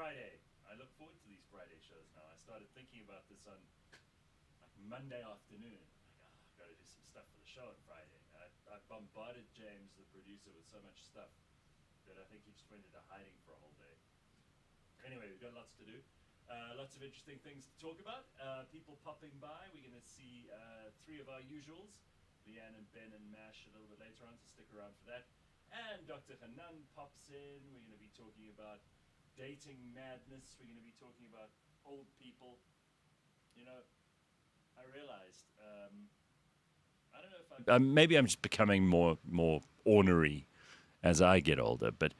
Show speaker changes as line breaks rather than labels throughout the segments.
Friday. I look forward to these Friday shows now. I started thinking about this on like Monday afternoon. Like, I've got to do some stuff for the show on Friday. I bombarded James, the producer, with so much stuff that I think he just went into hiding for a whole day. Anyway, we've got lots to do. Lots of interesting things to talk about. People popping by. We're going to see three of our usuals, Leanne and Ben and Mash, a little bit later on, so stick around for that. And Dr. Hanan pops in. We're going to be talking about dating madness. We're going to be talking about old people. You know, I realized, I don't know if maybe I'm just becoming more ornery as I get older, but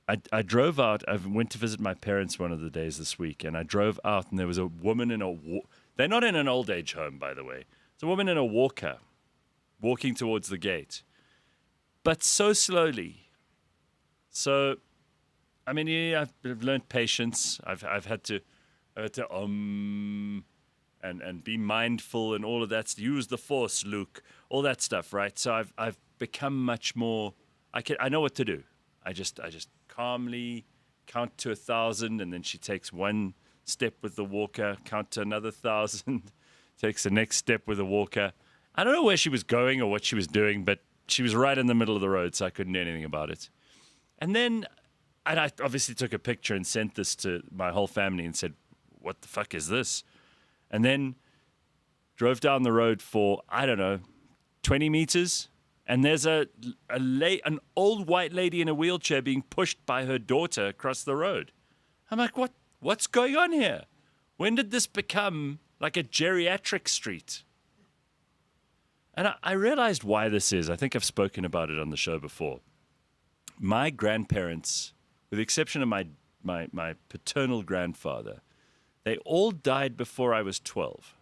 I drove out. I went to visit my parents one of the days this week, and I drove out, and there was a woman in they're not in an old age home, by the way. It's a woman in a walker walking towards the gate, but so slowly. So, I mean, yeah, I've learned patience. I've had to and be mindful and all of that. Use the force, Luke. All that stuff, right? So I've become much more. I know what to do. I just calmly count to 1,000, and then she takes one step with the walker. Count to another 1,000. Takes the next step with the walker. I don't know where she was going or what she was doing, but she was right in the middle of the road, so I couldn't do anything about it. And I obviously took a picture and sent this to my whole family and said, "What the fuck is this?" And then drove down the road for, I don't know, 20 meters. And there's an old white lady in a wheelchair being pushed by her daughter across the road. I'm like, what's going on here? When did this become like a geriatric street? And I realized why this is. I think I've spoken about it on the show before. My grandparents, with the exception of my paternal grandfather, they all died before I was 12.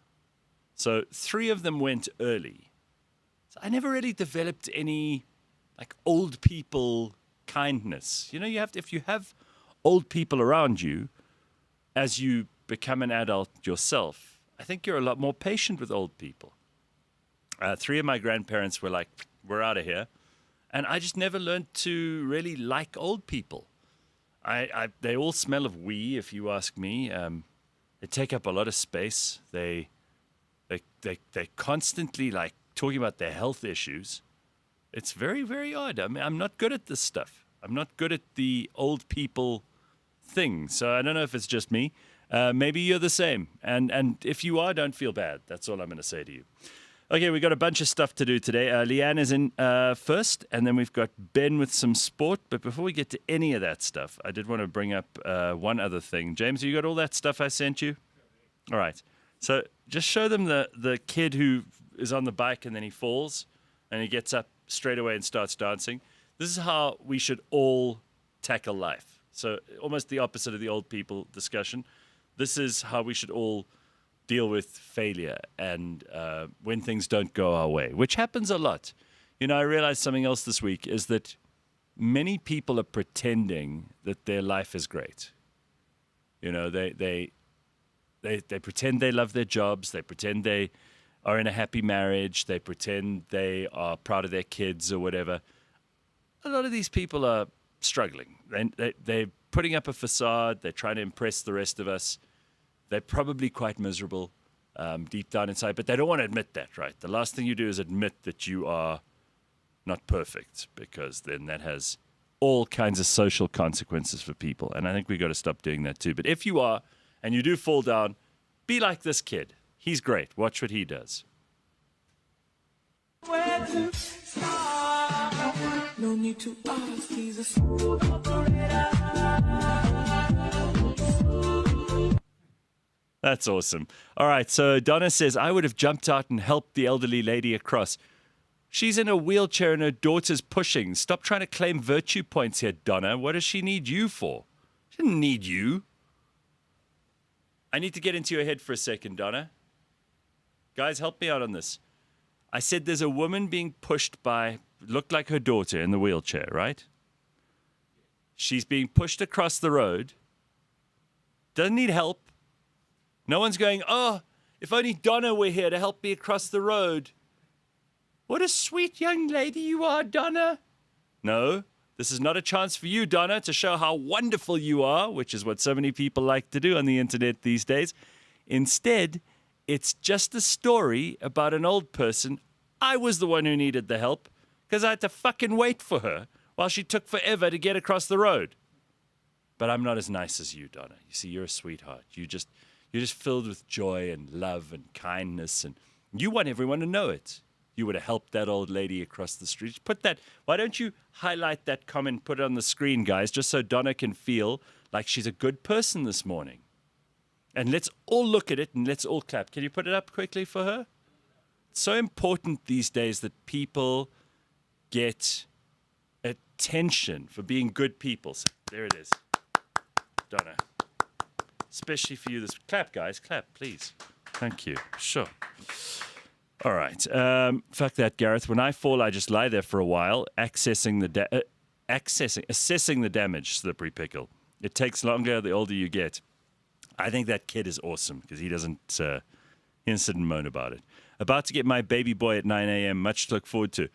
So 3 of them went early. So I never really developed any like old people kindness. You know, if you have old people around you as you become an adult yourself, I think you're a lot more patient with old people. 3 of my grandparents were like, we're out of here. And I just never learned to really like old people. They all smell of wee, if you ask me. They take up a lot of space. They constantly like talking about their health issues. It's very, very odd. I mean, I'm not good at this stuff. I'm not good at the old people thing. So I don't know if it's just me. Maybe you're the same. And if you are, don't feel bad. That's all I'm going to say to you. Okay, we've got a bunch of stuff to do today. Leanne is in first, and then we've got Ben with some sport. But before we get to any of that stuff, I did want to bring up one other thing. James, you got all that stuff I sent you? All right. So just show them the kid who is on the bike and then he falls and he gets up straight away and starts dancing. This is how we should all tackle life. So almost the opposite of the old people discussion. This is how we should all deal with failure and when things don't go our way, which happens a lot. You know, I realized something else this week is that many people are pretending that their life is great. You know, they pretend they love their jobs. They pretend they are in a happy marriage. They pretend they are proud of their kids or whatever. A lot of these people are struggling. They're putting up a facade. They're trying to impress the rest of us. They're probably quite miserable deep down inside, but they don't want to admit that, right? The last thing you do is admit that you are not perfect, because then that has all kinds of social consequences for people. And I think we've got to stop doing that too. But if you are, and you do fall down, be like this kid. He's great. Watch what he does. Where to start? No need to ask. He's a smooth operator. That's awesome. All right, so Donna says, I would have jumped out and helped the elderly lady across. She's in a wheelchair and her daughter's pushing. Stop trying to claim virtue points here, Donna. What does she need you for? She didn't need you. I need to get into your head for a second, Donna. Guys, help me out on this. I said there's a woman being pushed by, looked like her daughter in the wheelchair, right? She's being pushed across the road. Doesn't need help. No one's going, oh, if only Donna were here to help me across the road. What a sweet young lady you are, Donna. No, This is not a chance for you, Donna, to show how wonderful you are, which is what so many people like to do on the internet these days. Instead, it's just a story about an old person. I was the one who needed the help because I had to fucking wait for her while she took forever to get across the road. But I'm not as nice as you, Donna. You see, you're a sweetheart. You're just filled with joy and love and kindness, and you want everyone to know it. You would have helped that old lady across the street. Why don't you highlight that comment, put it on the screen, guys, just so Donna can feel like she's a good person this morning. And let's all look at it and let's all clap. Can you put it up quickly for her? It's so important these days that people get attention for being good people. So there it is. Donna. Especially for you. This clap, guys. Clap, please. Thank you. Sure. All right. Fuck that, Gareth. When I fall, I just lie there for a while, assessing the damage, Slippery Pickle. It takes longer the older you get. I think that kid is awesome because he doesn't sit and moan about it. About to get my baby boy at 9 a.m. Much to look forward to.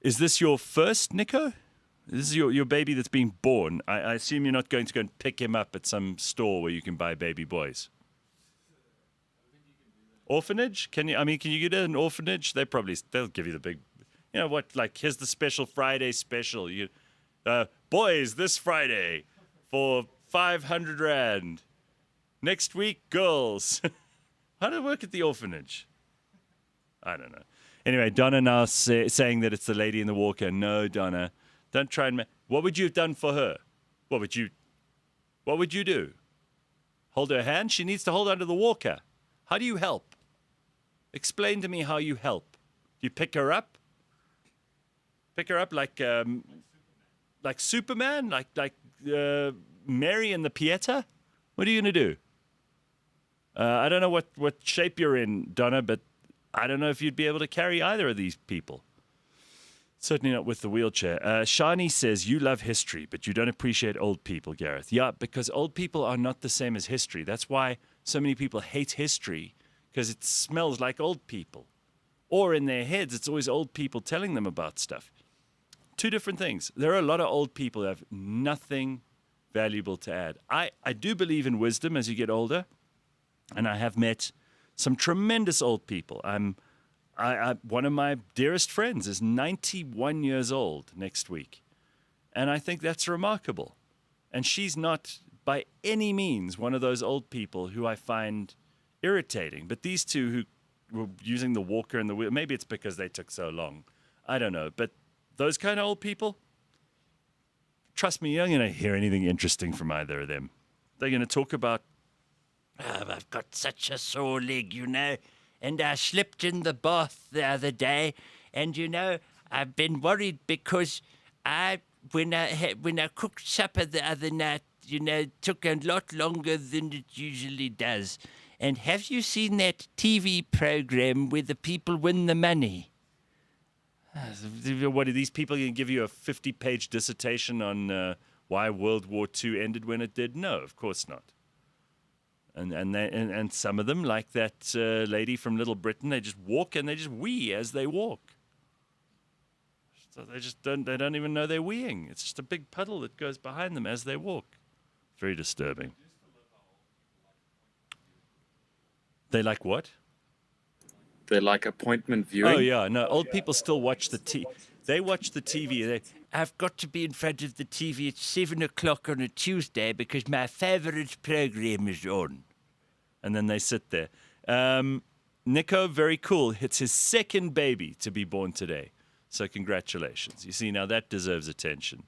Is this your first, Nico? This is your baby that's being born. I assume you're not going to go and pick him up at some store where you can buy baby boys. Orphanage? Can you get an orphanage? They'll give you the big, you know what? Like, here's the special Friday special. Boys this Friday for 500 rand. Next week, girls. How does it work at the orphanage? I don't know. Anyway, Donna now saying that it's the lady in the walker. No, Donna, don't try and. What would you have done for her? What would you do? Hold her hand? She needs to hold onto the walker. How do you help? Explain to me how you help. Do you pick her up? Pick her up like Superman? Like Mary and the Pieta? What are you going to do? I don't know what shape you're in, Donna, but I don't know if you'd be able to carry either of these people. Certainly not with the wheelchair. Shani says, you love history, but you don't appreciate old people, Gareth. Yeah, because old people are not the same as history. That's why so many people hate history, because it smells like old people. Or in their heads, it's always old people telling them about stuff. Two different things. There are a lot of old people that have nothing valuable to add. I do believe in wisdom as you get older, and I have met some tremendous old people. One of my dearest friends is 91 years old next week, and I think that's remarkable. And she's not by any means one of those old people who I find irritating. But these two who were using the walker and the wheel, maybe it's because they took so long. I don't know. But those kind of old people, trust me, you're not going to hear anything interesting from either of them. They're going to talk about, I've got such a sore leg, and I slipped in the bath the other day, and I've been worried because when I cooked supper the other night, it took a lot longer than it usually does. And have you seen that TV program where the people win the money? What are these people going to give you a 50-page dissertation on why World War II ended when it did? No, of course not. And some of them, like that lady from Little Britain, they just walk and they just wee as they walk. So they don't even know they're weeing. It's just a big puddle that goes behind them as they walk. Very disturbing. They like what?
They like appointment viewing.
Oh yeah, no. Old people still watch the TV. They watch the TV. I've got to be in front of the TV at 7 o'clock on a Tuesday because my favourite program is on. And then they sit there. Nico, very cool. It's his second baby to be born today. So congratulations. You see, now that deserves attention.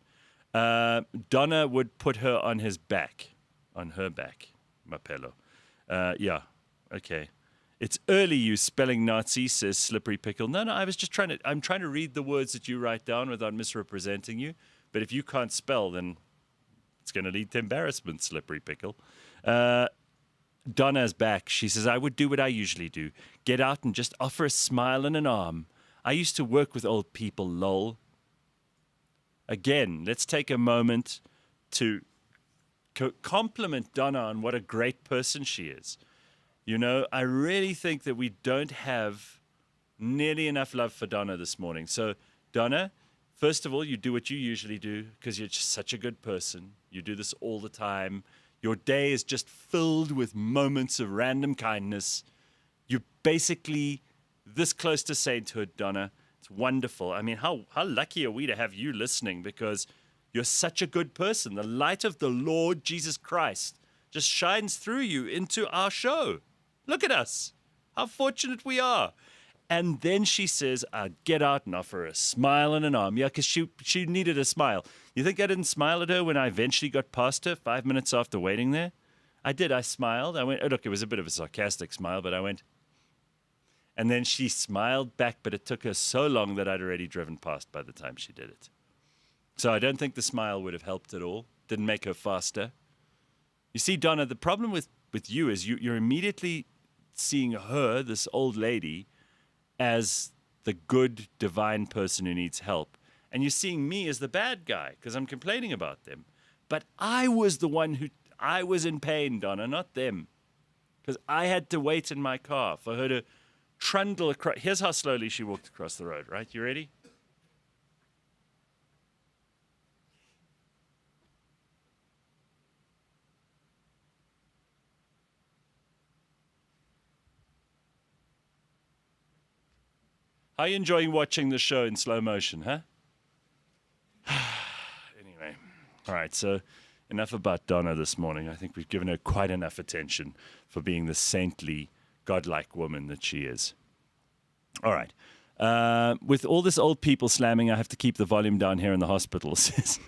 Donna would put her on his back. On her back. Mapello. Yeah. Okay. It's early, you spelling Nazi, says Slippery Pickle. No, I was just I'm trying to read the words that you write down without misrepresenting you. But if you can't spell, then it's going to lead to embarrassment, Slippery Pickle. Donna's back. She says, I would do what I usually do. Get out and just offer a smile and an arm. I used to work with old people, lol. Again, let's take a moment to compliment Donna on what a great person she is. I really think that we don't have nearly enough love for Donna this morning. So, Donna, First of all, you do what you usually do because you're just such a good person. You do this all the time. Your day is just filled with moments of random kindness. You're basically this close to sainthood, Donna. It's wonderful. I mean, how lucky are we to have you listening, because you're such a good person. The light of the Lord Jesus Christ just shines through you into our show. Look at us. How fortunate we are. And then she says, I'd get out and offer her a smile and an arm. Yeah, because she needed a smile. You think I didn't smile at her when I eventually got past her 5 minutes after waiting there? I did. I smiled. I went, oh, look, it was a bit of a sarcastic smile, but I went. And then she smiled back, but it took her so long that I'd already driven past by the time she did it. So I don't think the smile would have helped at all. Didn't make her faster. You see, Donna, the problem with you is you're immediately seeing her, this old lady, as the good, divine person who needs help. And you're seeing me as the bad guy because I'm complaining about them. But I was the one I was in pain, Donna, not them. Because I had to wait in my car for her to trundle across. Here's how slowly she walked across the road, right? You ready? How are you enjoying watching the show in slow motion, huh? Anyway, all right, so enough about Donna this morning. I think we've given her quite enough attention for being the saintly, godlike woman that she is. All right. With all this old people slamming, I have to keep the volume down here in the hospital, says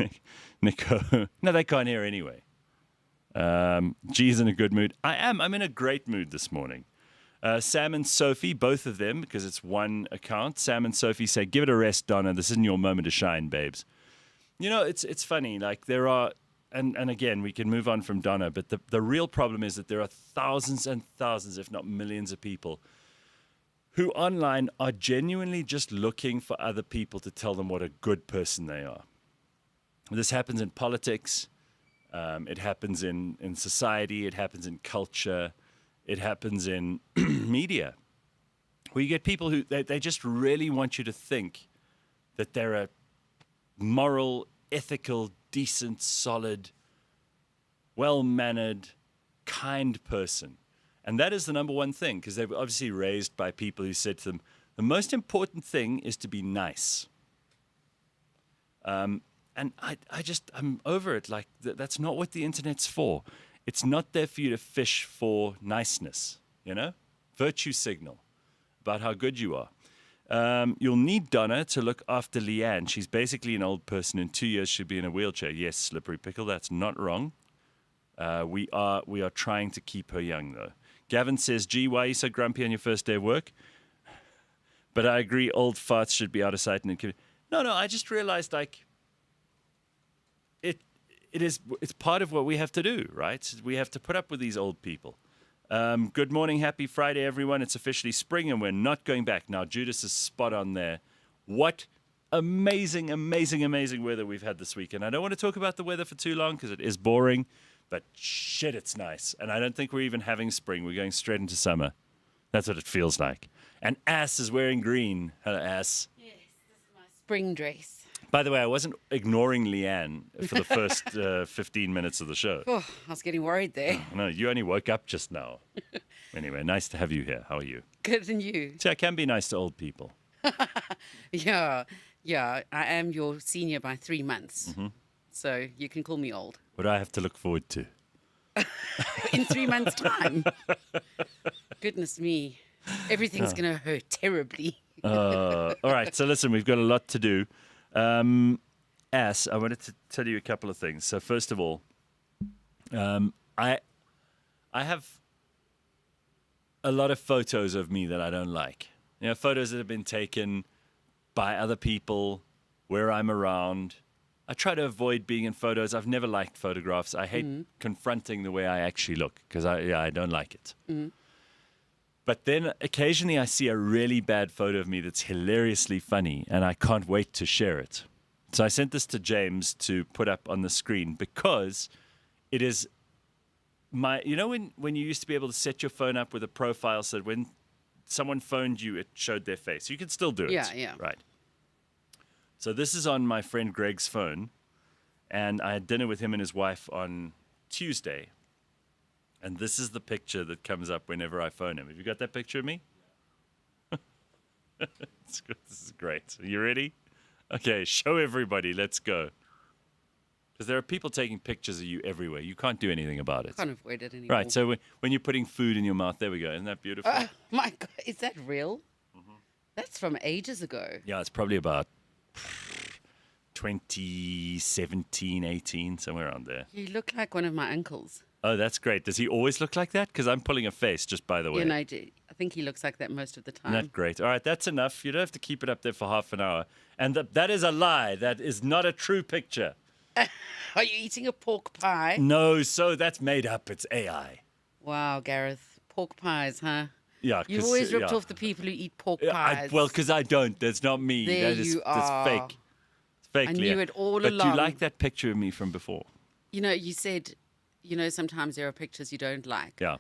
Nico. No, they can't hear anyway. G's in a good mood. I am. I'm in a great mood this morning. Sam and Sophie, both of them, because it's one account, Sam and Sophie say, give it a rest, Donna. This isn't your moment to shine, babes. You know, it's funny. Like, there are, and again, we can move on from Donna, but the real problem is that there are thousands and thousands, if not millions of people who online are genuinely just looking for other people to tell them what a good person they are. This happens in politics. It happens in society. It happens in culture. It happens in media, where you get people who they just really want you to think that they're a moral, ethical, decent, solid, well-mannered, kind person. And that is the number one thing, because they were obviously raised by people who said to them, the most important thing is to be nice. And I'm over it. Like, that's not what the internet's for. It's not there for you to fish for niceness, you know? Virtue signal about how good you are. You'll need Donna to look after Leanne. She's basically an old person. In 2 years, she'll be in a wheelchair. Yes, Slippery Pickle, that's not wrong. We are trying to keep her young, though. Gavin says, gee, why are you so grumpy on your first day of work? But I agree, old farts should be out of sight. No, I just realized, like, it's part of what we have to do, right? We have to put up with these old people. Good morning, happy Friday, everyone. It's officially spring, and we're not going back. Now, Judas is spot on there. What amazing, amazing, amazing weather we've had this weekend. I don't want to talk about the weather for too long because it is boring, but shit, it's nice. And I don't think we're even having spring. We're going straight into summer. That's what it feels like. And Ass is wearing green. Hello, Ass.
Yes, this is my spring dress.
By the way, I wasn't ignoring Leanne for the first 15 minutes of the show.
Oh, I was getting worried there.
No, you only woke up just now. Anyway, nice to have you here. How are you?
Good, and you?
See, I can be nice to old people.
Yeah, I am your senior by 3 months. Mm-hmm. So you can call me old.
What do I have to look forward to?
In 3 months' time. Goodness me. Everything's going to hurt terribly.
All right, so listen, we've got a lot to do. Ass, I wanted to tell you a couple of things. So first of all, I have a lot of photos of me that I don't like. You know, photos that have been taken by other people where I'm around. I try to avoid being in photos. I've never liked photographs. I hate confronting the way I actually look because I don't like it. Mm-hmm. But then occasionally I see a really bad photo of me that's hilariously funny, and I can't wait to share it. So I sent this to James to put up on the screen because it is my, you know, when you used to be able to set your phone up with a profile so that when someone phoned you, it showed their face. You can still do it.
Yeah.
Right. So this is on my friend Greg's phone, and I had dinner with him and his wife on Tuesday. And this is the picture that comes up whenever I phone him. Have you got that picture of me? It's good. This is great. Are you ready? Okay, show everybody. Let's go. Because there are people taking pictures of you everywhere. You can't do anything about it.
Can't avoid it anymore.
Right, so when you're putting food in your mouth, there we go. Isn't that beautiful?
Oh, my God. Is that real? That's from ages ago.
Yeah, it's probably about 2017, 18, somewhere around there.
You look like one of my uncles.
Oh, that's great. Does he always look like that? Because I'm pulling a face, just by the way.
You know, I think he looks like that most of the time.
Isn't that great? All right, that's enough. You don't have to keep it up there for half an hour. And that is a lie. That is not a true picture.
Are you eating a pork pie?
No, so that's made up. It's AI.
Wow, Gareth. Pork pies, huh?
Yeah,
You've always ripped off the people who eat pork pies.
Well, because I don't. That's not me.
There
That is,
you
That's
are.
fake. It's fake,
I
Leah.
knew it all
but
along.
But you like that picture of me from before?
You know, you said, sometimes there are pictures you don't like.
Yeah.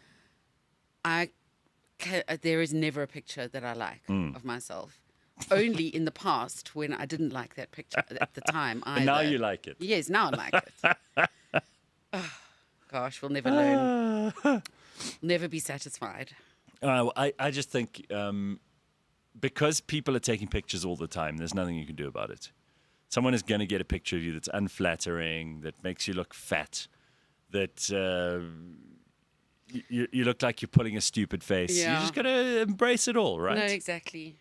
There is never a picture that I like of myself. Only in the past when I didn't like that picture at the time either.
But now you like it.
Yes, now I like it. Oh, gosh, we'll never learn. Never be satisfied.
I just think because people are taking pictures all the time, there's nothing you can do about it. Someone is going to get a picture of you that's unflattering, that makes you look fat, that you look like you're pulling a stupid face.
Yeah.
You just got to embrace it all, right?
No, exactly.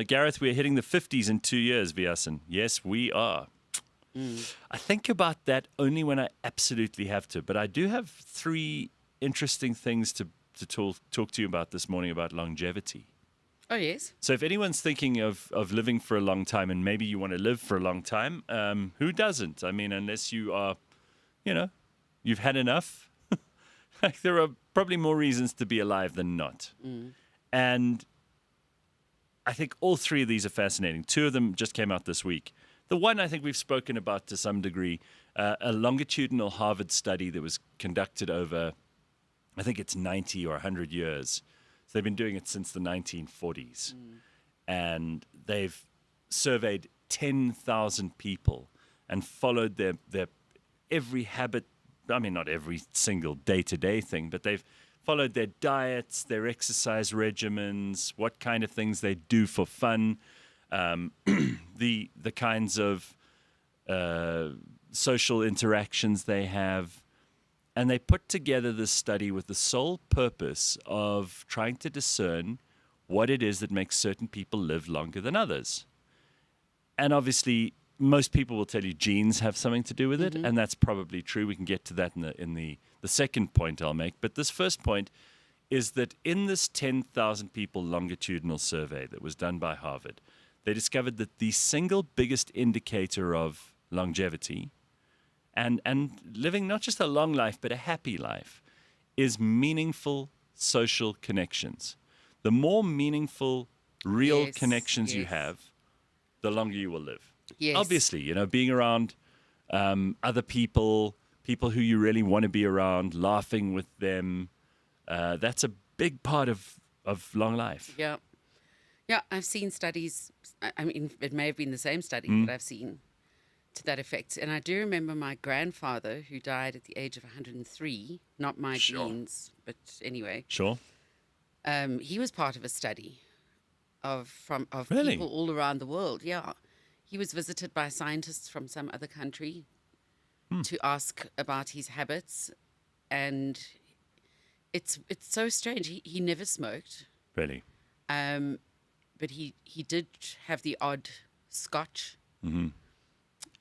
Gareth, we're hitting the 50s in 2 years, Viasan. Yes, we are. I think about that only when I absolutely have to. But I do have 3 interesting things to talk to you about this morning about longevity.
Oh, yes.
So if anyone's thinking of living for a long time, and maybe you want to live for a long time, who doesn't? I mean, unless you are, you've had enough. Like, there are probably more reasons to be alive than not. And I think all 3 of these are fascinating. 2 of them just came out this week. The one I think we've spoken about to some degree, a longitudinal Harvard study that was conducted over, I think it's 90 or 100 years. So they've been doing it since the 1940s. And they've surveyed 10,000 people and followed their every habit. I mean, not every single day-to-day thing, but they've followed their diets, their exercise regimens, what kind of things they do for fun, the kinds of social interactions they have. And they put together this study with the sole purpose of trying to discern what it is that makes certain people live longer than others. And obviously, most people will tell you genes have something to do with it, and that's probably true. We can get to that in the second point I'll make. But this first point is that in this 10,000 people longitudinal survey that was done by Harvard, they discovered that the single biggest indicator of longevity and living not just a long life, but a happy life, is meaningful social connections. The more meaningful, real connections you have, the longer you will live.
Yes.
Obviously, being around other people who you really want to be around, laughing with them, that's a big part of long life.
Yeah. Yeah, I've seen studies. I mean, it may have been the same study that I've seen to that effect. And I do remember my grandfather, who died at the age of 103, not my genes, but anyway.
Sure.
He was part of a study of
Really?
people all around the world. Yeah. He was visited by scientists from some other country to ask about his habits. And it's so strange. He never smoked.
Really?
But he did have the odd scotch.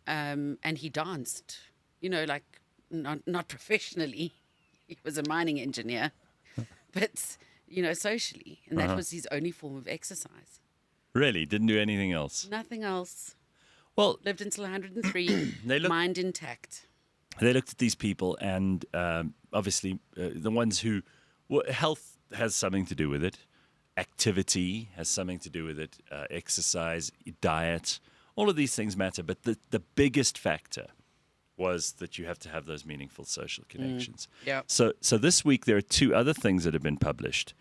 And he danced, like not professionally. He was a mining engineer, but, socially. And that was his only form of exercise.
Really? Didn't do anything else?
Nothing else.
Well,
Lived until 103, mind intact.
They looked at these people, and obviously the ones who health has something to do with it, activity has something to do with it, exercise, diet, all of these things matter. But the biggest factor was that you have to have those meaningful social connections.
Yeah.
So this week there are 2 other things that have been published.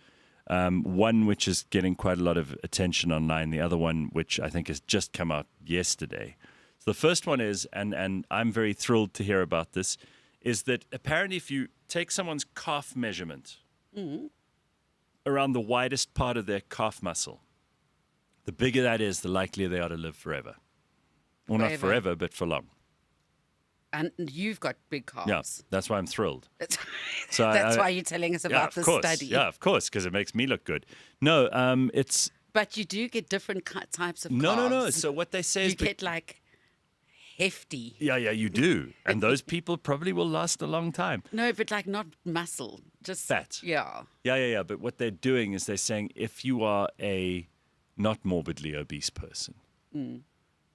One which is getting quite a lot of attention online. The other one, which I think has just come out yesterday. So the first one is, and I'm very thrilled to hear about this, is that apparently if you take someone's calf measurement around the widest part of their calf muscle, the bigger that is, the likelier they are to live forever. Well, not forever, but for long.
And you've got big calves.
Yeah, that's why I'm thrilled.
That's
So
why you're telling us about this study.
Yeah, of course, because it makes me look good. No, it's...
But you do get different types of calves.
No. So what they say is...
You get like hefty.
Yeah, you do. And those people probably will last a long time.
No, but like not muscle, just
fat.
Yeah.
Yeah. But what they're doing is they're saying if you are a not morbidly obese person,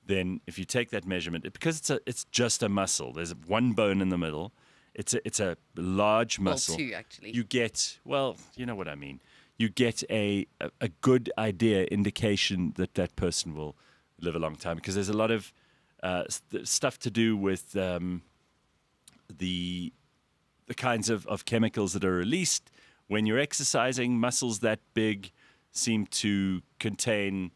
then if you take that measurement, because it's just a muscle, there's one bone in the middle, it's a large muscle.
Well, two actually.
You get, well, you know what I mean. You get a good idea, indication that person will live a long time, because there's a lot of stuff to do with the kinds of chemicals that are released when you're exercising. Muscles that big seem to contain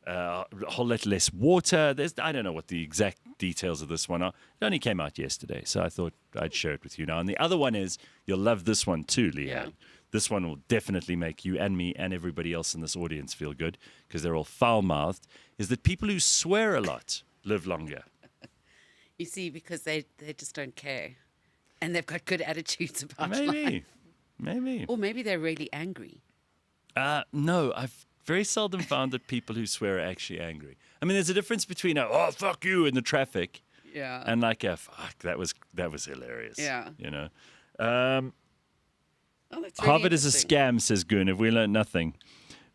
a whole lot less water. I don't know what the exact details of this one are. It only came out yesterday, so I thought I'd share it with you now. And the other one is, you'll love this one too, Leanne.
Yeah.
This one will definitely make you and me and everybody else in this audience feel good, because they're all foul-mouthed, is that people who swear a lot live longer.
You see, because they just don't care. And they've got good attitudes about life.
Maybe.
Or maybe they're really angry.
No, I've very seldom found that people who swear are actually angry. I mean, there's a difference between oh, fuck you in the traffic, and like fuck, that was hilarious.
Yeah.
You know.
That's really
Harvard is a scam, says Goon. Have we learned nothing?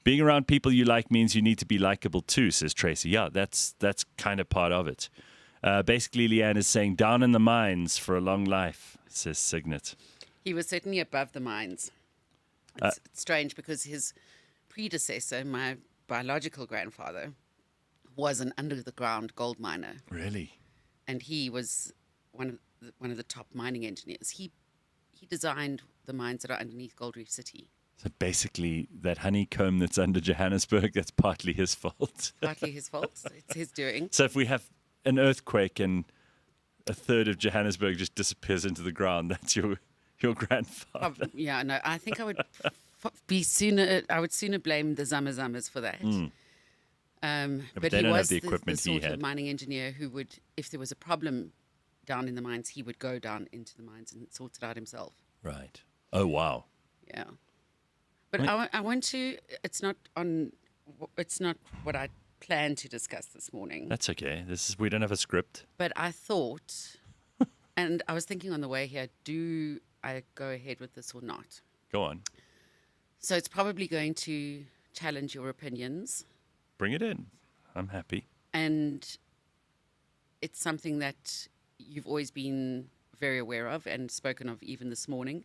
Being around people you like means you need to be likable too, says Tracy. Yeah, that's kind of part of it. Basically, Leanne is saying down in the mines for a long life, says Signet.
He was certainly above the mines. It's strange because his predecessor, my biological grandfather, was an under-the-ground gold miner.
Really?
And he was one of the top mining engineers. He designed the mines that are underneath Gold Reef City.
So basically, that honeycomb that's under Johannesburg, that's partly his fault.
Partly his fault. It's his doing.
So if we have an earthquake and a third of Johannesburg just disappears into the ground, that's your grandfather.
Yeah, no, I think I would I would sooner blame the Zamazamas for that. But
they
he
don't
was
have the equipment
the
he
sort of
had.
mining engineer who would, if there was a problem down in the mines, he would go down into the mines and sort it out himself.
Right. Oh, wow.
Yeah. But I want to, it's not what I planned to discuss this morning.
That's okay. We don't have a script.
But I thought, and I was thinking on the way here, do I go ahead with this or not?
Go on.
So it's probably going to challenge your opinions.
Bring it in. I'm happy.
And it's something that you've always been very aware of and spoken of even this morning,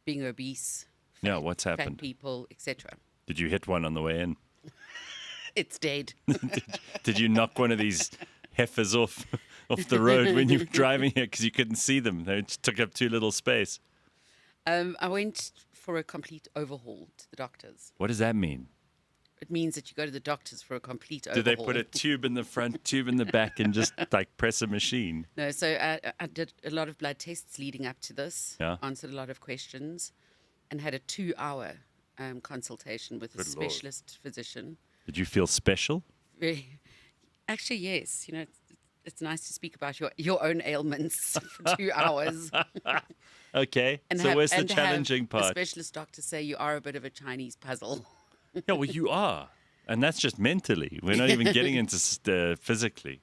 being obese,
Yeah, what's
fat
happened?
people, etc.
Did you hit one on the way in?
It's dead.
Did you knock one of these heifers off the road when you were driving here because you couldn't see them? They just took up too little space.
I went for a complete overhaul to the doctors.
What does that mean?
It means that you go to the doctors for a complete overhaul.
Did they put a tube in the front, tube in the back, and just like press a machine?
No, so I did a lot of blood tests leading up to this,
Yeah.
answered a lot of questions, and had a 2-hour consultation with a
Good Lord.
specialist physician.
Did you feel special?
Actually, yes. You know, it's nice to speak about your own ailments for 2 hours.
Okay. So where's the challenging
A
part?
specialist doctor say you are a bit of a Chinese puzzle.
Yeah, well, you are. And that's just mentally. We're not even getting into physically.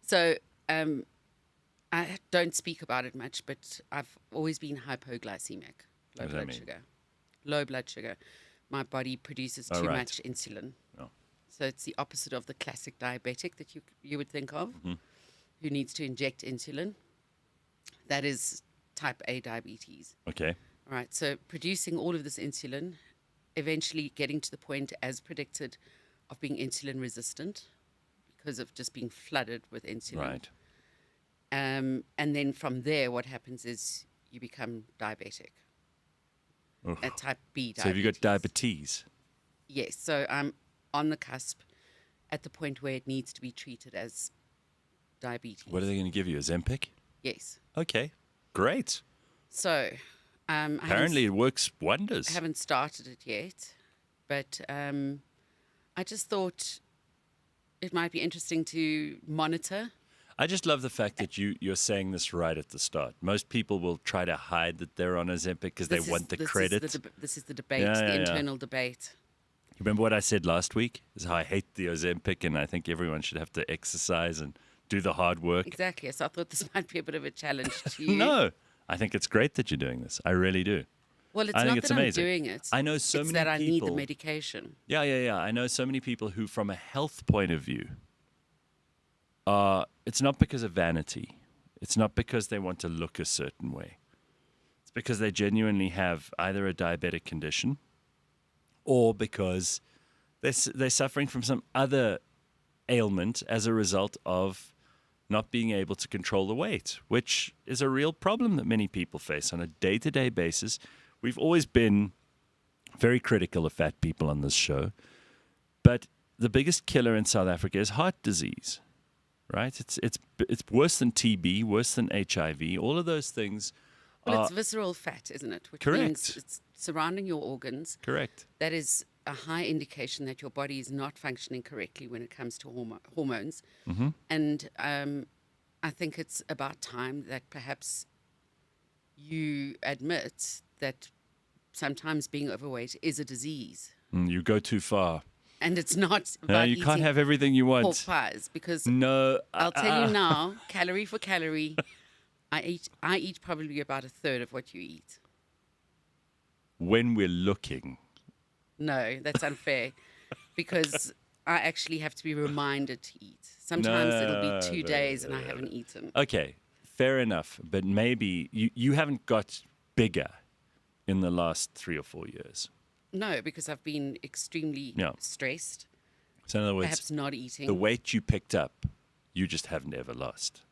So I don't speak about it much, but I've always been hypoglycemic, low
What does that
blood
mean?
sugar. Low blood sugar. My body produces too
right.
much insulin.
Oh.
So it's the opposite of the classic diabetic that you would think of,
Mm-hmm.
who needs to inject insulin. That is type A diabetes.
Okay.
All right, so producing all of this insulin, eventually getting to the point, as predicted, of being insulin resistant because of just being flooded with insulin.
Right.
And then from there, what happens is you become diabetic. a type B diabetes.
So have you got diabetes?
Yes, so I'm on the cusp at the point where it needs to be treated as diabetes.
What are they going to give you? Ozempic?
Yes.
Okay, great.
So
Apparently it works wonders.
I haven't started it yet, but I just thought it might be interesting to monitor.
I just love the fact that you're saying this right at the start. Most people will try to hide that they're on Ozempic because they want the credit.
This is the debate,
Yeah,
internal debate.
You remember what I said last week? Is how I hate the Ozempic and I think everyone should have to exercise and do the hard work.
Exactly. So I thought this might be a bit of a challenge to you.
No, I think it's great that you're doing this. I really do.
Well, it's
I think
not
it's
that
amazing.
I'm doing it.
I know so
it's
many
that I need the
people-
medication.
Yeah. I know so many people who, from a health point of view, it's not because of vanity. It's not because they want to look a certain way. It's because they genuinely have either a diabetic condition or because they're suffering from some other ailment as a result of not being able to control the weight, which is a real problem that many people face on a day-to-day basis. We've always been very critical of fat people on this show, but the biggest killer in South Africa is heart disease, right? It's worse than TB, worse than HIV. All of those things
Well,
are
it's visceral fat, isn't it? Which
Correct.
means it's surrounding your organs.
correct.
That is a high indication that your body is not functioning correctly when it comes to hormones.
Mm-hmm.
And I think it's about time that perhaps you admit that sometimes being overweight is a disease.
You go too far.
And it's not
No,
about
you can't
eating
have everything you
pork
want.
pies, because
No,
I'll tell you now, calorie for calorie, I eat probably about a third of what you eat.
when we're looking.
No, that's unfair, because I actually have to be reminded to eat. Sometimes it'll be 2 days and I haven't eaten.
Okay, fair enough. But maybe you haven't got bigger in the last 3 or 4 years.
No, because I've been extremely
Yeah.
stressed,
So in other words,
perhaps not eating.
the weight you picked up, you just haven't ever lost.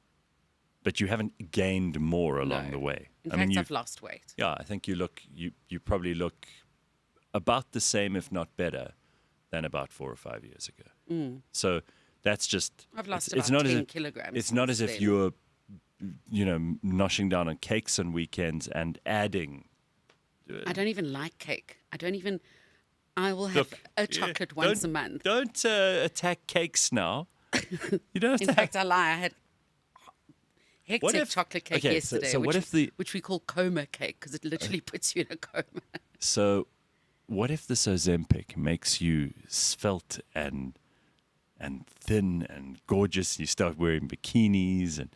But you haven't gained more along
No.
the way.
In
I
fact,
mean,
I've lost weight.
yeah, I think you probably look about the same, if not better, than about 4 or 5 years ago. So that's just.
I've lost
it's
about
not as
10
if-
kilograms.
It's not
since
as if
then.
you're, noshing down on cakes on weekends and adding.
I don't even like cake. I will have
Look,
a chocolate once a month.
Don't attack cakes now. You don't have
In
to.
fact, I lie. I had
What
hectic
if-
chocolate cake
okay, so-
yesterday,
so what
which,
if the-
which we call coma cake because it literally puts you in a coma.
So, what if this Ozempic makes you svelte and thin and gorgeous? You start wearing bikinis and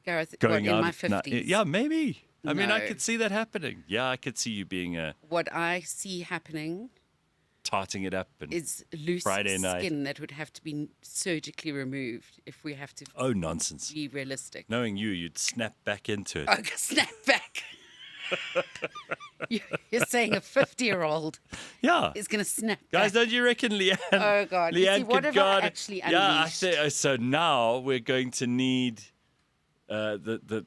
Gareth,
going
what,
out
in my
at night.
50s?
Yeah, maybe. I mean, I
No.
could see that happening. Yeah, I could see you being
What I see happening
tarting it up and
is loose
Friday night.
skin that would have to be surgically removed if we have to
oh nonsense.
be realistic.
Knowing you'd snap back into it.
Oh, snap back. You're saying a 50-year-old
Yeah.
is going to snap
Guys,
back.
don't you reckon Leanne?
Oh, God. You
Leanne
see, what
could
have I
guard-
actually
Yeah, I
unleashed?
say, so now we're going to need the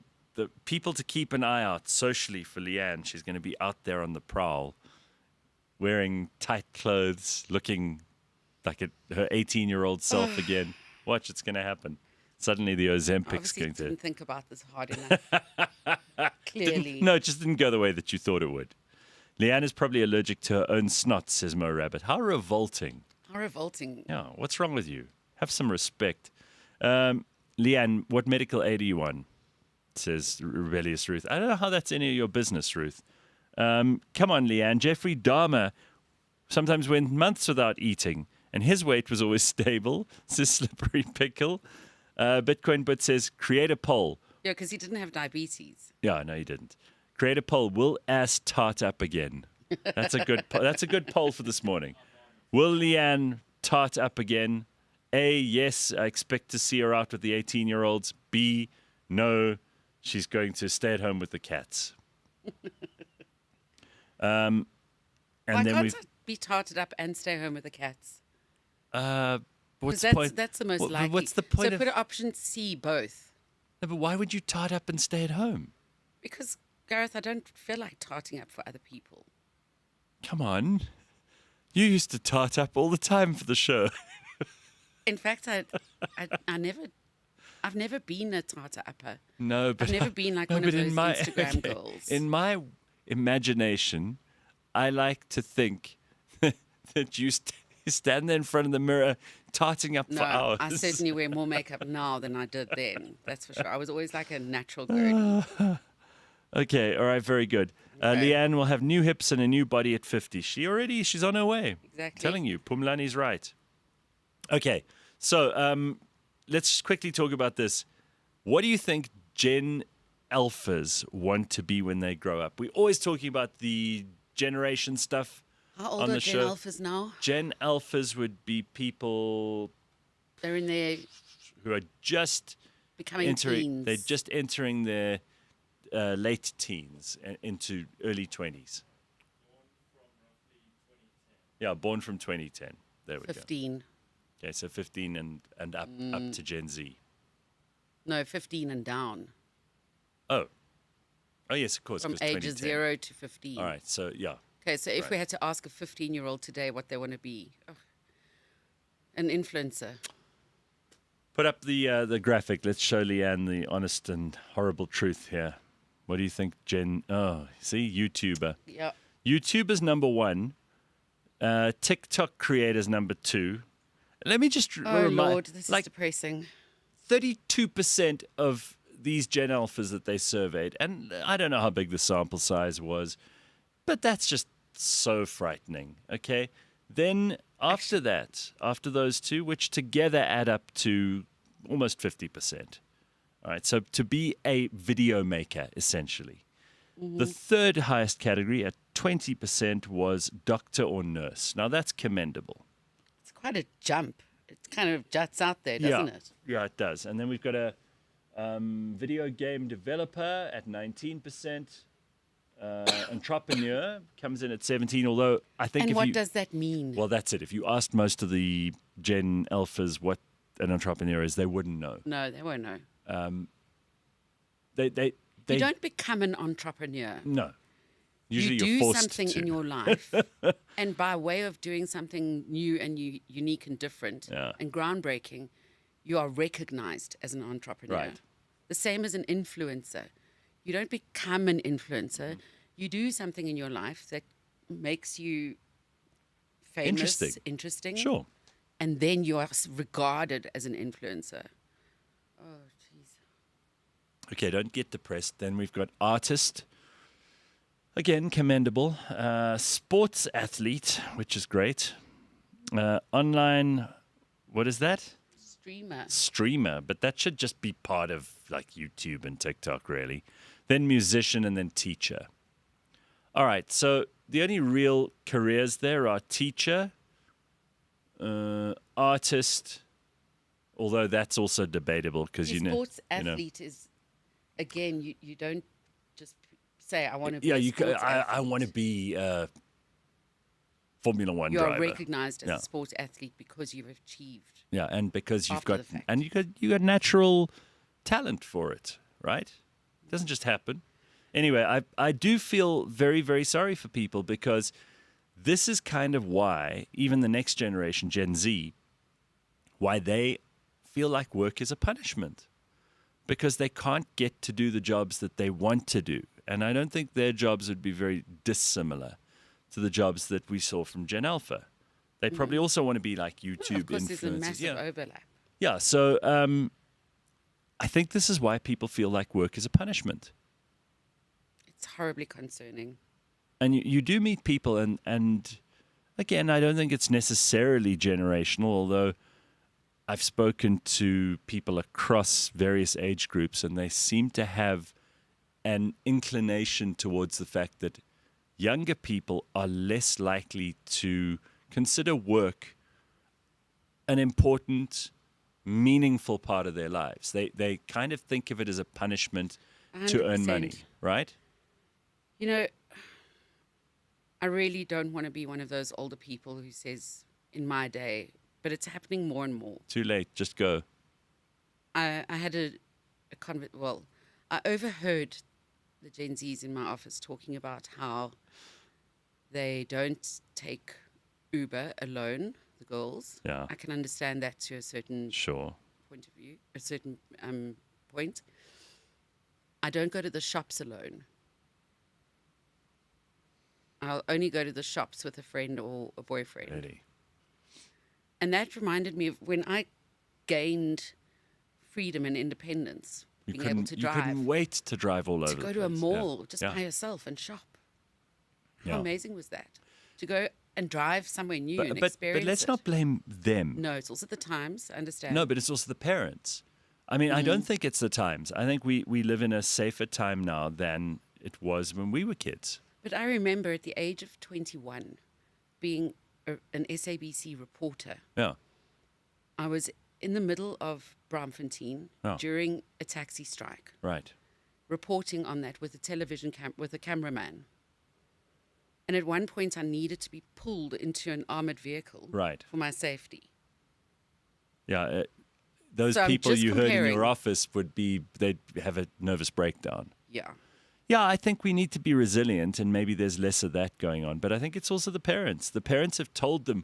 people to keep an eye out socially for Leanne. She's going to be out there on the prowl, wearing tight clothes, looking like her 18-year-old self again. Watch, it's going to happen. Suddenly the Ozempic's
Obviously,
going to...
didn't think about this hard enough. Clearly.
No, it just didn't go the way that you thought it would. Leanne is probably allergic to her own snot, says Mo Rabbit. How revolting.
How revolting.
Yeah, what's wrong with you? Have some respect. Leanne, what medical aid are you on? Says Rebellious Ruth. I don't know how that's any of your business, Ruth. Come on, Leanne. Jeffrey Dahmer sometimes went months without eating, and his weight was always stable, says Slippery Pickle. Bitcoin Bit says, create a poll.
Yeah, because he didn't have diabetes.
Yeah, no, you didn't. Create a poll. Will ass tart up again? That's a good. That's a good poll for this morning. Will Leanne tart up again? A, yes, I expect to see her out with the 18-year-olds. B, no, she's going to stay at home with the cats. And
Why
then
can't
we've.
I be tarted up and stay home with the cats?
What's
Because
the point?
that's the most
What-
likely.
What's the point
so
of?
put option C, both.
No, but why would you tart up and stay at home?
Because Gareth, I don't feel like tarting up for other people.
Come on. You used to tart up all the time for the show.
In fact, I've never been a tartar upper.
No, but
I've never been like
no,
one
but
of those
in my
Instagram
okay,
girls.
in my imagination, I like to think that you stand there in front of the mirror tarting up
No,
for hours.
I certainly wear more makeup now than I did then. That's for sure. I was always like a natural girl.
Okay, all right, very good.
Okay.
Leanne will have new hips and a new body at 50. She's on her way.
Exactly.
Telling you, Pumlani's right. Okay, so let's just quickly talk about this. What do you think Gen Alphas want to be when they grow up? We're always talking about the generation stuff
How old
on
are
the
Gen
show.
Alphas now?
Gen Alphas would be people
They're in their
who are just
becoming teens.
They're just entering their late teens into early 20s. Yeah, born from 2010. There we
15.
go. Okay, so 15 and up to Gen Z.
No, 15 and down.
Oh, yes, of course.
From
'cause
ages
2010.
0 to 15.
All right, so yeah.
Okay, so if
Right.
we had to ask a 15-year-old today what they want to be, an influencer.
Put up the graphic. Let's show Leanne the honest and horrible truth here. What do you think, Jen? Oh, see, YouTuber.
Yeah.
YouTuber's number 1. TikTok creators number 2. Let me just
Oh,
remind,
Lord, this is depressing.
32% of these Gen Alphas that they surveyed, and I don't know how big the sample size was, but that's just so frightening, okay? Then after that, after those two, which together add up to almost 50%. All right, so to be a video maker, essentially. The third highest category at 20% was doctor or nurse. Now, that's commendable.
It's quite a jump. It kind of juts out there, doesn't it?
Yeah, it does. And then we've got a video game developer at 19%. Entrepreneur comes in at 17, although I think
And what does that mean?
Well, that's it. If you asked most of the Gen Alphas what an entrepreneur is, they wouldn't know.
No, they won't know.
They
You don't become an entrepreneur.
No. Usually
you
you're
do
forced
something
to.
in your life, and by way of doing something new and unique and different and groundbreaking, you are recognized as an entrepreneur.
Right.
The same as an influencer. You don't become an influencer. You do something in your life that makes you famous, interesting.
Sure.
And then you are regarded as an influencer. Oh, jeez.
Okay, don't get depressed. Then we've got artist. Again, commendable. Sports athlete, which is great. Online, what is that? Streamer, but that should just be part of like YouTube and TikTok, really. Then musician and then teacher. All right, so the only real careers there are teacher, artist, although that's also debatable because
sports athlete is, again, you don't just say I want to be.
Yeah,
a
you.
sports
I want to be Formula One
you
driver.
are recognized as a sports athlete because you've achieved.
Yeah, and because you've
After
got
the fact.
and you got natural talent for it, right? It doesn't just happen. Anyway, I do feel very, very sorry for people because this is kind of why even the next generation, Gen Z, why they feel like work is a punishment. Because they can't get to do the jobs that they want to do. And I don't think their jobs would be very dissimilar to the jobs that we saw from Gen Alpha. They probably also want to be like YouTube
Of course,
influencers.
there's a massive overlap.
Yeah, so I think this is why people feel like work is a punishment.
It's horribly concerning.
And you do meet people, and again, I don't think it's necessarily generational, although I've spoken to people across various age groups, and they seem to have an inclination towards the fact that younger people are less likely to consider work an important, meaningful part of their lives. They kind of think of it as a punishment to earn money,
100%.
right?
You know, I really don't want to be one of those older people who says, in my day, but it's happening more and more.
Too late, just go.
I had I overheard the Gen Zs in my office talking about how they don't take Uber alone, the girls.
Yeah.
I can understand that to a certain
Sure.
point of view, a certain point. I don't go to the shops alone. I'll only go to the shops with a friend or a boyfriend.
Really.
And that reminded me of when I gained freedom and independence, being able to
You
drive,
couldn't wait to drive all over
to
the
go to a
place.
mall just
Yeah.
by yourself and shop. How
Yeah.
amazing was that? To go and drive somewhere new and
But
experience
let's
it.
not blame them.
No, it's also the times. I understand.
No, but it's also the parents. I mean, I don't think it's the times. I think we live in a safer time now than it was when we were kids.
But I remember at the age of 21 being an SABC reporter.
Yeah.
I was in the middle of Braamfontein
Oh.
during a taxi strike,
Right.
reporting on that with a television with a cameraman. And at one point, I needed to be pulled into an armored vehicle
Right.
for my safety.
Yeah. Those
So I'm
people
just
you heard in
comparing.
your office they'd have a nervous breakdown.
Yeah.
Yeah, I think we need to be resilient, and maybe there's less of that going on. But I think it's also the parents. The parents have told them,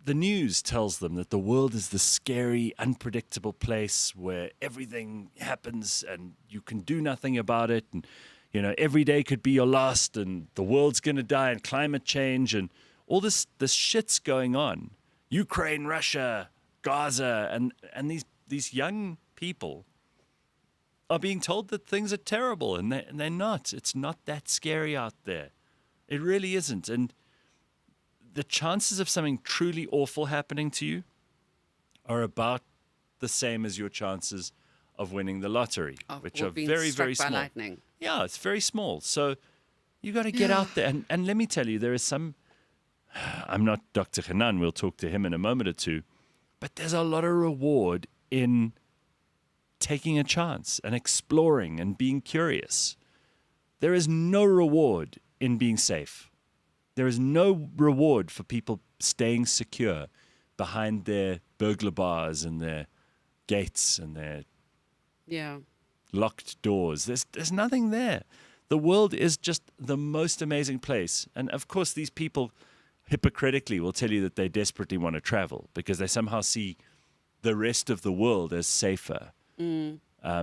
the news tells them that the world is this scary, unpredictable place where everything happens and you can do nothing about it. And, every day could be your last, and the world's going to die, and climate change, and all this shit's going on. Ukraine, Russia, Gaza, and these young people are being told that things are terrible, and they're not. It's not that scary out there. It really isn't. And the chances of something truly awful happening to you are about the same as your chances of winning the lottery, which
Or
are
being
very,
struck
very
by
small.
lightning.
Yeah, it's very small. So you got to get out there. And let me tell you, there is some, I'm not Dr. Hanan, we'll talk to him in a moment or two, but there's a lot of reward in taking a chance and exploring and being curious. There is no reward in being safe. There is no reward for people staying secure behind their burglar bars and their gates and their
Yeah.
locked doors. There's nothing there. The world is just the most amazing place. And of course, these people hypocritically will tell you that they desperately want to travel because they somehow see the rest of the world as safer.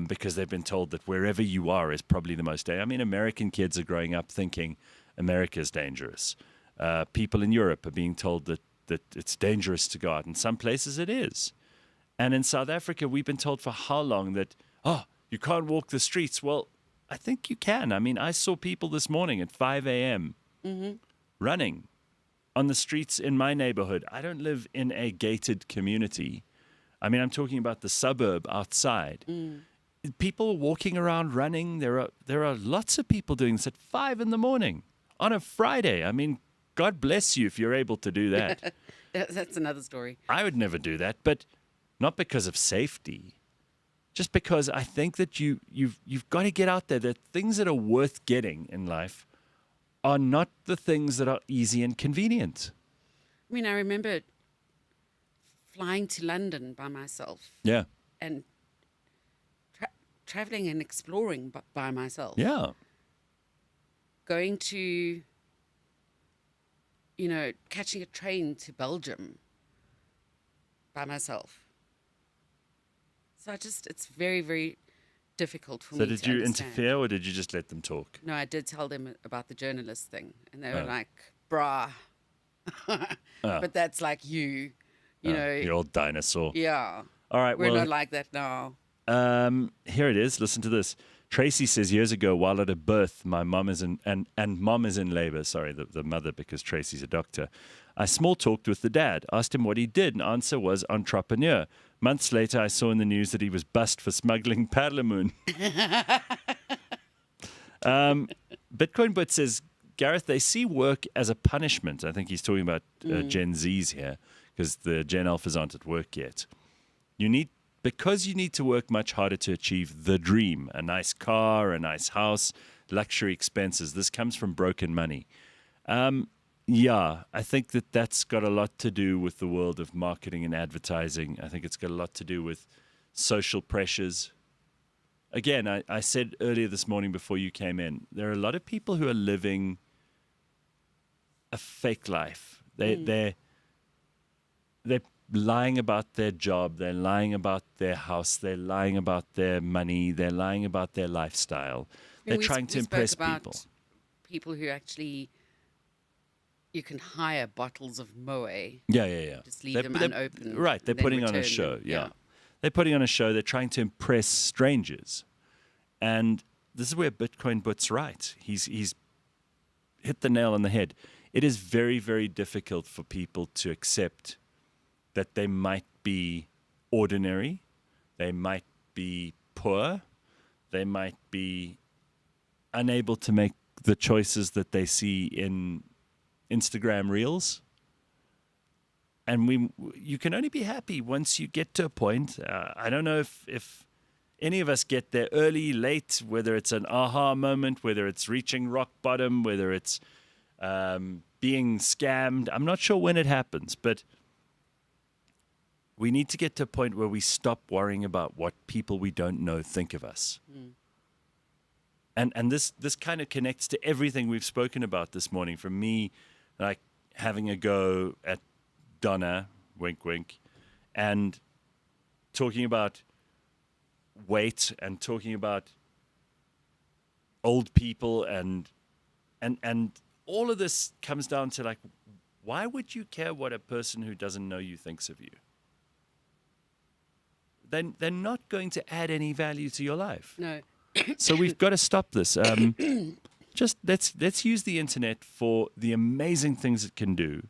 Because they've been told that wherever you are is probably the most dangerous. I mean, American kids are growing up thinking America is dangerous. People in Europe are being told that it's dangerous to go out. In some places it is. And in South Africa, we've been told for how long that, you can't walk the streets. Well, I think you can. I mean, I saw people this morning at 5 a.m. Running on the streets in my neighborhood. I don't live in a gated community. I mean, I'm talking about the suburb outside. People are walking around running. There are lots of people doing this at 5 in the morning on a Friday. I mean, God bless you if you're able to do that.
That's another story.
I would never do that, but not because of safety. Just because I think that you've got to get out there. The things that are worth getting in life are not the things that are easy and convenient.
I mean, I remember flying to London by myself
Yeah.
and traveling and exploring by myself.
Yeah.
Going to, catching a train to Belgium by myself. So it's very, very difficult for
So
me to
did you
understand.
interfere or did you just let them talk?
No, I did tell them about the journalist thing. And they were
Oh.
like, brah. But that's like you know.
The old dinosaur.
Yeah.
All right,
We're
well,
not like that now.
here it is. Listen to this. Tracy says, years ago, while at a birth, my mom is in, and mom is in labor. Sorry, the mother, because Tracy's a doctor. I small talked with the dad, asked him what he did, and answer was entrepreneur. Months later, I saw in the news that he was bust for smuggling parlemoon. Bitcoin Bot says, Gareth, they see work as a punishment. I think he's talking about Gen Zs here, because the Gen Alphas aren't at work yet. Because you need to work much harder to achieve the dream, a nice car, a nice house, luxury expenses. This comes from broken money. Yeah, I think that's got a lot to do with the world of marketing and advertising. I think it's got a lot to do with social pressures. again, I said earlier this morning before you came in, there are a lot of people who are living a fake life. They're lying about their job. They're lying about their house. They're lying about their money. They're lying about their lifestyle. They're trying to impress people.
People who actually, you can hire bottles of Moe.
Yeah.
Just leave them unopened.
Right. They're
and then
putting on a
return
show.
them.
Yeah. They're putting on a show. They're trying to impress strangers. And this is where Bitcoin But's right. He's hit the nail on the head. It is very, very difficult for people to accept that they might be ordinary, they might be poor, they might be unable to make the choices that they see in Instagram Reels. And you can only be happy once you get to a point. I don't know if any of us get there early, late, whether it's an aha moment, whether it's reaching rock bottom, whether it's being scammed. I'm not sure when it happens, but we need to get to a point where we stop worrying about what people we don't know think of us. And this kind of connects to everything we've spoken about this morning. From me, like having a go at Donna, wink, wink, and talking about weight and talking about old people and all of this comes down to, like, why would you care what a person who doesn't know you thinks of you? Then they're not going to add any value to your life.
No.
So we've got to stop this. Just let's use the internet for the amazing things it can do,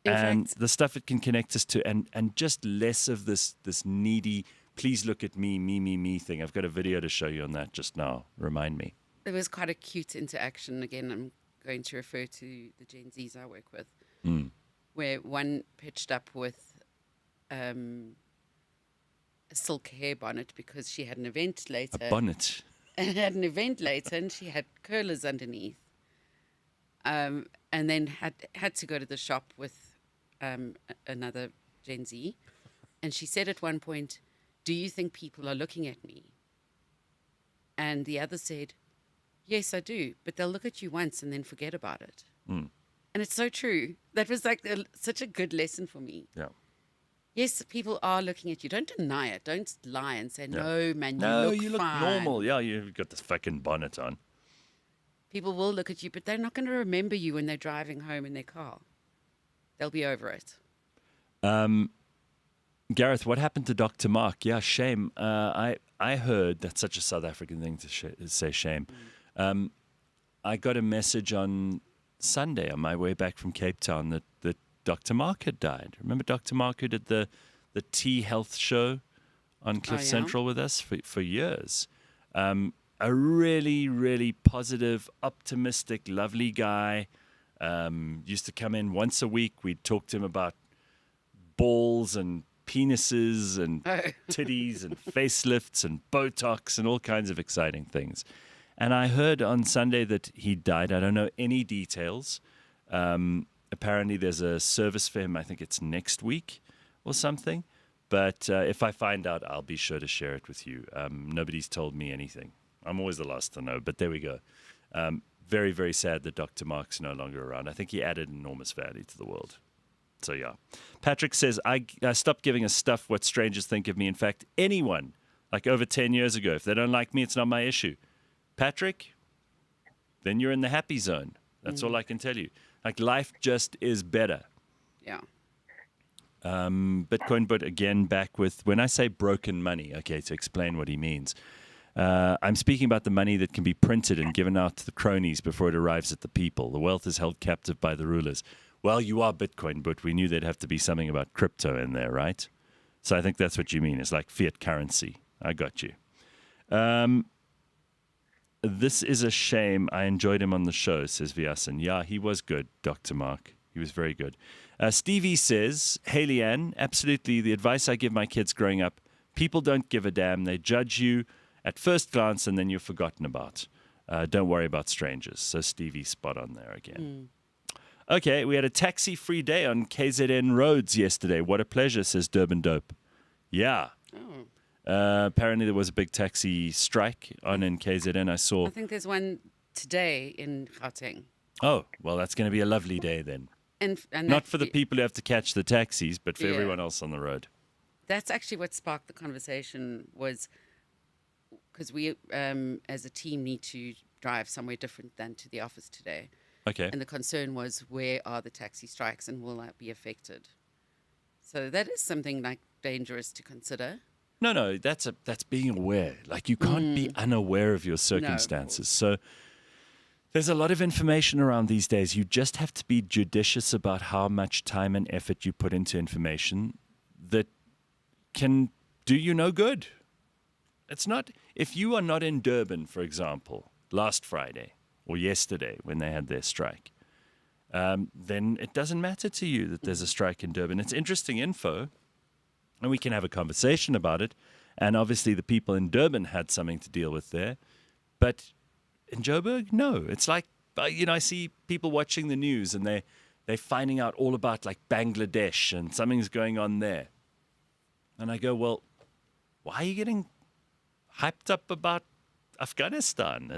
and the stuff it can connect us to, and just less of this needy, please look at me thing. I've got a video to show you on that just now. Remind me.
There was quite a cute interaction. Again, I'm going to refer to the Gen Zs I work with, where one pitched up with a silk hair bonnet because she had an event later.
A bonnet.
And had an event later, and she had curlers underneath. And then had to go to the shop with another Gen Z. And she said at one point, "Do you think people are looking at me?" And the other said, "Yes, I do, but they'll look at you once and then forget about it." And it's so true. That was like such a good lesson for me.
Yeah.
Yes, people are looking at you. Don't deny it. Don't lie and say, "No, man, you look fine."
normal. Yeah, you've got this fucking bonnet on.
People will look at you, but they're not going to remember you when they're driving home in their car. They'll be over it.
Gareth, what happened to Dr. Mark? Yeah, shame. I heard that's such a South African thing to say, shame. I got a message on Sunday on my way back from Cape Town that Dr. Mark had died. Remember Dr. Mark, who did the Tea Health show on Cliff Central with us for years? A really, really positive, optimistic, lovely guy. Used to come in once a week. We'd talk to him about balls and penises and titties and facelifts and Botox and all kinds of exciting things. And I heard on Sunday that he died. I don't know any details. Apparently there's a service for him. I think it's next week or something. But if I find out, I'll be sure to share it with you. Nobody's told me anything. I'm always the last to know, but there we go. Very, very sad that Dr. Mark's no longer around. I think he added enormous value to the world. So, yeah. Patrick says, I stopped giving a stuff what strangers think of me. In fact, anyone, like over 10 years ago, if they don't like me, it's not my issue. Patrick, then you're in the happy zone. That's all I can tell you. Like, life just is better.
Yeah.
Bitcoin, but again, back with, when I say broken money, okay, to explain what he means, I'm speaking about the money that can be printed and given out to the cronies before it arrives at the people. The wealth is held captive by the rulers. Well, you are Bitcoin, but we knew there'd have to be something about crypto in there, right? So I think that's what you mean. It's like fiat currency. I got you. This is a shame. I enjoyed him on the show, says Vyasan. Yeah, he was good, Dr. Mark. He was very good. Stevie says, hey, Leanne, absolutely the advice I give my kids growing up, people don't give a damn. They judge you at first glance and then you're forgotten about. Don't worry about strangers. So Stevie, spot on there again. Okay, we had a taxi-free day on KZN roads yesterday. What a pleasure, says Durban Dope. Yeah. Apparently, there was a big taxi strike on in KZN. I saw.
I think there's one today in Gauteng.
Oh, well, that's going to be a lovely day then.
And
Not for the people who have to catch the taxis, but for
Yeah.
everyone else on the road.
That's actually what sparked the conversation, was because we, as a team, need to drive somewhere different than to the office today.
Okay.
And the concern was, where are the taxi strikes and will that be affected? So that is something like dangerous to consider.
No, that's being aware. Like, you can't be unaware of your circumstances. So there's a lot of information around these days. You just have to be judicious about how much time and effort you put into information that can do you no good. It's not, if you are not in Durban, for example, last Friday or yesterday when they had their strike, then it doesn't matter to you that there's a strike in Durban. It's interesting info, and we can have a conversation about it. And obviously the people in Durban had something to deal with there. But in Joburg, no. It's like, I see people watching the news and they're finding out all about like Bangladesh and something's going on there. And I go, well, why are you getting hyped up about Afghanistan?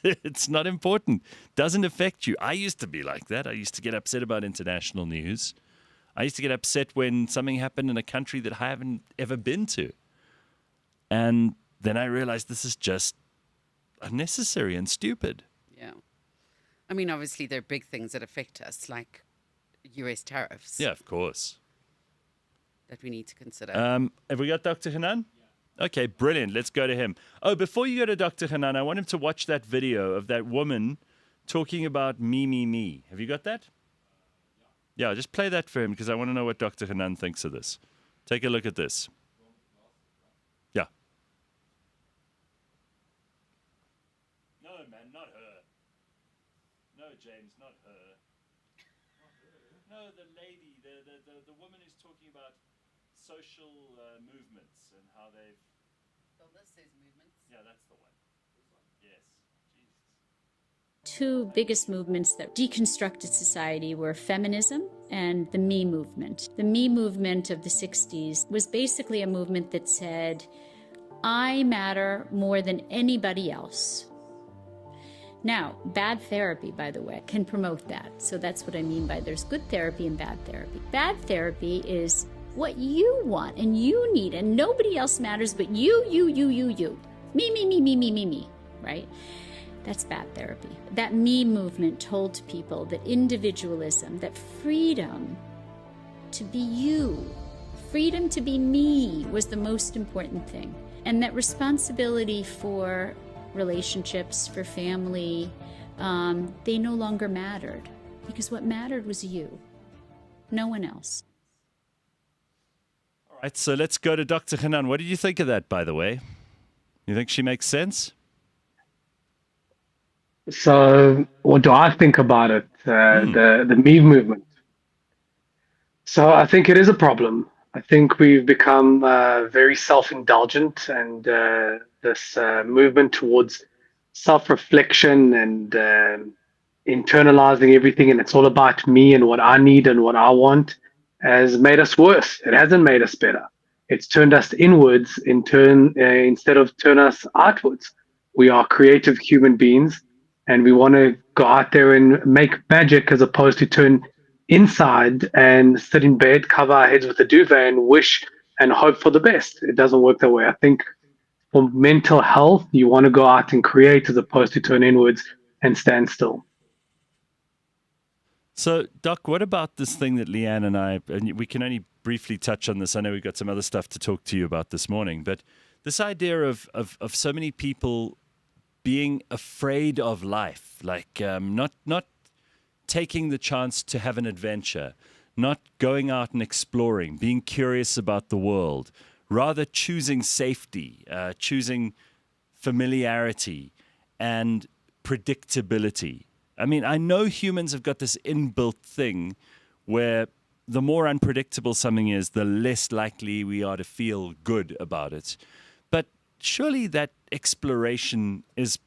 It's not important. Doesn't affect you. I used to be like that. I used to get upset about international news. I used to get upset when something happened in a country that I haven't ever been to. And then I realized this is just unnecessary and stupid.
Yeah. I mean, obviously, there are big things that affect us, like US tariffs.
Yeah, of course.
That we need to consider.
Have we got Dr. Hanan? Okay, brilliant. Let's go to him. Oh, before you go to Dr. Hanan, I want him to watch that video of that woman talking about me. Have you got that? Yeah, just play that for him because I want to know what Dr. Hanan thinks of this. Take a look at this. Yeah.
No, man, not her. No, James, not her. No, the lady, the woman who's talking about social movements and how they've...
Well, this says movements.
Yeah, that's the one. Yes. Jesus.
Two biggest movements that deconstructed society were feminism and the Me movement. The Me movement of the 60s was basically a movement that said, I matter more than anybody else. Now, bad therapy, by the way, can promote that. So that's what I mean by there's good therapy and bad therapy. Bad therapy is what you want and you need, and nobody else matters but you. Me, right? That's bad therapy. That Me movement told people that individualism, that freedom to be you, freedom to be me was the most important thing. And that responsibility for relationships, for family, they no longer mattered because what mattered was you, no one else.
All right, so let's go to Dr. Hanan. What did you think of that, by the way? You think she makes sense?
So, what do I think about it? The Me movement. So, I think it is a problem. I think we've become very self-indulgent, and this movement towards self-reflection and internalizing everything, and it's all about me and what I need and what I want, has made us worse. It hasn't made us better. It's turned us inwards instead of turn us outwards. We are creative human beings, and we want to go out there and make magic as opposed to turn inside and sit in bed, cover our heads with a duvet and wish and hope for the best. It doesn't work that way. I think for mental health, you want to go out and create as opposed to turn inwards and stand still.
So, Doc, what about this thing that Leanne and we can only briefly touch on this. I know we've got some other stuff to talk to you about this morning, but this idea of so many people being afraid of life, like not taking the chance to have an adventure, not going out and exploring, being curious about the world, rather choosing safety, choosing familiarity and predictability. I mean, I know humans have got this inbuilt thing where the more unpredictable something is, the less likely we are to feel good about it. But surely that exploration is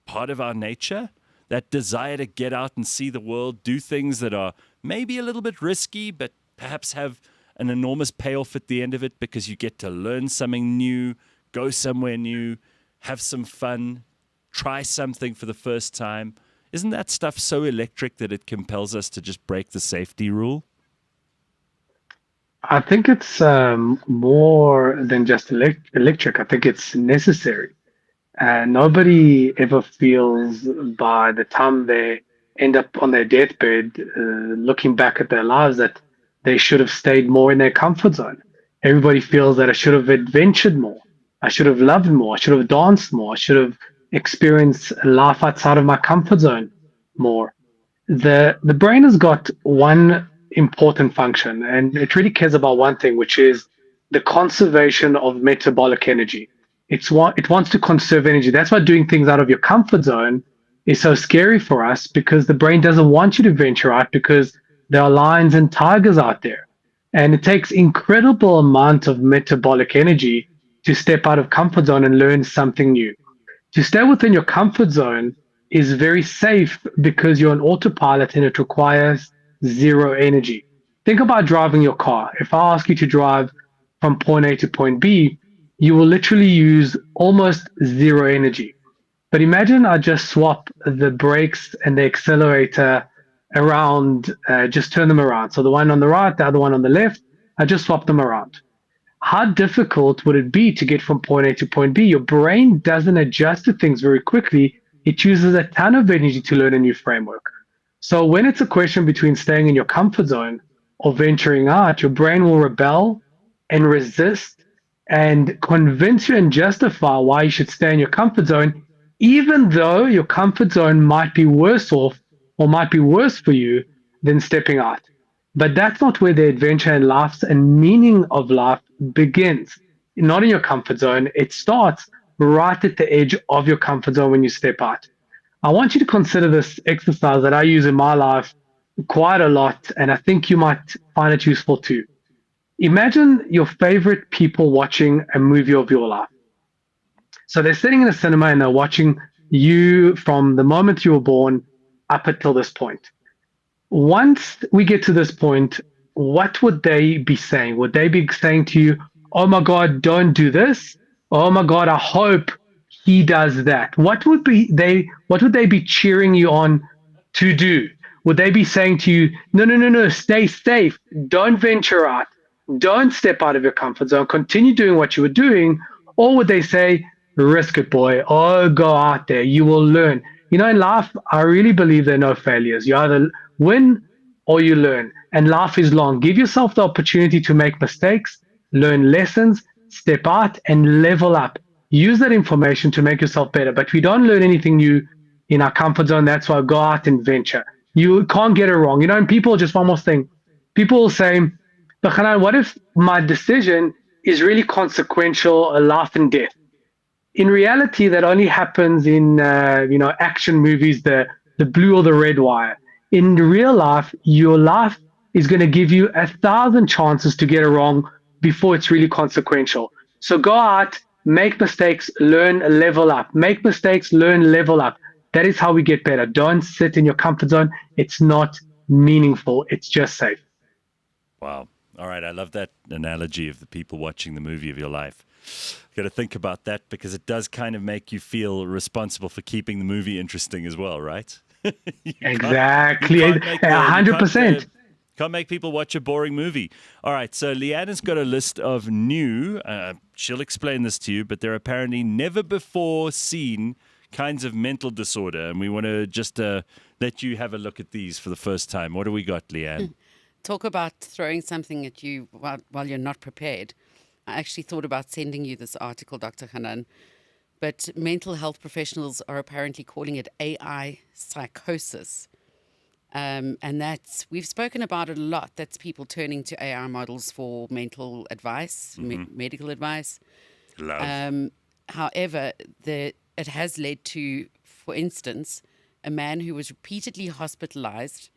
part of our nature, that desire to get out and see the world, do things that are maybe a little bit risky, but perhaps have an enormous payoff at the end of it because you get to learn something new, go somewhere new, have some fun, try something for the first time. Isn't that stuff so electric that it compels us to just break the safety rule?
I think it's more than just electric. I think it's necessary. Nobody ever feels by the time they end up on their deathbed, looking back at their lives, that they should have stayed more in their comfort zone. Everybody feels that I should have adventured more. I should have loved more. I should have danced more. I should have experienced life outside of my comfort zone more. The brain has got one important function, and it really cares about one thing, which is the conservation of metabolic energy. It wants to conserve energy. That's why doing things out of your comfort zone is so scary for us, because the brain doesn't want you to venture out, because there are lions and tigers out there. And it takes incredible amount of metabolic energy to step out of comfort zone and learn something new. To stay within your comfort zone is very safe because you're on autopilot and it requires zero energy. Think about driving your car. If I ask you to drive from point A to point B, you will literally use almost zero energy. But imagine I just swap the brakes and the accelerator around, just turn them around. So the one on the right, the other one on the left, I just swap them around. How difficult would it be to get from point A to point B? Your brain doesn't adjust to things very quickly. It uses a ton of energy to learn a new framework. So when it's a question between staying in your comfort zone or venturing out, your brain will rebel and resist and convince you and justify why you should stay in your comfort zone, even though your comfort zone might be worse off or might be worse for you than stepping out. But that's not where the adventure and life and meaning of life begins. Not in your comfort zone. It starts right at the edge of your comfort zone when you step out. I want you to consider this exercise that I use in my life quite a lot, and I think you might find it useful too. Imagine your favorite people watching a movie of your life. So they're sitting in a cinema and they're watching you from the moment you were born up until this point. Once we get to this point, what would they be saying? Would they be saying to you, "Oh my God, don't do this"? "Oh my God, I hope he does that"? What would they be cheering you on to do? Would they be saying to you, "No, no, no, no, stay safe, don't venture out, don't step out of your comfort zone, continue doing what you were doing"? Or would they say, "Risk it, boy, oh, go out there, you will learn"? In life, I really believe there are no failures. You either win or you learn, and life is long. Give yourself the opportunity to make mistakes, learn lessons, step out, and level up. Use that information to make yourself better. But we don't learn anything new in our comfort zone. That's why go out and venture. You can't get it wrong. And people, just one more thing. People will say, "But Hanan, what if my decision is really consequential, a life and death?" In reality, that only happens in action movies, the blue or the red wire. In real life, your life is going to give you 1,000 chances to get it wrong before it's really consequential. So go out, make mistakes, learn, level up. Make mistakes, learn, level up. That is how we get better. Don't sit in your comfort zone. It's not meaningful. It's just safe.
Wow. All right. I love that analogy of the people watching the movie of your life. Got to think about that, because it does kind of make you feel responsible for keeping the movie interesting as well, right?
Exactly. 100%.
Can't make people watch a boring movie. All right, so Leanne's got a list of new, she'll explain this to you, but they're apparently never before seen kinds of mental disorder, and we want to just let you have a look at these for the first time. What do we got, Leanne?
Talk about throwing something at you while you're not prepared. I actually thought about sending you this article, Dr. Hanan, but mental health professionals are apparently calling it AI psychosis. And we've spoken about it a lot. That's people turning to AI models for mental advice, medical advice. However, it has led to, for instance, a man who was repeatedly hospitalized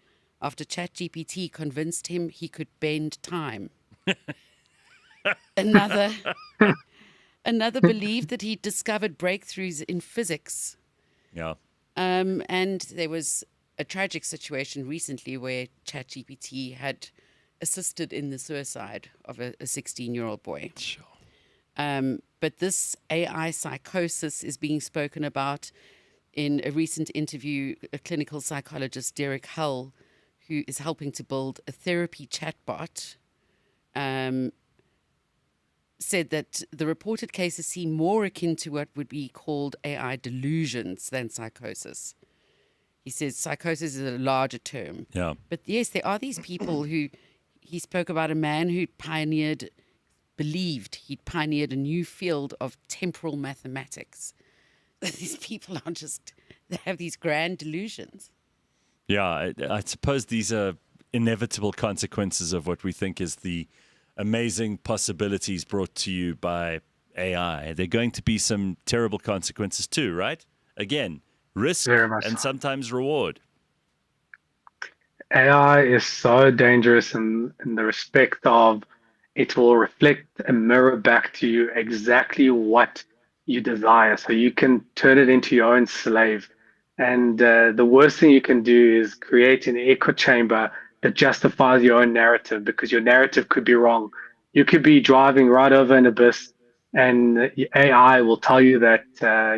after ChatGPT convinced him he could bend time. Another believed that he discovered breakthroughs in physics.
Yeah.
And there was a tragic situation recently where ChatGPT had assisted in the suicide of a 16-year-old boy.
Sure.
But this AI psychosis is being spoken about in a recent interview. A clinical psychologist, Derek Hull, who is helping to build a therapy chatbot, said that the reported cases seem more akin to what would be called AI delusions than psychosis. He says psychosis is a larger term.
Yeah.
But yes, there are these people who, he spoke about a man who believed he'd pioneered a new field of temporal mathematics. These people are just, they have these grand delusions.
Yeah, I suppose these are inevitable consequences of what we think is the amazing possibilities brought to you by AI. There are going to be some terrible consequences too, right? Again, risk
Very much
and
so.
sometimes reward.
AI is so dangerous in the respect of it will reflect and mirror back to you exactly what you desire. So you can turn it into your own slave. And the worst thing you can do is create an echo chamber that justifies your own narrative, because your narrative could be wrong. You could be driving right over an abyss, and AI will tell you that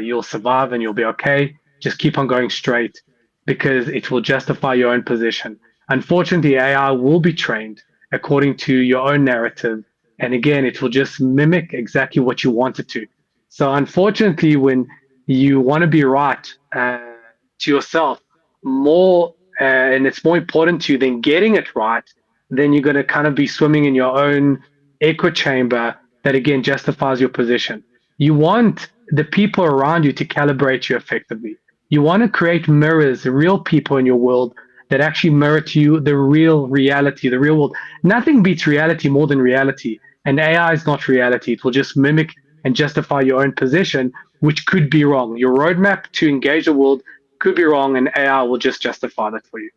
you'll survive and you'll be okay. Just keep on going straight, because it will justify your own position. Unfortunately, AI will be trained according to your own narrative. And again, it will just mimic exactly what you want it to. So, unfortunately, when you want to be right to yourself more, and it's more important to you than getting it right, then you're going to kind of be swimming in your own echo chamber that again justifies your position. You want the people around you to calibrate you effectively. You want to create mirrors, real people in your world that actually mirror to you the real reality, the real world. Nothing beats reality more than reality. And AI is not reality. It will just mimic and justify your own position, which could be wrong. Your roadmap to engage the world could be wrong, and AI will just justify that for you.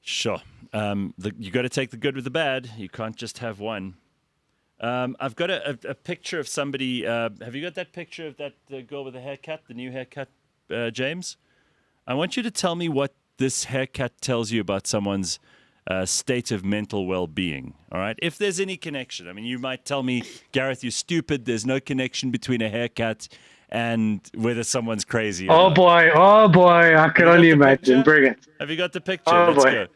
Sure. You got to take the good with the bad. You can't just have one. I've got a picture of somebody. Have you got that picture of that girl with the haircut, the new haircut, James? I want you to tell me what this haircut tells you about someone's state of mental well-being. All right? If there's any connection. I mean, you might tell me, Gareth, you're stupid. There's no connection between a haircut and whether someone's crazy or not.
Oh boy, I can
Have you
only
got the
imagine.
picture?
Bring it.
Have you got the picture?
Oh
Let's
boy.
go.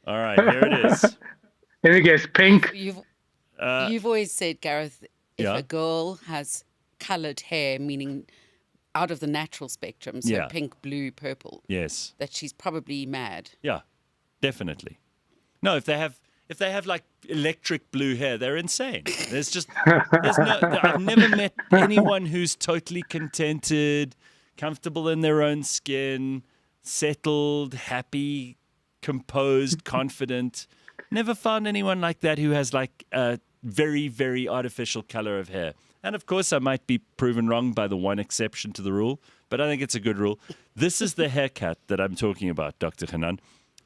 All right, here it is.
Let me guess, pink.
You've always said, Gareth, if
yeah.
a girl has coloured hair, meaning out of the natural spectrum, so
Yeah.
pink, blue, purple,
Yes.
that she's probably mad.
Yeah, definitely. No, if they have like electric blue hair, they're insane. I've never met anyone who's totally contented, comfortable in their own skin, settled, happy, composed, confident. Never found anyone like that who has like a very, very artificial color of hair. And of course, I might be proven wrong by the one exception to the rule, but I think it's a good rule. This is the haircut that I'm talking about, Dr. Hanan.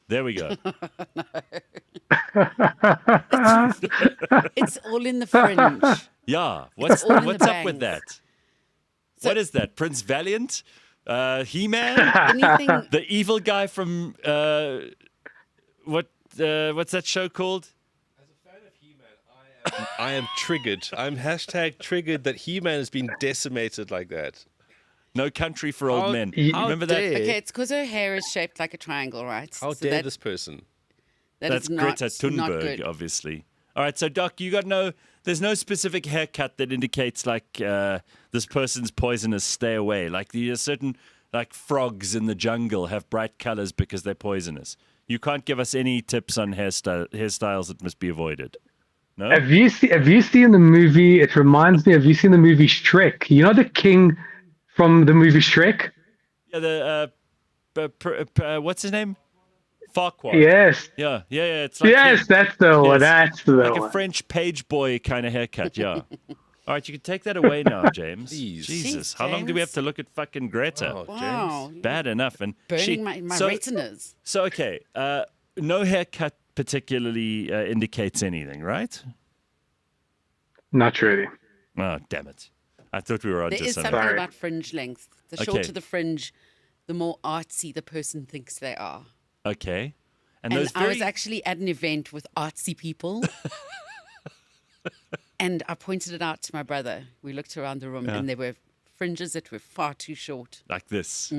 There we go.
It's all in the fringe.
Yeah. What's
all in the
up with
bangs.
that? What is that? Prince Valiant? He-Man?
Anything,
The evil guy from what's that show called?
As a fan of He-Man, I am triggered. I'm hashtag triggered that He-Man has been decimated like that.
No Country for Old
How-
Men.
how
Remember
dare-
that?
okay, it's because her hair is shaped like a triangle, right?
How
So
dare
that-
this person?
that
That's
is not,
Greta
not
Thunberg,
good.
obviously. All right, so Doc, there's no specific haircut that indicates like this person's poisonous, stay away. Like the certain like frogs in the jungle have bright colors because they're poisonous. You can't give us any tips on hairstyles that must be avoided. No?
Have you seen the movie? It reminds me. Have you seen the movie Shrek? You know the king from the movie Shrek?
Yeah, what's his name? Farquaad.
Yes.
Yeah. It's like
Yes,
him.
that's the one.
Yes.
That's the
Like
one.
a French page boy kind of haircut, yeah. All right, you can take that away now, James.
Please.
Jesus,
Jeez,
how long do we have
James.
to look at fucking Greta?
Oh,
Wow.
James.
Bad enough. And
Burning my retinas.
So, okay, no haircut particularly indicates anything, right?
Not really.
Oh, damn it. I thought we were on
There
to
is
something.
something
Sorry.
about fringe length. The
Okay.
shorter the fringe, the more artsy the person thinks they are.
Okay. And
And
those
I was actually at an event with artsy people. And I pointed it out to my brother. We looked around the room and there were fringes that were far too short.
like this.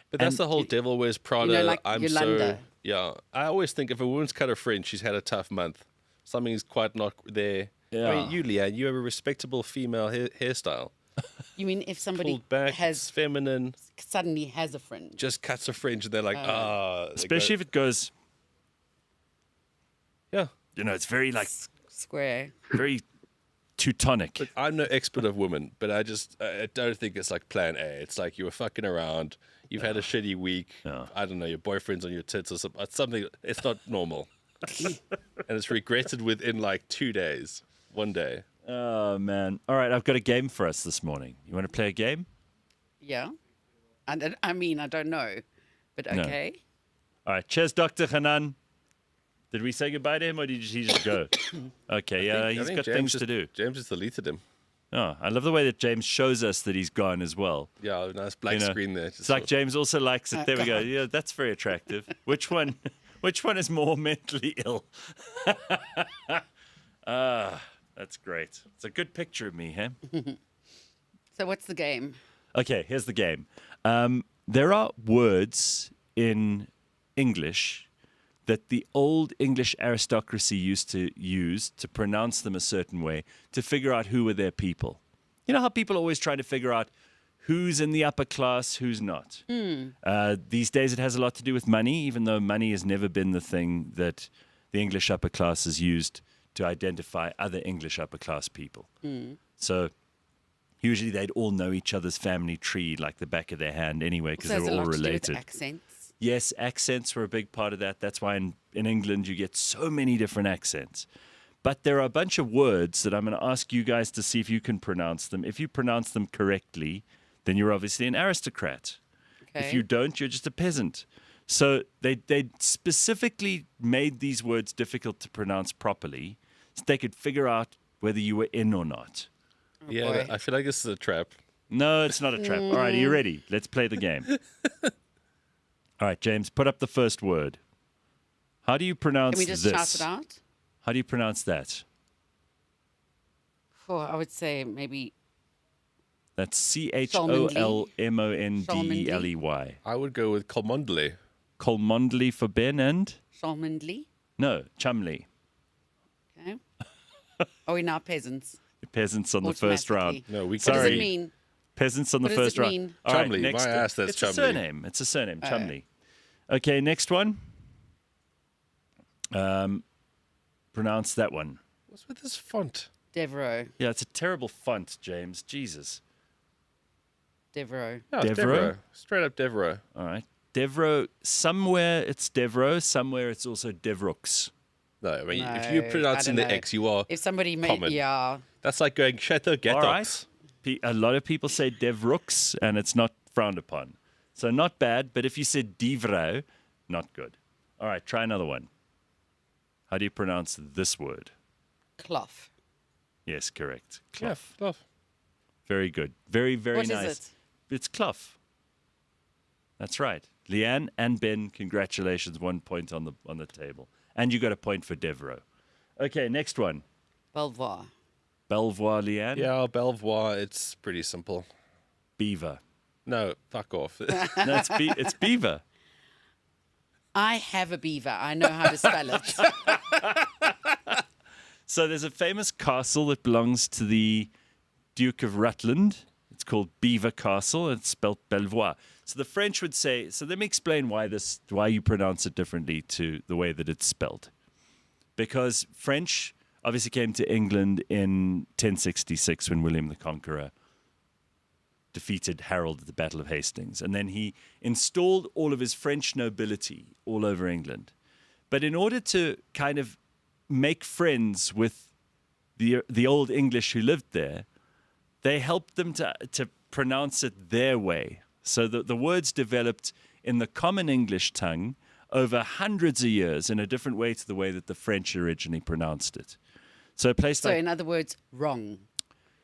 But that's the whole devil wears Prada.
You know, like
I'm
Yolanda.
yeah. I always think if a woman's cut a fringe, she's had a tough month. Something's quite not there.
Yeah.
I mean, you, Leanne, you have a respectable female hairstyle.
You mean if somebody
Pulled back, it's feminine,
suddenly has a fringe?
just cuts a fringe, and they're like,
Especially if it goes,
yeah.
you know, it's very like,
Square.
very Teutonic.
Look, I'm no expert of women, but I don't think it's like plan A. It's like you were fucking around, you've had a shitty week, I don't know, your boyfriend's on your tits or something. It's not normal. And it's regretted within like 2 days, 1 day.
Oh, man. All right, I've got a game for us this morning. You want to play a game?
Yeah. And I mean, I don't know, but okay.
All right, cheers, Dr. Hanan. Did we say goodbye to him or did he just go? Okay, yeah, he's got things to do.
James just deleted him.
Oh, I love the way that James shows us that he's gone as well.
Yeah, nice black screen there.
It's like James also likes it. There we go. Yeah, that's very attractive. Which one is more mentally ill? That's great. It's a good picture of me, huh?
So what's the game?
Okay, here's the game. There are words in English that the old English aristocracy used to use to pronounce them a certain way to figure out who were their people. You know how people always try to figure out who's in the upper class, who's not. These days it has a lot to do with money, even though money has never been the thing that the English upper class has used to identify other English upper class people. So usually they'd all know each other's family tree like the back of their hand anyway because
So
they're
has a
all
lot to do with
related.
accents.
Yes, accents were a big part of that. That's why in England you get so many different accents. But there are a bunch of words that I'm going to ask you guys to see if you can pronounce them. If you pronounce them correctly, then you're obviously an aristocrat.
Okay.
If you don't, you're just a peasant. So they specifically made these words difficult to pronounce properly so they could figure out whether you were in or not.
Yeah,
boy.
I feel like this is a trap.
No, it's not a trap. All right, are you ready? Let's play the game. All right, James, put up the first word. How do you pronounce
Can we just
this?
shout it out?
How do you pronounce that?
Oh, I would say maybe
That's Cholmondeley.
I would go with Colmondley.
Cholmondeley for Ben and?
Cholmondeley.
No, Chumley.
Okay. Are we now peasants?
The peasants on the first round.
Automatically.
No, we
What
Sorry.
does it mean?
Peasants on the
What does
first
it
round.
mean?
All right,
Chumley.
next,
My ass, that's
it's
Chumley.
a surname. It's a surname, Chumley. Okay, next one. Pronounce that one.
What's with this font?
Devereaux.
Yeah, it's a terrible font, James. Jesus.
Devereaux.
No, it's
Devereaux?
Devereaux. Straight up Devereaux.
All right. Devereaux, somewhere it's Devereaux, somewhere it's also Devrooks.
No, I mean, if
No,
you're pronouncing
I
the
don't know.
X, you are.
If somebody made,
common.
yeah.
That's like going Chateau
All
Gatox.
right. A lot of people say Devrooks, and it's not frowned upon. So not bad, but if you said Devereaux, not good. All right, try another one. How do you pronounce this word?
Cloth.
Yes, correct.
Yeah,
Clough.
love.
Very good. Very, very
What is
nice.
it?
It's clough. That's right. Leanne and Ben, congratulations. 1 point on the table. And you got a point for Devereaux. Okay, next one.
Belvoir.
Belvoir, Leanne.
Yeah, Belvoir, it's pretty simple.
Beaver.
No, fuck off.
No, it's beaver.
I have a beaver. I know how to spell it.
So there's a famous castle that belongs to the Duke of Rutland. It's called Beaver Castle. It's spelled Belvoir. So the French would say, so let me explain why you pronounce it differently to the way that it's spelled. Because French obviously came to England in 1066 when William the Conqueror defeated Harold at the Battle of Hastings. And then he installed all of his French nobility all over England. But in order to kind of make friends with the old English who lived there, they helped them to pronounce it their way. So the words developed in the common English tongue over hundreds of years in a different way to the way that the French originally pronounced it. So a place
So,
like...
in other words, wrong.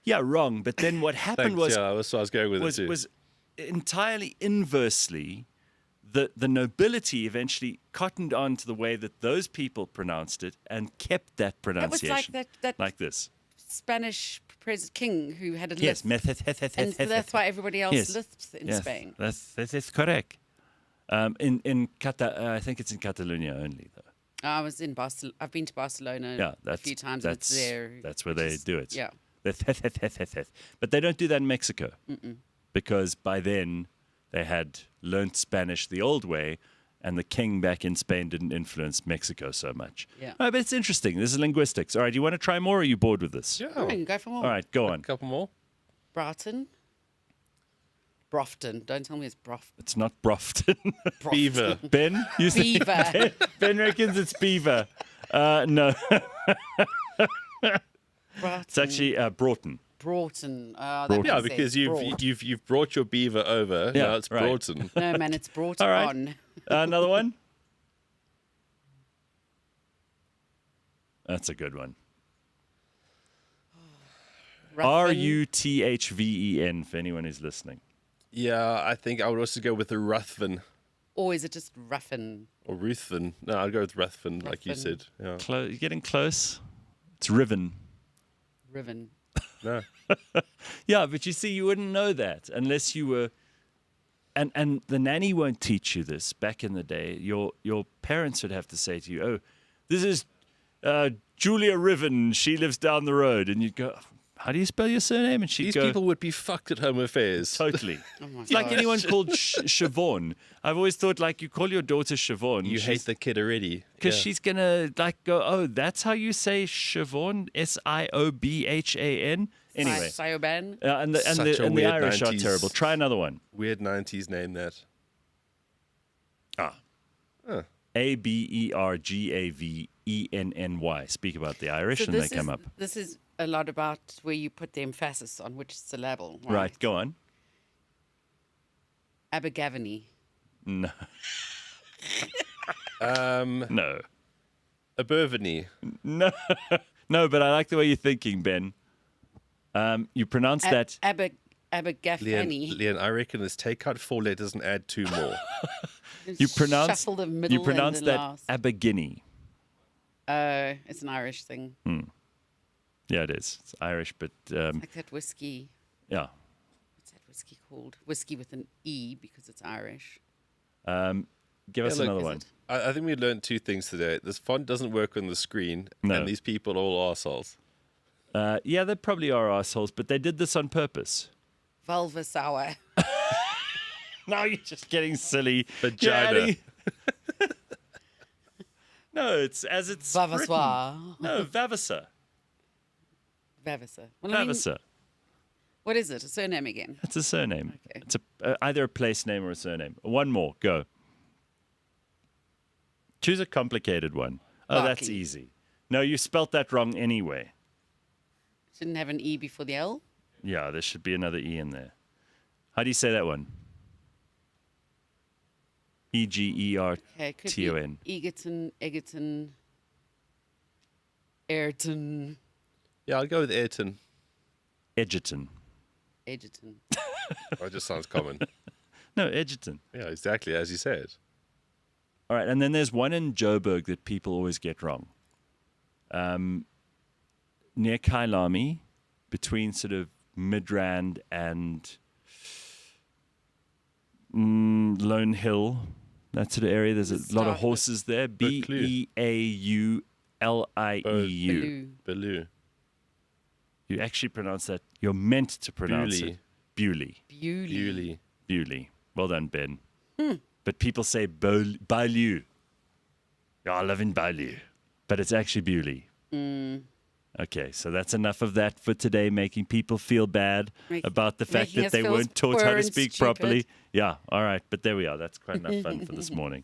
Yeah, wrong. But then what happened
Thanks,
was...
yeah, that's what I was going with it too.
was entirely inversely, the nobility eventually cottoned on to the way that those people pronounced it and kept that
That was
pronunciation.
like that
like this.
Spanish king who had a
Yes,
lisp. And so that's why everybody else
Yes.
lisps in
Yes,
Spain.
that's correct. I think it's in Catalonia only, though.
I was in Barcelona. I've been to Barcelona
Yeah,
a few times. And it's there.
That's where
which
they
is-
do it.
Yeah.
But they don't do that in Mexico because by then they had learnt Spanish the old way, and the king back in Spain didn't influence Mexico so much.
Yeah.
But it's interesting. This is linguistics. All right, you want to try more, or are you bored with this?
Yeah.
Oh, we can go for more.
All right, go
A
on.
couple more.
Broughton. Brofton. Don't tell me it's
It's not Brofton.
Beaver.
Ben? You said-
Beaver.
Ben reckons it's beaver. No, it's actually Broughton.
Broughton. Oh, that
Broughton.
Yeah,
makes
because
sense. Broad.
you've brought your beaver over.
Yeah,
Now it's
right.
Broughton.
No, man, it's brought
All right.
on.
Another one? That's a good one.
Ruffin.
Ruthven, for anyone who's listening.
Yeah, I think I would also go with the Ruthven
Or is it just Ruffin?
or Ruthven. No, I'd go with Ruthven, like you
Ruthven.
said. Yeah.
You're getting close. It's Riven.
Riven.
No.
Yeah, but you see, you wouldn't know that unless you were. And the nanny won't teach you this. Back in the day, your parents would have to say to you, "Oh, this is Julia Riven. She lives down the road," and you'd go, "How do you spell your surname?" And she'd
These
go,
people would be fucked at home affairs.
"Totally."
Oh my
It's like
gosh.
anyone called Siobhan. I've always thought, like, you call your daughter Siobhan.
You hate the kid already.
Because
Yeah.
she's going to, like, go, "Oh, that's how you say Siobhan? Siobhan?" Anyway.
Sioban.
And
Such a
the
weird
Irish
90s.
are terrible. Try another one.
Weird 90s name that.
Abergavenny. Speak about the Irish,
So
and they
this
come
is,
up.
this is a lot about where you put the emphasis on which syllable.
Right, go on.
Abergavenny.
No,
A Burvany.
no, no. But I like the way you're thinking, Ben. You pronounce that.
Abergavenny.
Leon, I reckon let's take out 4 letters and add 2 more.
You pronounce.
Shuffle the middle
You pronounce
and the
that
last.
Abergavenny.
It's an Irish thing.
Yeah, it is. It's Irish, but
Like that whiskey.
yeah.
What's that whiskey called? Whiskey with an E because it's Irish.
Give us
look,
another
is
one.
it?
I think we learned 2 things today. This font doesn't work on the screen,
No.
and these people are all arseholes.
Yeah, they probably are assholes, but they did this on purpose.
Vulva sour.
Now you're just getting silly.
Vagina.
No, it's as it's written.
Vavasoir.
No, Vavasor.
Vavasor. Well, I mean,
Vavasor.
what is it? A surname again?
It's a surname.
Okay.
It's either a place name or a surname. One more. Go. Choose a complicated one. Oh, that's
Barkley.
easy. No, you spelt that wrong anyway.
Shouldn't have an E before the L.
Yeah, there should be another E in there. How do you say that one? Egerton.
Okay, it could be Egerton, Ayrton,
Yeah, I'll go with Ayrton.
Edgerton.
Egerton.
Oh, it just sounds common.
No, Edgerton.
Yeah, exactly as you said.
All right, and then there's one in Joburg that people always get wrong. Near Kailami, between sort of Midrand and Lone Hill, that sort of area. There's a lot of
Start with
horses there.
Buccleuch.
Beaulieu.
Blue.
Bellew.
You actually pronounce that. You're meant to pronounce it. Bewley.
Bewley.
Bewley.
Bewley. Well done, Ben. But people say Beaulieu. Yeah, I live in Beaulieu. But it's actually Bewley. Okay, so that's enough of that for today, making people feel bad about the fact
making
that
us
they
feel
weren't taught how
poor
to
and
speak
stupid.
properly. Yeah, all right, but there we are. That's quite enough fun for this morning.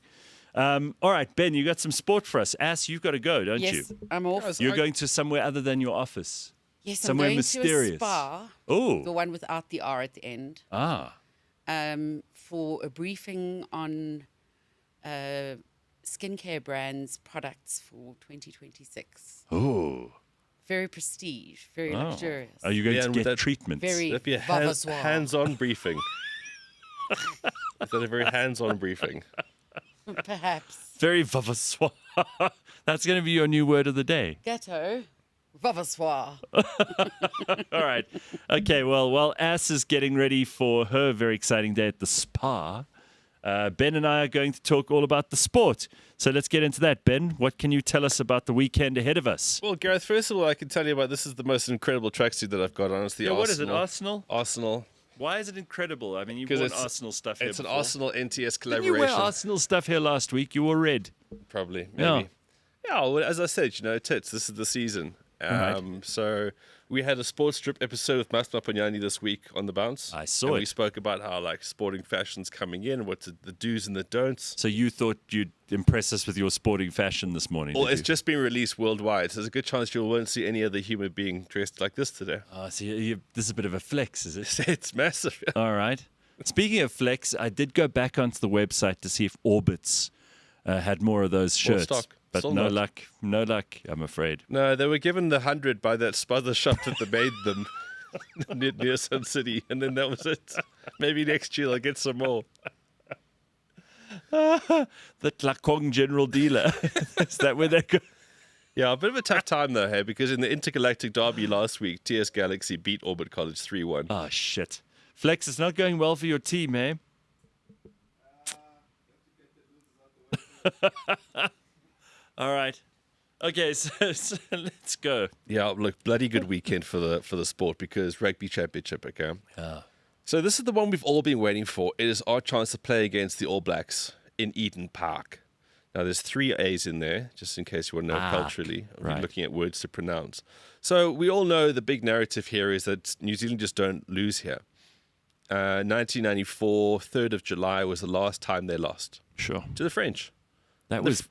All right, Ben, you got some sport for us. Ass, you've got to go, don't
Yes,
you?
I'm off.
You're going to somewhere other than your office.
Yes,
somewhere
I'm going
mysterious.
to a spa, the
Oh,
one without the R at the end, for a briefing on skincare brands products for 2026.
oh.
Very prestige, very luxurious.
Are you going
Yeah,
to
and with
get
that-
treatments?
Very
That'd be a
Vavasoir.
hands-on briefing. Is that a very hands-on briefing?
Perhaps.
Very vavassoir. That's going to be your new word of the day.
Ghetto. Vavassoir.
All right. Okay, well, while Ass is getting ready for her very exciting day at the spa, Ben and I are going to talk all about the sport. So let's get into that. Ben, what can you tell us about the weekend ahead of us?
Well, Gareth, first of all, I can tell you about this is the most incredible tracksuit that I've got on. It's the Arsenal.
What is it, Arsenal?
Arsenal.
Why is it incredible? I mean, you've
'Cause
worn
it's-
Arsenal stuff here
It's
before.
an Arsenal NTS
Didn't
collaboration.
you wear Arsenal stuff here last week? You wore red.
Probably,
Yeah.
maybe. Yeah, well, as I said, tits, this is the season.
Right.
So we had a sports strip episode with Masma Panyani this week on The Bounce.
I saw
and
it.
We spoke about how sporting fashion's coming in, what's the do's and the don'ts.
So you thought you'd impress us with your sporting fashion this morning,
Well,
did
it's
you?
just been released worldwide, so there's a good chance you won't see any other human being dressed like this today.
Oh, so this is a bit of a flex, is it?
It's massive.
All right. Speaking of flex, I did go back onto the website to see if Orbits had more of those
More
shirts.
stock.
But
Still
no
not.
luck. No luck, I'm afraid.
No, they were given the 100 by that spother shop that made them near Sun City, and then that was it. Maybe next year they'll get some more.
The Tlakong General Dealer. Is that where they go?
Yeah, a bit of a tough time though, hey, because in the Intergalactic Derby last week, TS Galaxy beat Orbit College 3-1.
Oh, shit. Flex, it's not going well for your team, eh? All right. Okay, so let's go.
Yeah, look, bloody good weekend for the sport because rugby championship, okay?
Yeah.
So this is the one we've all been waiting for. It is our chance to play against the All Blacks in Eden Park. Now, there's 3 A's in there, just in case you want to know
Park,
culturally. We're
right.
looking at words to pronounce. So we all know the big narrative here is that New Zealand just don't lose here. 1994, 3rd of July was the last time they lost
Sure.
to the French.
That was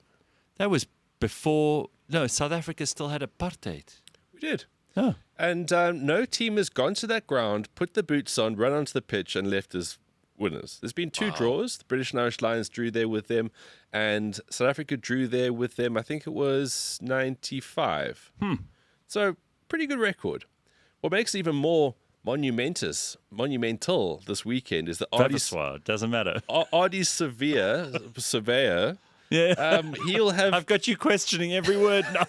before. No, South Africa still had apartheid.
We did.
Oh.
And no team has gone to that ground, put the boots on, run onto the pitch, and left as winners. There's been 2 draws. The British and Irish Lions drew there with them, and South Africa drew there with them. I think it was 95. So, pretty good record. What makes it even more monumental this weekend is that
Vavassoir, doesn't matter.
Ardie Surveyor,
Yeah.
he'll have
I've got you questioning every word now.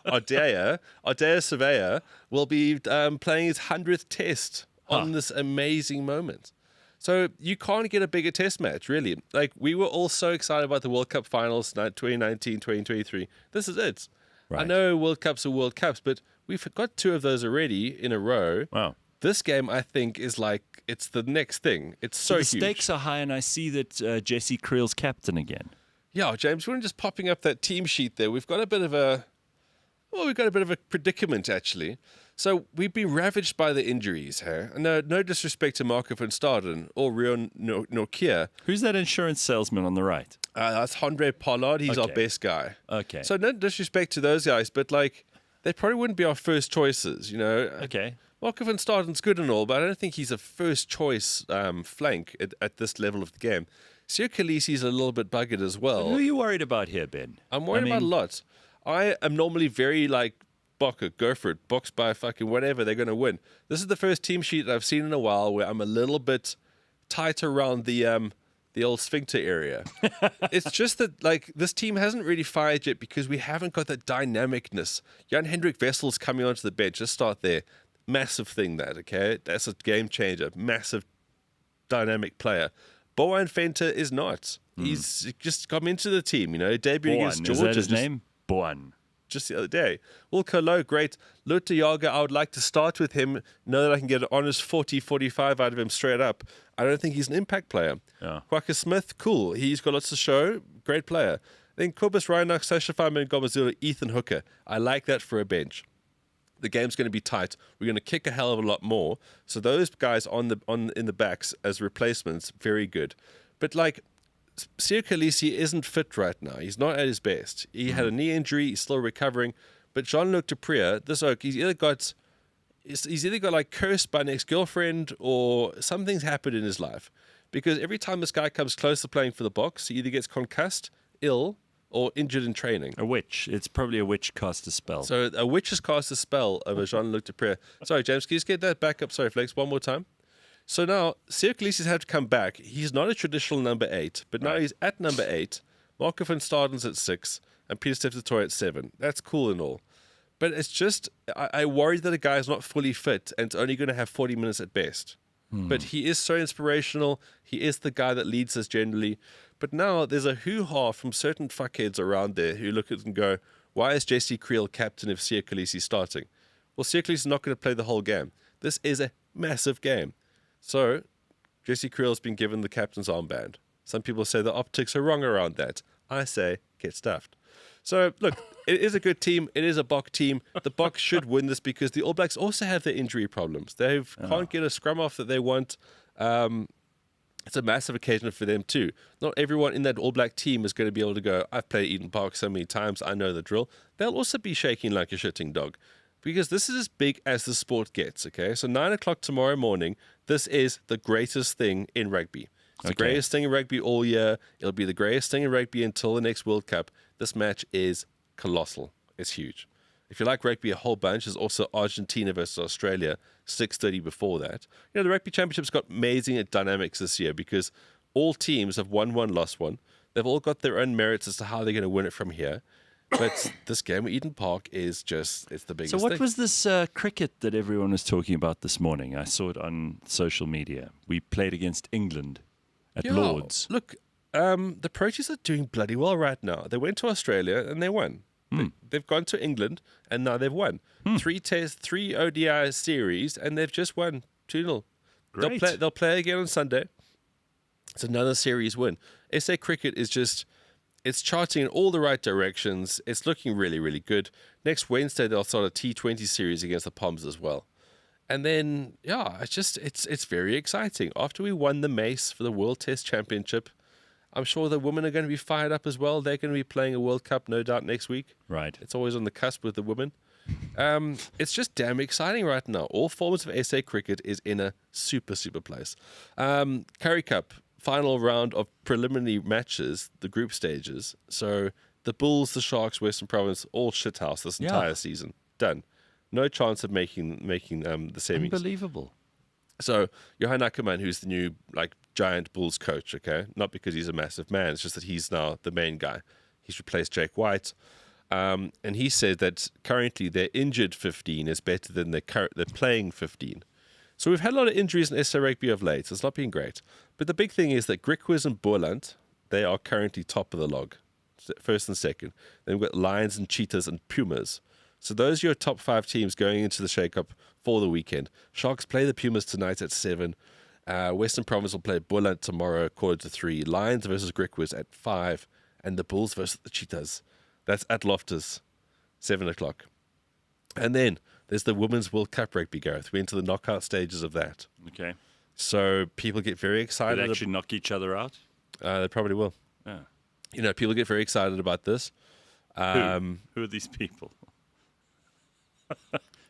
Ardea Surveyor will be playing his 100th test on this amazing moment. So you can't get a bigger test match, really. Like, we were all so excited about the World Cup finals, 2019, 2023. This is it. I
Right.
know World Cups are World Cups, but we've got 2 of those already in a row.
Wow.
This game, I think, is like, it's the next thing. It's so
the
huge.
stakes are high, and I see that Jesse Creel's captain again.
Yeah, James, we're just popping up that team sheet there. We've got a bit of a predicament, actually. So we've been ravaged by the injuries here. No disrespect to Marco van Staden or Rio Nokia.
Who's that insurance salesman on the right?
That's Andre Pollard. He's our
Okay.
best guy.
Okay.
So no disrespect to those guys, but they probably wouldn't be our first choices,
Okay.
Marco van Staden's good and all, but I don't think he's a first choice flank at this level of the game. Sir Khaleesi's a little bit buggered as well.
Who are you worried about here, Ben?
I'm worried about a lot. I am normally very Bocker, go for it, box by fucking whatever, they're going to win. This is the first team sheet that I've seen in a while where I'm a little bit tight around the old sphincter area. It's just that this team hasn't really fired yet because we haven't got that dynamicness. Jan Hendrik Vessel's coming onto the bench. Just start there. Massive thing okay? That's a game changer. Massive dynamic player. Boan Fenter is not. He's just come into the team, debuting against
Boan,
Georgia.
is that his name? Boan.
Just the other day. Wilco Low, great. Luta Yaga, I would like to start with him, know that I can get an honest 40, 45 out of him straight up. I don't think he's an impact player.
Yeah.
Quacker Smith, cool. He's got lots to show. Great player. Then Kobus Reinach, Sasha Farman, Gomazula, Ethan Hooker. I like that for a bench. The game's going to be tight. We're going to kick a hell of a lot more. So those guys in the backs as replacements, very good. But Sir Khaleesi isn't fit right now. He's not at his best. He had a knee injury. He's still recovering. But Jean-Luc Dupree, this oak, he's either got cursed by an ex-girlfriend or something's happened in his life. Because every time this guy comes close to playing for the Boks, he either gets concussed, ill, or injured in training.
A witch. It's probably a witch cast a spell.
So a witch has cast a spell over Jean-Luc Dupree. Sorry, James, can you just get that back up? Sorry, Flex, one more time. So now, Siya Kolisi's had to come back. He's not a traditional number 8, but now he's at number 8. Marco van Staden's at 6, and Peter Steph Toy at 7. That's cool and all. But it's just, I worry that a guy is not fully fit and it's only going to have 40 minutes at best. But he is so inspirational. He is the guy that leads us generally. But now there's a hoo-ha from certain fuckheads around there who look at it and go, why is Jesse Creel captain if Siya Kolisi starting? Well, Siya Kolisi is not going to play the whole game. This is a massive game. So, Jesse Creel's been given the captain's armband. Some people say the optics are wrong around that. I say, get stuffed. So, look, it is a good team. It is a Bok team. The Bok should win this because the All Blacks also have their injury problems. They can't get a scrum off that they want. It's a massive occasion for them too. Not everyone in that All Black team is going to be able to go, I've played Eden Park so many times, I know the drill. They'll also be shaking like a shitting dog. Because this is as big as the sport gets, okay? So 9 o'clock tomorrow morning, this is the greatest thing in rugby. It's the greatest thing in rugby all year. It'll be the greatest thing in rugby until the next World Cup. This match is colossal. It's huge. If you like rugby a whole bunch, there's also Argentina versus Australia, 6:30 before that. You know, the Rugby Championship's got amazing dynamics this year because all teams have won one, lost one. They've all got their own merits as to how they're going to win it from here. But this game at Eden Park is just, it's the biggest thing.
So what was this cricket that everyone was talking about this morning? I saw it on social media. We played against England at Lord's.
Look, the Proteas are doing bloody well right now. They went to Australia and they won. They've gone to England and now they've won. 3 tests, 3 ODI series, and they've just won 2-0.
Great.
They'll play again on Sunday. It's another series win. SA Cricket is just... It's charting in all the right directions. It's looking really, really good. Next Wednesday, they'll start a T20 series against the Poms as well. And then, yeah, it's very exciting. After we won the Mace for the World Test Championship, I'm sure the women are going to be fired up as well. They're going to be playing a World Cup, no doubt, next week.
Right.
It's always on the cusp with the women. It's just damn exciting right now. All forms of SA cricket is in a super, super place. Currie Cup. Final round of preliminary matches, the group stages. So the Bulls, the Sharks, Western Province, all shithouse this entire season. Done. No chance of making the semis.
Unbelievable.
So Johan Ackerman, who's the new giant Bulls coach, okay, not because he's a massive man, it's just that he's now the main guy. He's replaced Jake White, and he said that currently their injured 15 is better than their playing 15. So we've had a lot of injuries in SA Rugby of late. It's not been great. But the big thing is that Griquas and Boland, they are currently top of the log, first and second. Then we've got Lions and Cheetahs and Pumas. So those are your top 5 teams going into the shake-up for the weekend. Sharks play the Pumas tonight at 7. Western Province will play Boland tomorrow, 2:45. Lions versus Griquas at 5. And the Bulls versus the Cheetahs. That's at Loftus, 7 o'clock. And then there's the Women's World Cup Rugby, Gareth. We're into the knockout stages of that.
Okay.
So people get very excited.
They actually knock each other out?
They probably will.
Yeah.
You know, people get very excited about this.
Who are these people?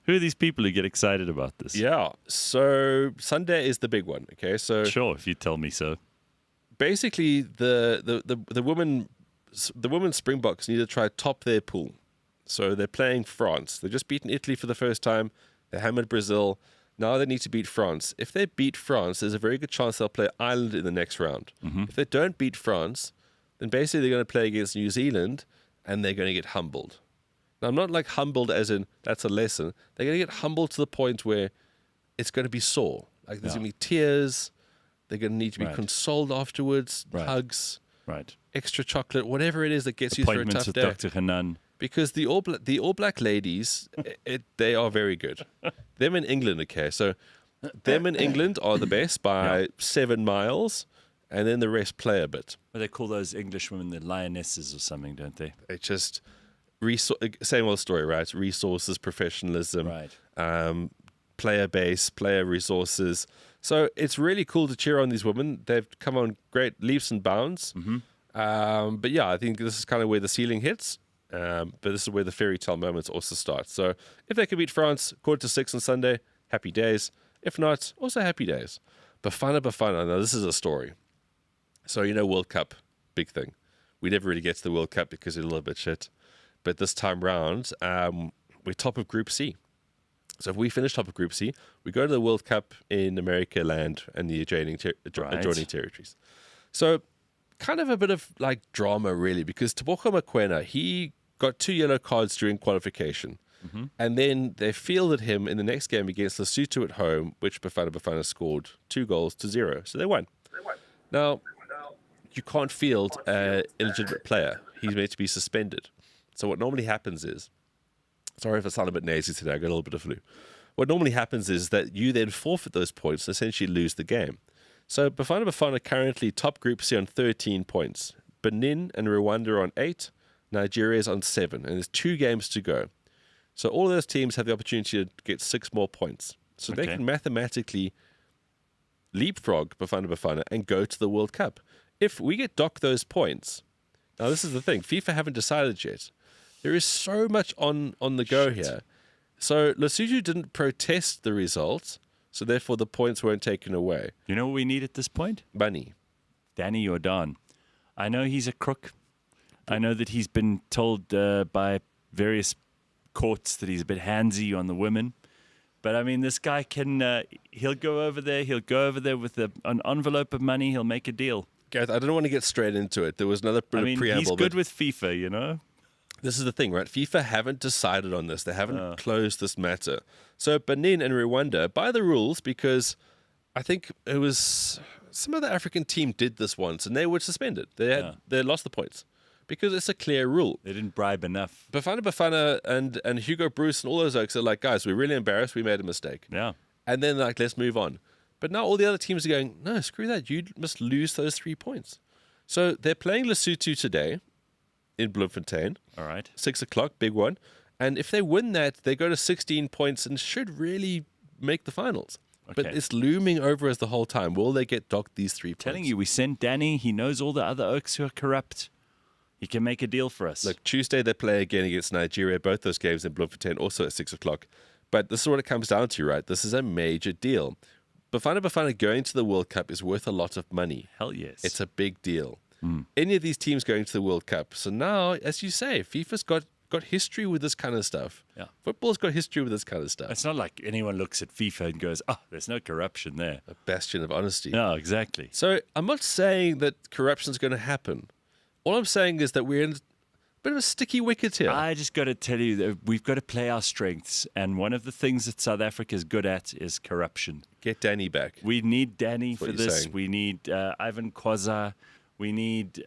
Who are these people who get excited about this?
Yeah. So Sunday is the big one. Okay. So
sure, if you tell me so.
Basically, the women's Springboks need to try top their pool. So they're playing France. They've just beaten Italy for the first time. They hammered Brazil. Now they need to beat France. If they beat France, there's a very good chance they'll play Ireland in the next round. If they don't beat France, then basically they're going to play against New Zealand and they're going to get humbled. Now, I'm not like humbled as in that's a lesson. They're going to get humbled to the point where it's going to be sore. Like there's going to be tears. They're going to need to be consoled afterwards, hugs, extra chocolate, whatever it is that gets you through a tough day.
Appointments with Dr. Hanan.
Because the All Black ladies, they are very good. Them in England, okay. So them in England are the best by 7 miles, and then the rest play a bit.
Well, they call those English women the lionesses or something, don't they?
It just same old story, right? Resources, professionalism, player base, player resources. So it's really cool to cheer on these women. They've come on great leaps and bounds. But yeah, I think this is kind of where the ceiling hits. But this is where the fairy tale moments also start. So if they can beat France 5:45 on Sunday, happy days. If not, also happy days. Bafana. Now this is a story. So you know World Cup, big thing. We never really get to the World Cup because it's a little bit shit. But this time round, we're top of Group C. So if we finish top of Group C, we go to the World Cup in America land and the adjoining territories. So kind of a bit of like drama, really, because Tebogo Mokoena, he got 2 yellow cards during qualification. And then they fielded him in the next game against Lesotho at home, which Bafana scored 2-0. So they won. Now, you can't field an illegitimate player. He's meant to be suspended. So what normally happens is, sorry if I sound a bit nasy today, I got a little bit of flu. What normally happens is that you then forfeit those points and essentially lose the game. So Bafana currently top Group C on 13 points. Benin and Rwanda on 8. Nigeria is on 7. And there's 2 games to go. So all of those teams have the opportunity to get 6 more points. So they can mathematically leapfrog Bafana and go to the World Cup. If we get docked those points, now this is the thing, FIFA haven't decided yet. There is so much on the go here. So Lesotho didn't protest the result, so therefore the points weren't taken away.
You know what we need at this point?
Money.
Danny Jordan. I know he's a crook. I know that he's been told by various courts that he's a bit handsy on the women. But, I mean, this guy can, he'll go over there. He'll go over there with an envelope of money. He'll make a deal.
Gareth, I don't want to get straight into it. There was another bit of preamble.
He's good with FIFA, you know?
This is the thing, right? FIFA haven't decided on this. They haven't closed this matter. So Benin and Rwanda, by the rules, because I think it was some other African team did this once, and they were suspended. They lost the points. Because it's a clear rule.
They didn't bribe enough.
Bafana and Hugo Bruce and all those oaks are like, guys, we're really embarrassed. We made a mistake.
Yeah.
And then like, let's move on. But now all the other teams are going, no, screw that. You must lose those 3 points. So they're playing Lesotho today in Bloemfontein.
All right.
6 o'clock, big one. And if they win that, they go to 16 points and should really make the finals.
Okay.
But it's looming over us the whole time. Will they get docked these 3 points?
Telling you, we sent Danny. He knows all the other oaks who are corrupt. He can make a deal for us.
Look, Tuesday they play again against Nigeria. Both those games in Bloemfontein, also at 6 o'clock. But this is what it comes down to, right? This is a major deal. Bafana going to the World Cup is worth a lot of money.
Hell yes.
It's a big deal. Any of these teams going to the World Cup. So now, as you say, FIFA's got history with this kind of stuff.
Yeah.
Football's got history with this kind of stuff.
It's not like anyone looks at FIFA and goes, oh, there's no corruption there.
A bastion of honesty.
No, exactly.
So I'm not saying that corruption's going to happen. All I'm saying is that we're in a bit of a sticky wicket here.
I just got to tell you that we've got to play our strengths. And one of the things that South Africa is good at is corruption.
Get Danny back.
We need Danny
That's what
for
you're
this.
saying.
We need Ivan Khoza. We need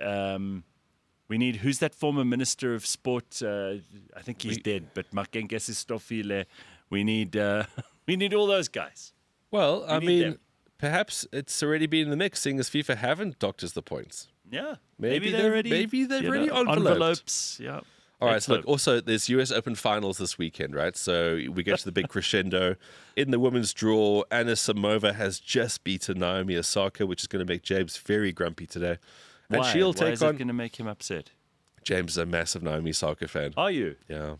who's that former minister of sport? I think he's dead, but Makengesi Stofile. We need all those guys.
Well, I
need
mean,
them.
perhaps it's already been in the mix, seeing as FIFA haven't docked us the points.
Yeah,
Maybe
they've
they've already enveloped.
envelopes. Yeah.
All right, so look,
Excellent.
also there's US Open finals this weekend, right? So we get to the big crescendo. In the women's draw, Anna Samova has just beaten Naomi Osaka, which is going to make James very grumpy today. And
Why?
she'll
Why
take
is
on...
it going to make him upset?
James is a massive Naomi Osaka fan.
Are you?
Yeah.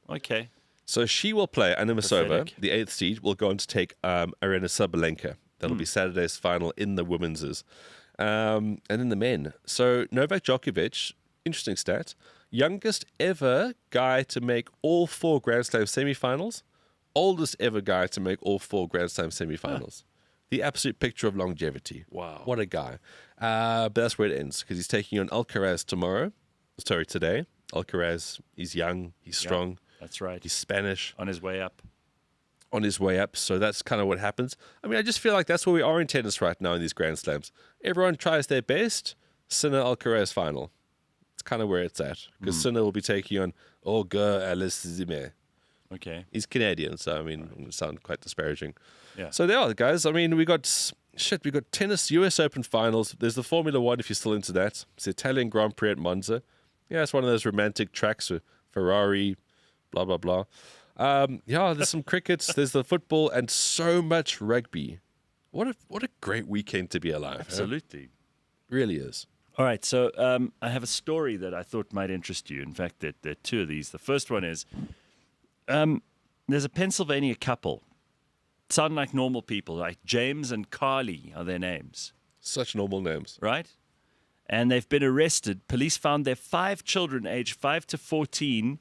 Okay.
So she will play, Anna Masova,
Pathetic.
the 8th seed, will go on to take Arena Sabalenka. That'll be Saturday's final in the women's. And in the men. So Novak Djokovic, interesting stat, youngest ever guy to make all 4 Grand Slam semifinals, oldest ever guy to make all 4 Grand Slam semifinals. The absolute picture of longevity.
Wow.
What a guy. But that's where it ends, because he's taking on Alcaraz today. Alcaraz, he's young, he's strong,
That's right.
he's Spanish.
On his way up.
On his way up, so that's kind of what happens. I mean, I just feel like that's where we are in tennis right now in these Grand Slams. Everyone tries their best. Sinner Alcaraz final. It's kind of where it's at, because Sinner will be taking on Olga Aliassimova.
Okay.
He's Canadian, so I mean, it would sound quite disparaging.
Yeah.
So there are, guys. I mean, we got tennis, US Open finals. There's the Formula One, if you're still into that. It's the Italian Grand Prix at Monza. Yeah, it's one of those romantic tracks with Ferrari, blah, blah, blah. There's some crickets, there's the football, and so much rugby. What a great weekend to be alive.
Absolutely.
Really is.
All right, so I have a story that I thought might interest you. In fact, there are 2 of these. The first one is there's a Pennsylvania couple. Sound like normal people, like James and Carly are their names,
Such normal names.
right? And they've been arrested. Police found their 5 children, aged 5 to 14,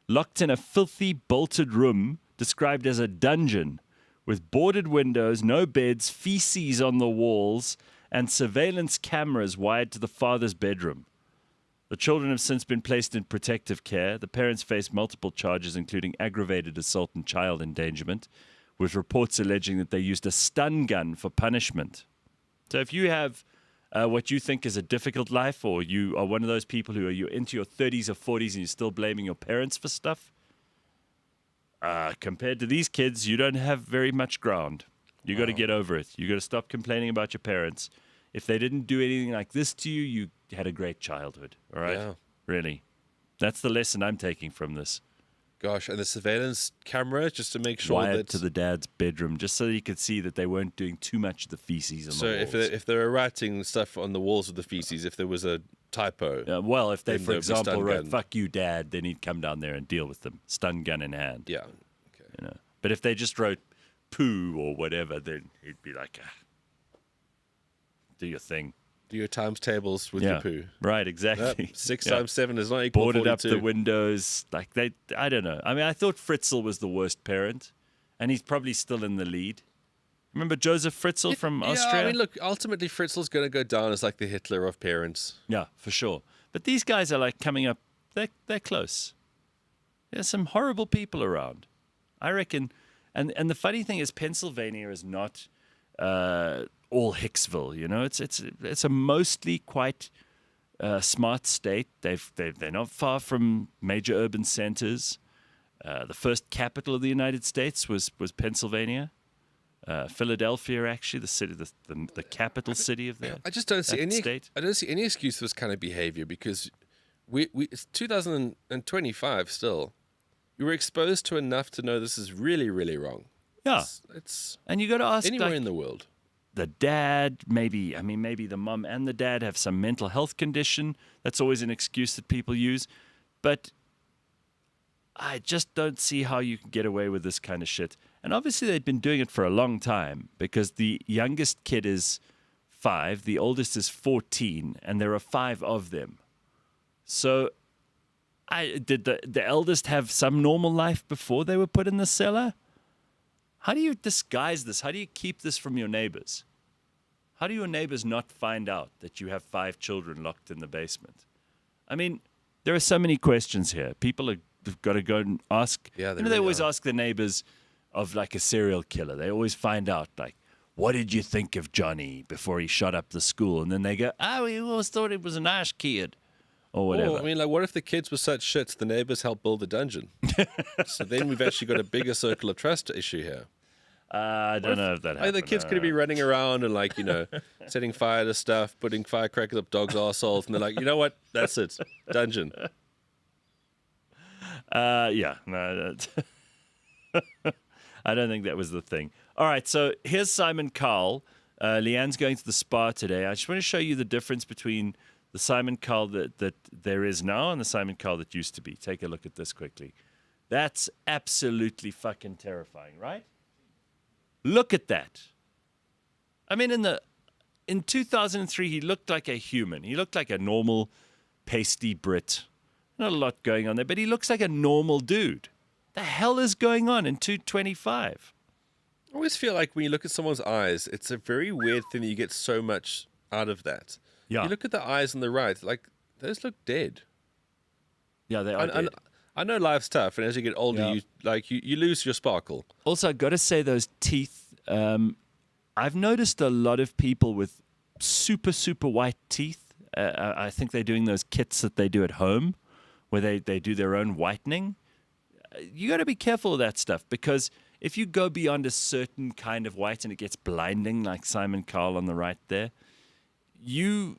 locked in a filthy, bolted room described as a dungeon with boarded windows, no beds, feces on the walls, and surveillance cameras wired to the father's bedroom. The children have since been placed in protective care. The parents face multiple charges, including aggravated assault and child endangerment, with reports alleging that they used a stun gun for punishment. So if you have what you think is a difficult life, or you are one of those people who are you're into your 30s or 40s and you're still blaming your parents for stuff, compared to these kids, you don't have very much ground. You got to get over it. You got to stop complaining about your parents. If they didn't do anything like this to you, you had a great childhood. All right?
Yeah.
Really. That's the lesson I'm taking from this.
Gosh, and the surveillance camera, just to make sure
Wired
that...
to the dad's bedroom, just so you could see that they weren't doing too much of the feces on the walls.
So if they were writing stuff on the walls of the feces, if there was a typo...
well, if they,
then
for
there'd be
example,
stun
wrote,
gun.
fuck you, dad, then he'd come down there and deal with them. Stun gun in hand.
Yeah. Okay.
You know. But if they just wrote poo or whatever, then he'd be like, do your thing.
Do your times tables with your poo.
Right, exactly.
6 times 7 is not equal to
Boarded
42.
up the windows. Like I don't know. I mean, I thought Fritzl was the worst parent, and he's probably still in the lead. Remember Joseph Fritzl from Austria?
Yeah, I mean, look, ultimately Fritzl's going to go down as like the Hitler of parents.
Yeah, for sure. But these guys are like coming up. They're close. There's some horrible people around, I reckon. And the funny thing is, Pennsylvania is not all Hicksville. You know, it's a mostly quite smart state. They're not far from major urban centers. The first capital of the United States was Pennsylvania. Philadelphia, actually, the city, the capital city of
I just don't see any
state.
I don't see any excuse for this kind of behavior, because it's 2025 still. We were exposed to enough to know this is really, really wrong.
Yeah,
It's
and you got to ask
anywhere
like,
in the world.
the dad, maybe the mom and the dad have some mental health condition. That's always an excuse that people use. But I just don't see how you can get away with this kind of shit. And obviously they've been doing it for a long time, because the youngest kid is 5, the oldest is 14, and there are 5 of them. So did the eldest have some normal life before they were put in the cellar? How do you disguise this? How do you keep this from your neighbors? How do your neighbors not find out that you have 5 children locked in the basement? I mean, there are so many questions here. People have got to go and ask.
Yeah, they
they
really
always
are.
ask the neighbors of like a serial killer. They always find out, like, what did you think of Johnny before he shot up the school? And then they go, we always thought he was a nice kid, or whatever.
Or, I mean, like, what if the kids were such shits, the neighbors helped build the dungeon? So then we've actually got a bigger circle of trust issue here.
I don't know if that happened.
The kids could be running around and, like, setting fire to stuff, putting firecrackers up dogs' arseholes, and they're like, you know what? That's it. Dungeon.
Yeah, no, I don't think that was the thing. All right, so here's Simon Cowell. Leanne's going to the spa today. I just want to show you the difference between the Simon Cowell that there is now and the Simon Cowell that used to be. Take a look at this quickly. That's absolutely fucking terrifying, right? Look at that. I mean, in 2003, he looked like a human. He looked like a normal, pasty Brit. Not a lot going on there, but he looks like a normal dude. The hell is going on in 225?
I always feel like when you look at someone's eyes, it's a very weird thing that you get so much out of that.
Yeah.
You look at the eyes on the right, like, those look dead.
Yeah, they are dead.
I know life's tough, and as you get older,
Yeah.
you lose your sparkle.
Also, I've got to say, those teeth, I've noticed a lot of people with super, super white teeth. I think they're doing those kits that they do at home where they do their own whitening. You got to be careful of that stuff, because if you go beyond a certain kind of white and it gets blinding, like Simon Cowell on the right there, you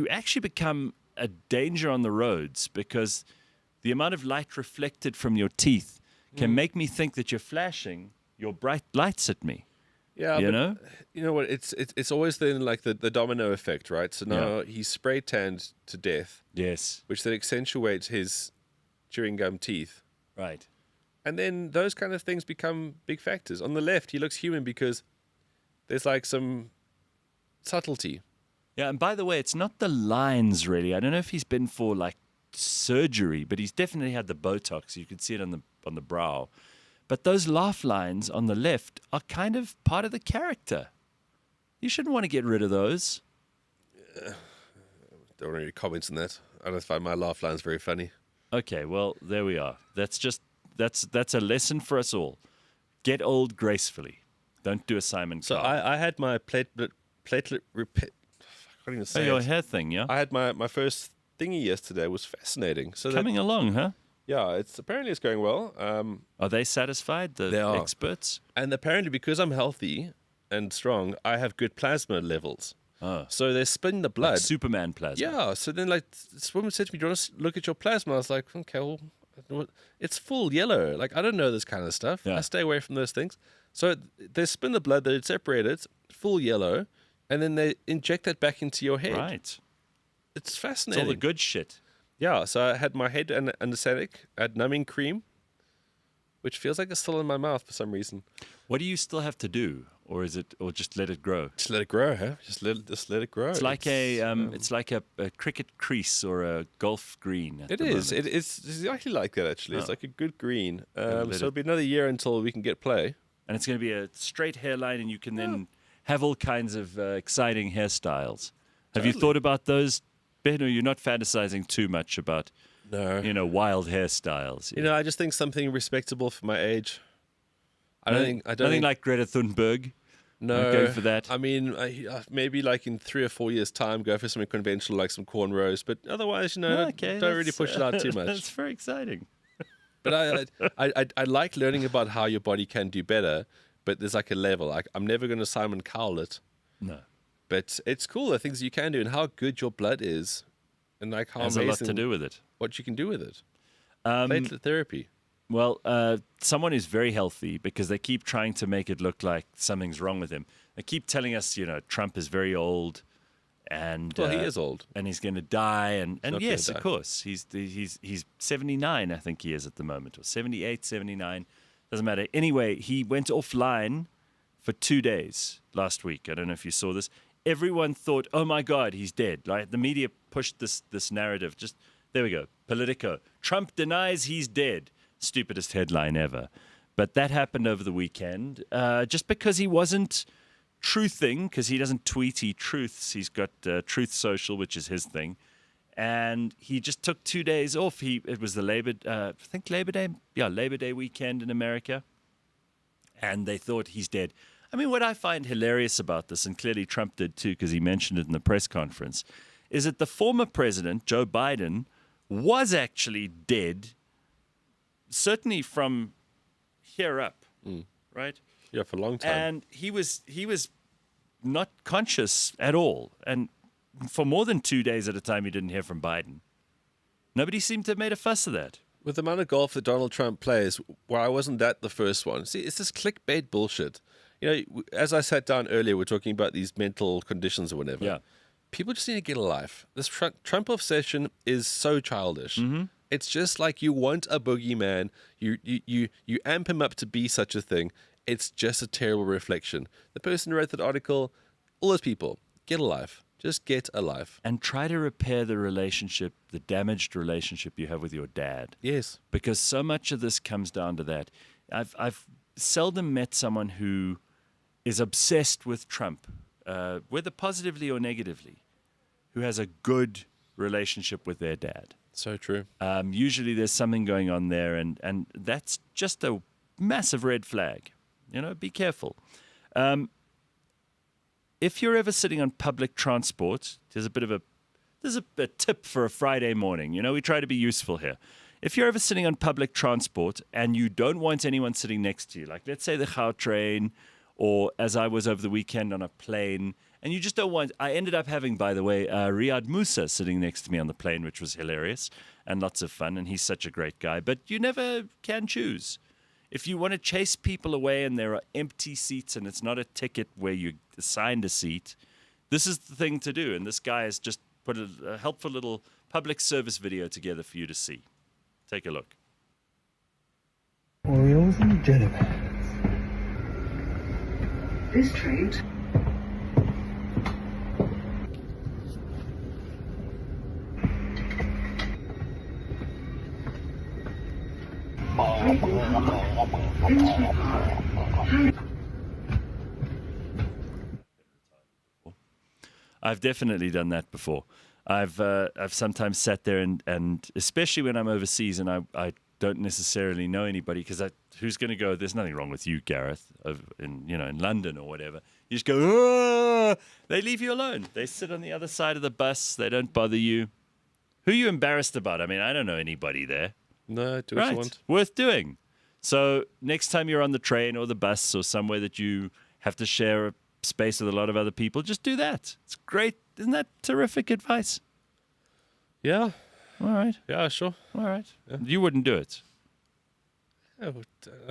actually become a danger on the roads, because the amount of light reflected from your teeth can make me think that you're flashing your bright lights at me.
Yeah,
you
but
know?
You know what? It's always then like the domino effect, right? So now he's spray tanned to death,
Yes.
which then accentuates his chewing gum teeth.
Right.
And then those kind of things become big factors. On the left, he looks human because there's like some subtlety.
Yeah, and by the way, it's not the lines really. I don't know if he's been for like surgery, but he's definitely had the Botox. You can see it on the brow. But those laugh lines on the left are kind of part of the character. You shouldn't want to get rid of those.
Don't want any comments on that. I don't find my laugh lines very funny.
Okay, well, there we are. That's a lesson for us all. Get old gracefully. Don't do a Simon
So
Cowell.
I had my platelet repair. I can't even say
your
it.
hair thing, yeah?
I had my first thingy yesterday. It was fascinating. So
Coming along, huh?
yeah, it's going well.
Are they satisfied, the
They are.
experts?
And apparently, because I'm healthy and strong, I have good plasma levels.
Oh,
So they're spinning the blood.
like Superman plasma.
Yeah. So then, like, this woman said to me, "Do you want to look at your plasma?" I was like, "Okay, well, it's full yellow. Like, I don't know this kind of stuff.
Yeah.
I stay away from those things." So they spin the blood, they separate it, full yellow, and then they inject that back into your head.
Right.
It's
It's
fascinating.
all the good shit.
Yeah. So I had my head and anesthetic, I had numbing cream, which feels like it's still in my mouth for some reason.
What do you still have to do? Or just let it grow?
Just let it grow, huh? Just let it grow.
It's like a cricket crease or a golf green. At
It
the
is.
moment.
It's exactly like that, actually. It's
Oh.
like a good green.
let
So
it-
it'll be another year until we can get play.
And it's going to be a straight hairline, and you can then have all kinds of exciting hairstyles. Have you
Totally.
thought about those, Ben, or you're not fantasizing too much about,
No.
wild hairstyles?
You know, I just think something respectable for my age. I don't think.
Nothing like Greta Thunberg.
No,
go for that.
I mean, maybe like in 3 or 4 years' time, go for something conventional like some cornrows. But otherwise, don't really push it out too much.
That's very exciting.
But I like learning about how your body can do better. But there's like a level. I'm never going to Simon Cowell it.
No,
But it's cool the things you can do and how good your blood is, and like how
has a
amazing
lot to do with it.
what you can do with it.
Um,
Platelet therapy.
Well, someone who's very healthy, because they keep trying to make it look like something's wrong with him. They keep telling us, Trump is very old, and
Well, he is old.
and he's going to die. And
not
yes,
gonna
of
die.
course, he's 79, I think he is at the moment, or 78, 79. Doesn't matter. Anyway, he went offline for 2 days last week. I don't know if you saw this. Everyone thought, oh my God, he's dead. Like the media pushed this narrative. Just there we go. Politico. Trump denies he's dead. Stupidest headline ever. But that happened over the weekend. Just because he wasn't truthing, because he doesn't tweet, he truths. He's got Truth Social, which is his thing. And he just took 2 days off. It was the Labor Day weekend in America. And they thought he's dead. I mean, what I find hilarious about this, and clearly Trump did too, because he mentioned it in the press conference, is that the former president, Joe Biden, was actually dead, certainly from here up, right?
Yeah, for a long time.
And he was not conscious at all. And for more than 2 days at a time, he didn't hear from Biden. Nobody seemed to have made a fuss of that.
With the amount of golf that Donald Trump plays, why wasn't that the first one? See, it's this clickbait bullshit. As I sat down earlier, we're talking about these mental conditions or whatever.
Yeah.
People just need to get a life. This Trump obsession is so childish.
Mm-hmm.
It's just like you want a boogeyman. You amp him up to be such a thing. It's just a terrible reflection. The person who wrote that article, all those people, get a life. Just get a life.
And try to repair the relationship, the damaged relationship you have with your dad.
Yes.
Because so much of this comes down to that. I've seldom met someone who is obsessed with Trump, whether positively or negatively, who has a good relationship with their dad.
So true.
Usually there's something going on there, and that's just a massive red flag. Be careful. If you're ever sitting on public transport, there's a tip for a Friday morning. We try to be useful here. If you're ever sitting on public transport and you don't want anyone sitting next to you, like let's say the Gautrain, or as I was over the weekend on a plane, and you just don't want... I ended up having, by the way, Riyad Musa sitting next to me on the plane, which was hilarious and lots of fun, and he's such a great guy. But you never can choose. If you want to chase people away and there are empty seats and it's not a ticket where you assigned a seat, this is the thing to do. And this guy has just put a helpful little public service video together for you to see. Take a look.
Oreos and Jellybeans.
This treat
I've definitely done that before. I've sometimes sat there and especially when I'm overseas and I don't necessarily know anybody because who's going to go? There's nothing wrong with you, Gareth, in London or whatever. You just go, "Ah!" They leave you alone. They sit on the other side of the bus. They don't bother you. Who are you embarrassed about? I mean, I don't know anybody there.
No, do what you want.
Worth doing. So next time you're on the train or the bus or somewhere that you have to share a space with a lot of other people, just do that. It's great. Isn't that terrific advice?
Yeah.
All right.
Yeah, sure.
All right.
Yeah.
You wouldn't do it.
I don't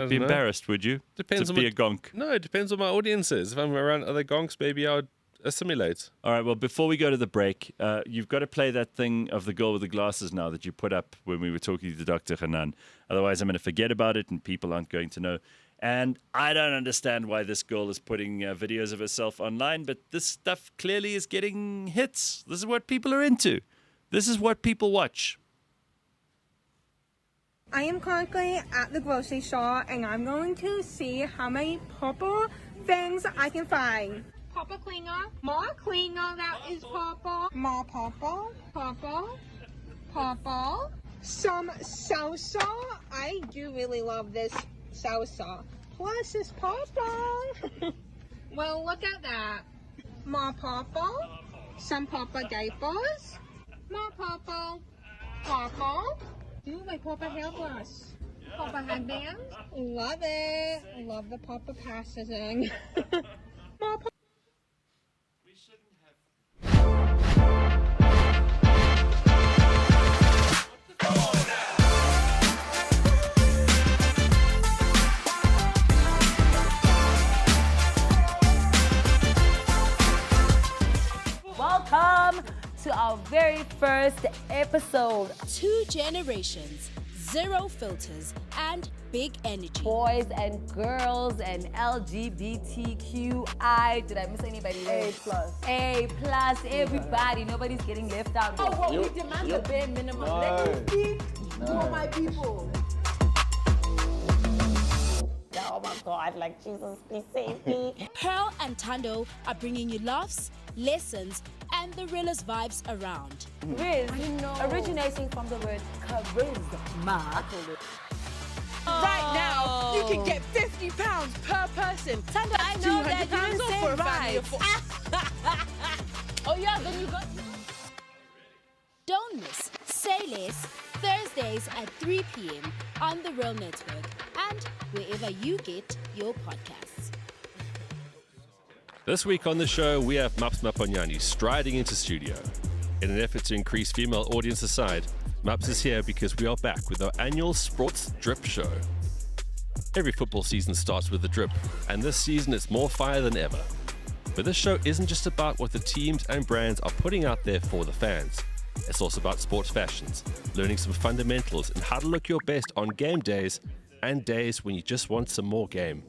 Be
know.
embarrassed, would you?
Depends
to
on
be
what-
a gonk.
No, it depends on my audience is. If I'm around other gonks, maybe I would assimilate.
All right. Well, before we go to the break, you've got to play that thing of the girl with the glasses now that you put up when we were talking to Dr. Hanan. Otherwise, I'm going to forget about it and people aren't going to know. And I don't understand why this girl is putting videos of herself online, but this stuff clearly is getting hits. This is what people are into. This is what people watch.
I am currently at the grocery store and I'm going to see how many purple things I can find. Purple cleaner, more cleaner that is purple, more purple, purple, purple, some salsa. I do really love this salsa. Plus it's purple. Well, look at that. More purple, some purple diapers, more purple, purple. Ooh, my purple hairbrush. Purple headband. Love it. Love the purple packaging. More purple.
We shouldn't
Welcome to our very first episode.
2 generations, 0 filters, and big energy.
Boys and girls and LGBTQI. Did I miss anybody? A plus, everybody. Nobody's getting left out.
Oh, well, we demand the bare minimum. Let me speak for my people.
Oh my God, like Jesus, please save me.
Pearl and Tando are bringing you laughs, lessons, and the realest vibes around.
Riz, originating from the word charisma.
Right now, you can get £50 per person.
Tando, I know that you didn't
£200
say
for a
it
family
right.
of 4.
Oh yeah, then you got...
Don't miss Say Less, Thursdays at 3 p.m. on the Real Network and wherever you get your podcasts.
This week on the show, we have Maps Maponyani striding into studio. In an effort to increase female audience aside, Maps is here because we are back with our annual Sports Drip Show. Every football season starts with a drip, and this season it's more fire than ever. But this show isn't just about what the teams and brands are putting out there for the fans. It's also about sports fashions, learning some fundamentals and how to look your best on game days and days when you just want some more game.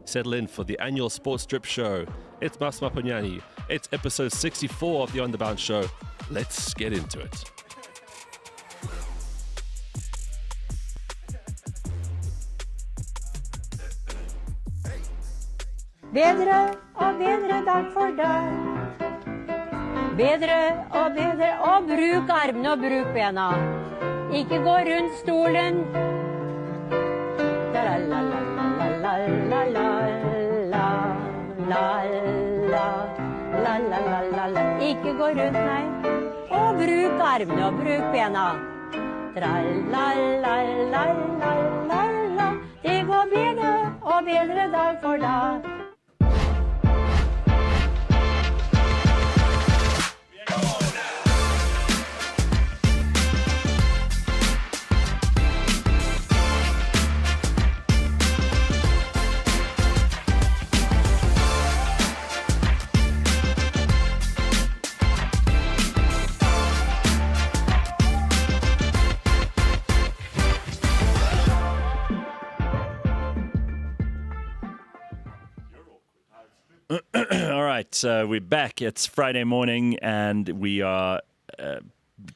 Settle in for the annual Sports Drip Show. It's Maps Maponyani. It's episode 64 of the On The Bounce Show. Let's get into it.
Bedre og bedre dag for dag. Bedre og bedre, og bruk armene og bruk bena. Ikke gå rundt stolen. La la la la la la la la la la la la. Ikke gå rundt, nei. Og bruk armene og bruk bena. Tra-la-la-la-la-la. Det går bedre og bedre dag for dag.
All right, we're back. It's Friday morning, and we are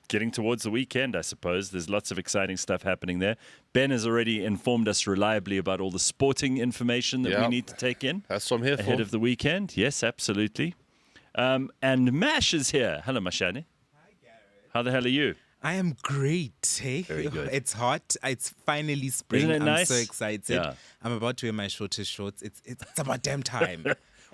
getting towards the weekend, I suppose. There's lots of exciting stuff happening there. Ben has already informed us reliably about all the sporting information that we need to take in.
That's what I'm here
ahead
for.
of the weekend. Yes, absolutely. And Mash is here. Hello, Mashane.
Hi, Gareth.
How the hell are you?
I am great. Hey?
Very good.
It's hot. It's finally spring.
Isn't it nice?
I'm so excited.
Yeah.
I'm about to wear my shortest shorts. It's about damn time.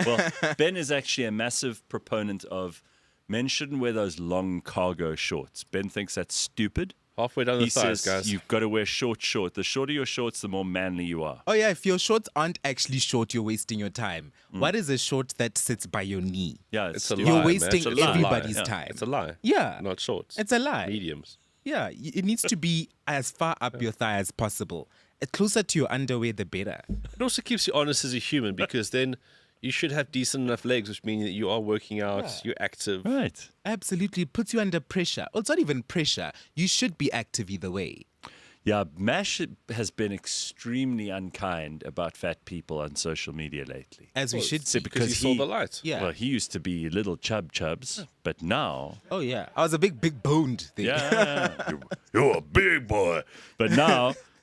Well, Ben is actually a massive proponent of men shouldn't wear those long cargo shorts. Ben thinks that's stupid.
Halfway down the
He
thighs,
says
guys.
you've got to wear short. The shorter your shorts, the more manly you are.
Oh yeah, if your shorts aren't actually short, you're wasting your time. What is a short that sits by your knee?
Yeah,
It's a
stupid.
lie,
You're
man.
wasting
It's a lie.
everybody's
Yeah.
time.
It's a lie.
Yeah.
Not shorts.
It's a lie.
Mediums.
Yeah, it needs to be as far up your thigh as possible. Closer to your underwear, the better.
It also keeps you honest as a human because then you should have decent enough legs, which means that you are working out, you're active.
Right.
Absolutely. It puts you under pressure. Well, it's not even pressure. You should be active either way.
Yeah, Mash has been extremely unkind about fat people on social media lately.
As we should
So
be.
Because you saw the light.
Yeah.
Well, he used to be little chubs, but now...
Oh, yeah. I was a big boned thing.
Yeah. You're a big boy. But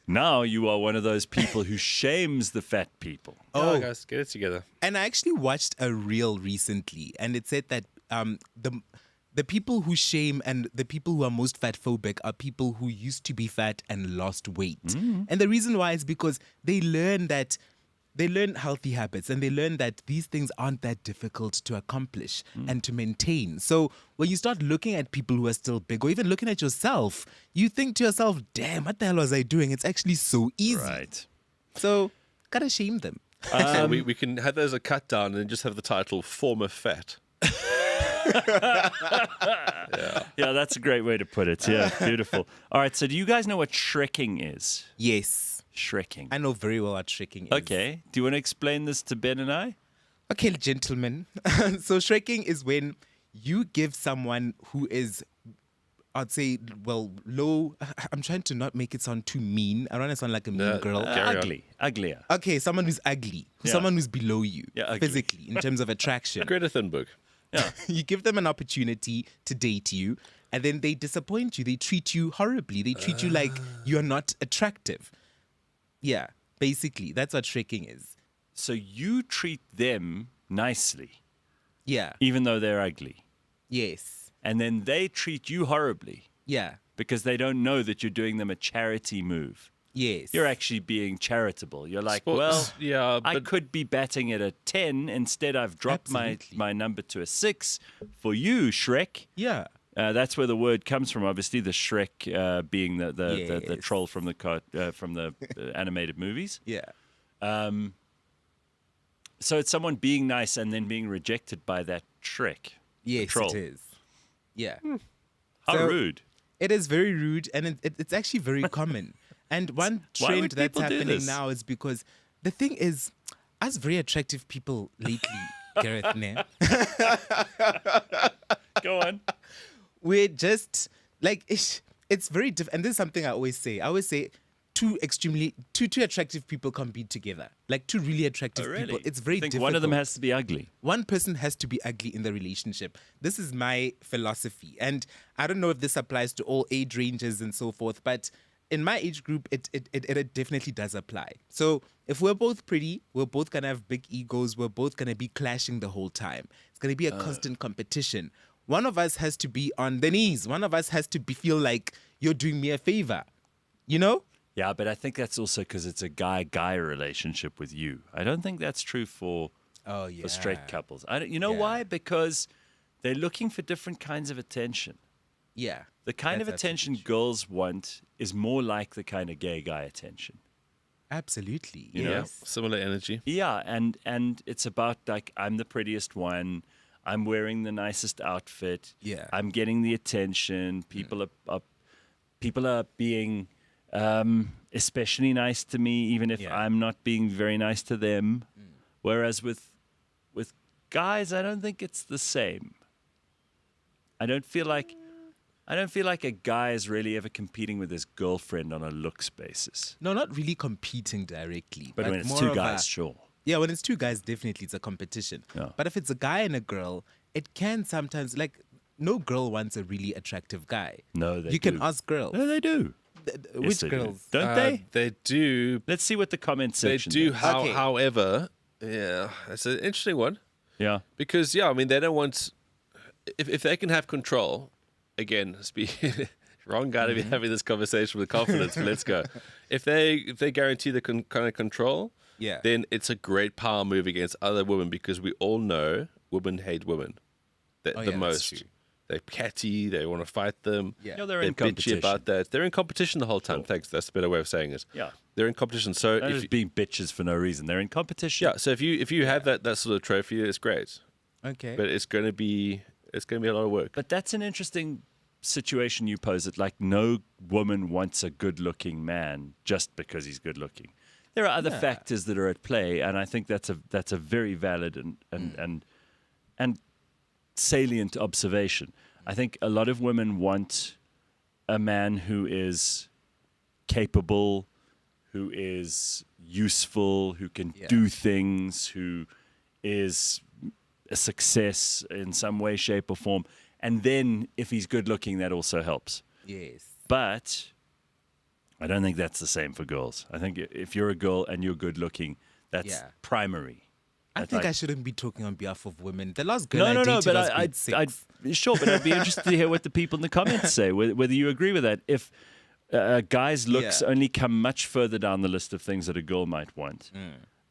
now you are one of those people who shames the fat people.
Oh, guys, get it together.
And I actually watched a reel recently, and it said that the people who shame and the people who are most fat phobic are people who used to be fat and lost weight. And the reason why is because they learn healthy habits and they learn that these things aren't that difficult to accomplish and to maintain. So when you start looking at people who are still big or even looking at yourself, you think to yourself, damn, what the hell was I doing? It's actually so easy.
Right.
So gotta shame them.
So we can have that as a cut down and just have the title Former Fat.
Yeah, that's a great way to put it. Yeah, beautiful. All right, so do you guys know what Shrekking is?
Yes.
Shrekking.
I know very well what Shrekking is.
Okay. Do you want to explain this to Ben and I?
Okay, gentlemen. So Shrekking is when you give someone who is, I'd say, well, low. I'm trying to not make it sound too mean. I don't want to sound like a mean girl.
Uglier.
Okay, someone who's ugly.
Yeah.
Someone who's below you
ugly.
physically in terms of attraction.
Greta Thunberg.
Yeah.
You give them an opportunity to date you, and then they disappoint you. They treat you horribly. They treat you like you're not attractive. Yeah, basically, that's what Shrekking is.
So you treat them nicely,
Yeah.
even though they're ugly.
Yes.
And then they treat you horribly
Yeah.
because they don't know that you're doing them a charity move.
Yes.
You're actually being charitable. You're like,
Sports,
well,
yeah,
I
but-
could be batting at a 10. Instead, I've dropped my number to a 6 for you, Shrek.
Yeah.
That's where the word comes from. Obviously, the Shrek being the
Yes.
troll from the animated movies.
Yeah.
So it's someone being nice and then being rejected by that Shrek. the
Yes,
troll.
it is. Yeah.
How
So,
rude.
It is very rude, and it's actually very common. And one
Why
trend
would
that's
people do
happening
this?
now is because the thing is, us very attractive people lately, Gareth, ne?
Go on.
We're just like it's very different. And this is something I always say. I always say two attractive people compete together. Like two really attractive
Oh, really?
people. It's very
I think
difficult.
one of them has to be ugly.
One person has to be ugly in the relationship. This is my philosophy. And I don't know if this applies to all age ranges and so forth, but in my age group, it definitely does apply. So if we're both pretty, we're both going to have big egos, we're both going to be clashing the whole time. It's going to be a constant competition. One of us has to be on the knees. One of us has to feel like you're doing me a favor. You know?
Yeah, but I think that's also because it's a guy-guy relationship with you. I don't think that's true for straight couples. You know why? Because they're looking for different kinds of attention.
Yeah.
The kind of attention girls want is more like the kind of gay guy attention.
Absolutely.
You know?
Yeah, similar energy.
Yeah, and it's about like I'm the prettiest one. I'm wearing the nicest outfit.
Yeah.
I'm getting the attention. People are being especially nice to me, even if I'm not being very nice to them. Whereas with guys, I don't think it's the same. I don't feel like a guy is really ever competing with his girlfriend on a looks basis.
No, not really competing directly.
But when it's
more
two
of
guys, sure.
Yeah, when it's two guys, definitely it's a competition.
Yeah.
But if it's a guy and a girl, it can sometimes, like, no girl wants a really attractive guy.
No, they
You
do.
can ask girls.
No, they do.
Which
they do.
girls?
Don't they?
They do.
Let's see what the comment
They
section
do.
does.
Okay.
However, yeah, it's an interesting one.
Yeah.
Because, yeah, I mean, they don't want... If they can have control, again, wrong guy to be having this conversation with confidence, but let's go. If they guarantee the kind of control, then it's a great power move against other women because we all know women hate women the
that's
most.
true.
They're catty. They want to fight them.
Yeah.
No, they're in
bitchy
competition.
about that. They're in competition the whole time. Thanks. That's a better way of saying it.
Yeah.
They're in competition. So
They're
if
just being bitches for no reason. They're in competition.
yeah, so if you have that sort of trophy, it's great.
Okay.
But it's going to be a lot of work.
But that's an interesting situation you pose. It like no woman wants a good-looking man just because he's good-looking. There are other factors that are at play, and I think that's a very valid and salient observation. I think a lot of women want a man who is capable, who is useful, who can do things, who is a success in some way, shape, or form. And then if he's good looking, that also helps.
Yes.
But I don't think that's the same for girls. I think if you're a girl and you're good looking, that's primary.
I
That's
think
like-
I shouldn't be talking on behalf of women. The last girl
No,
I dated
but
was
I'd
grade six.
sure, but I'd be interested to hear what the people in the comments say, whether you agree with that. If a guy's looks only come much further down the list of things that a girl might want,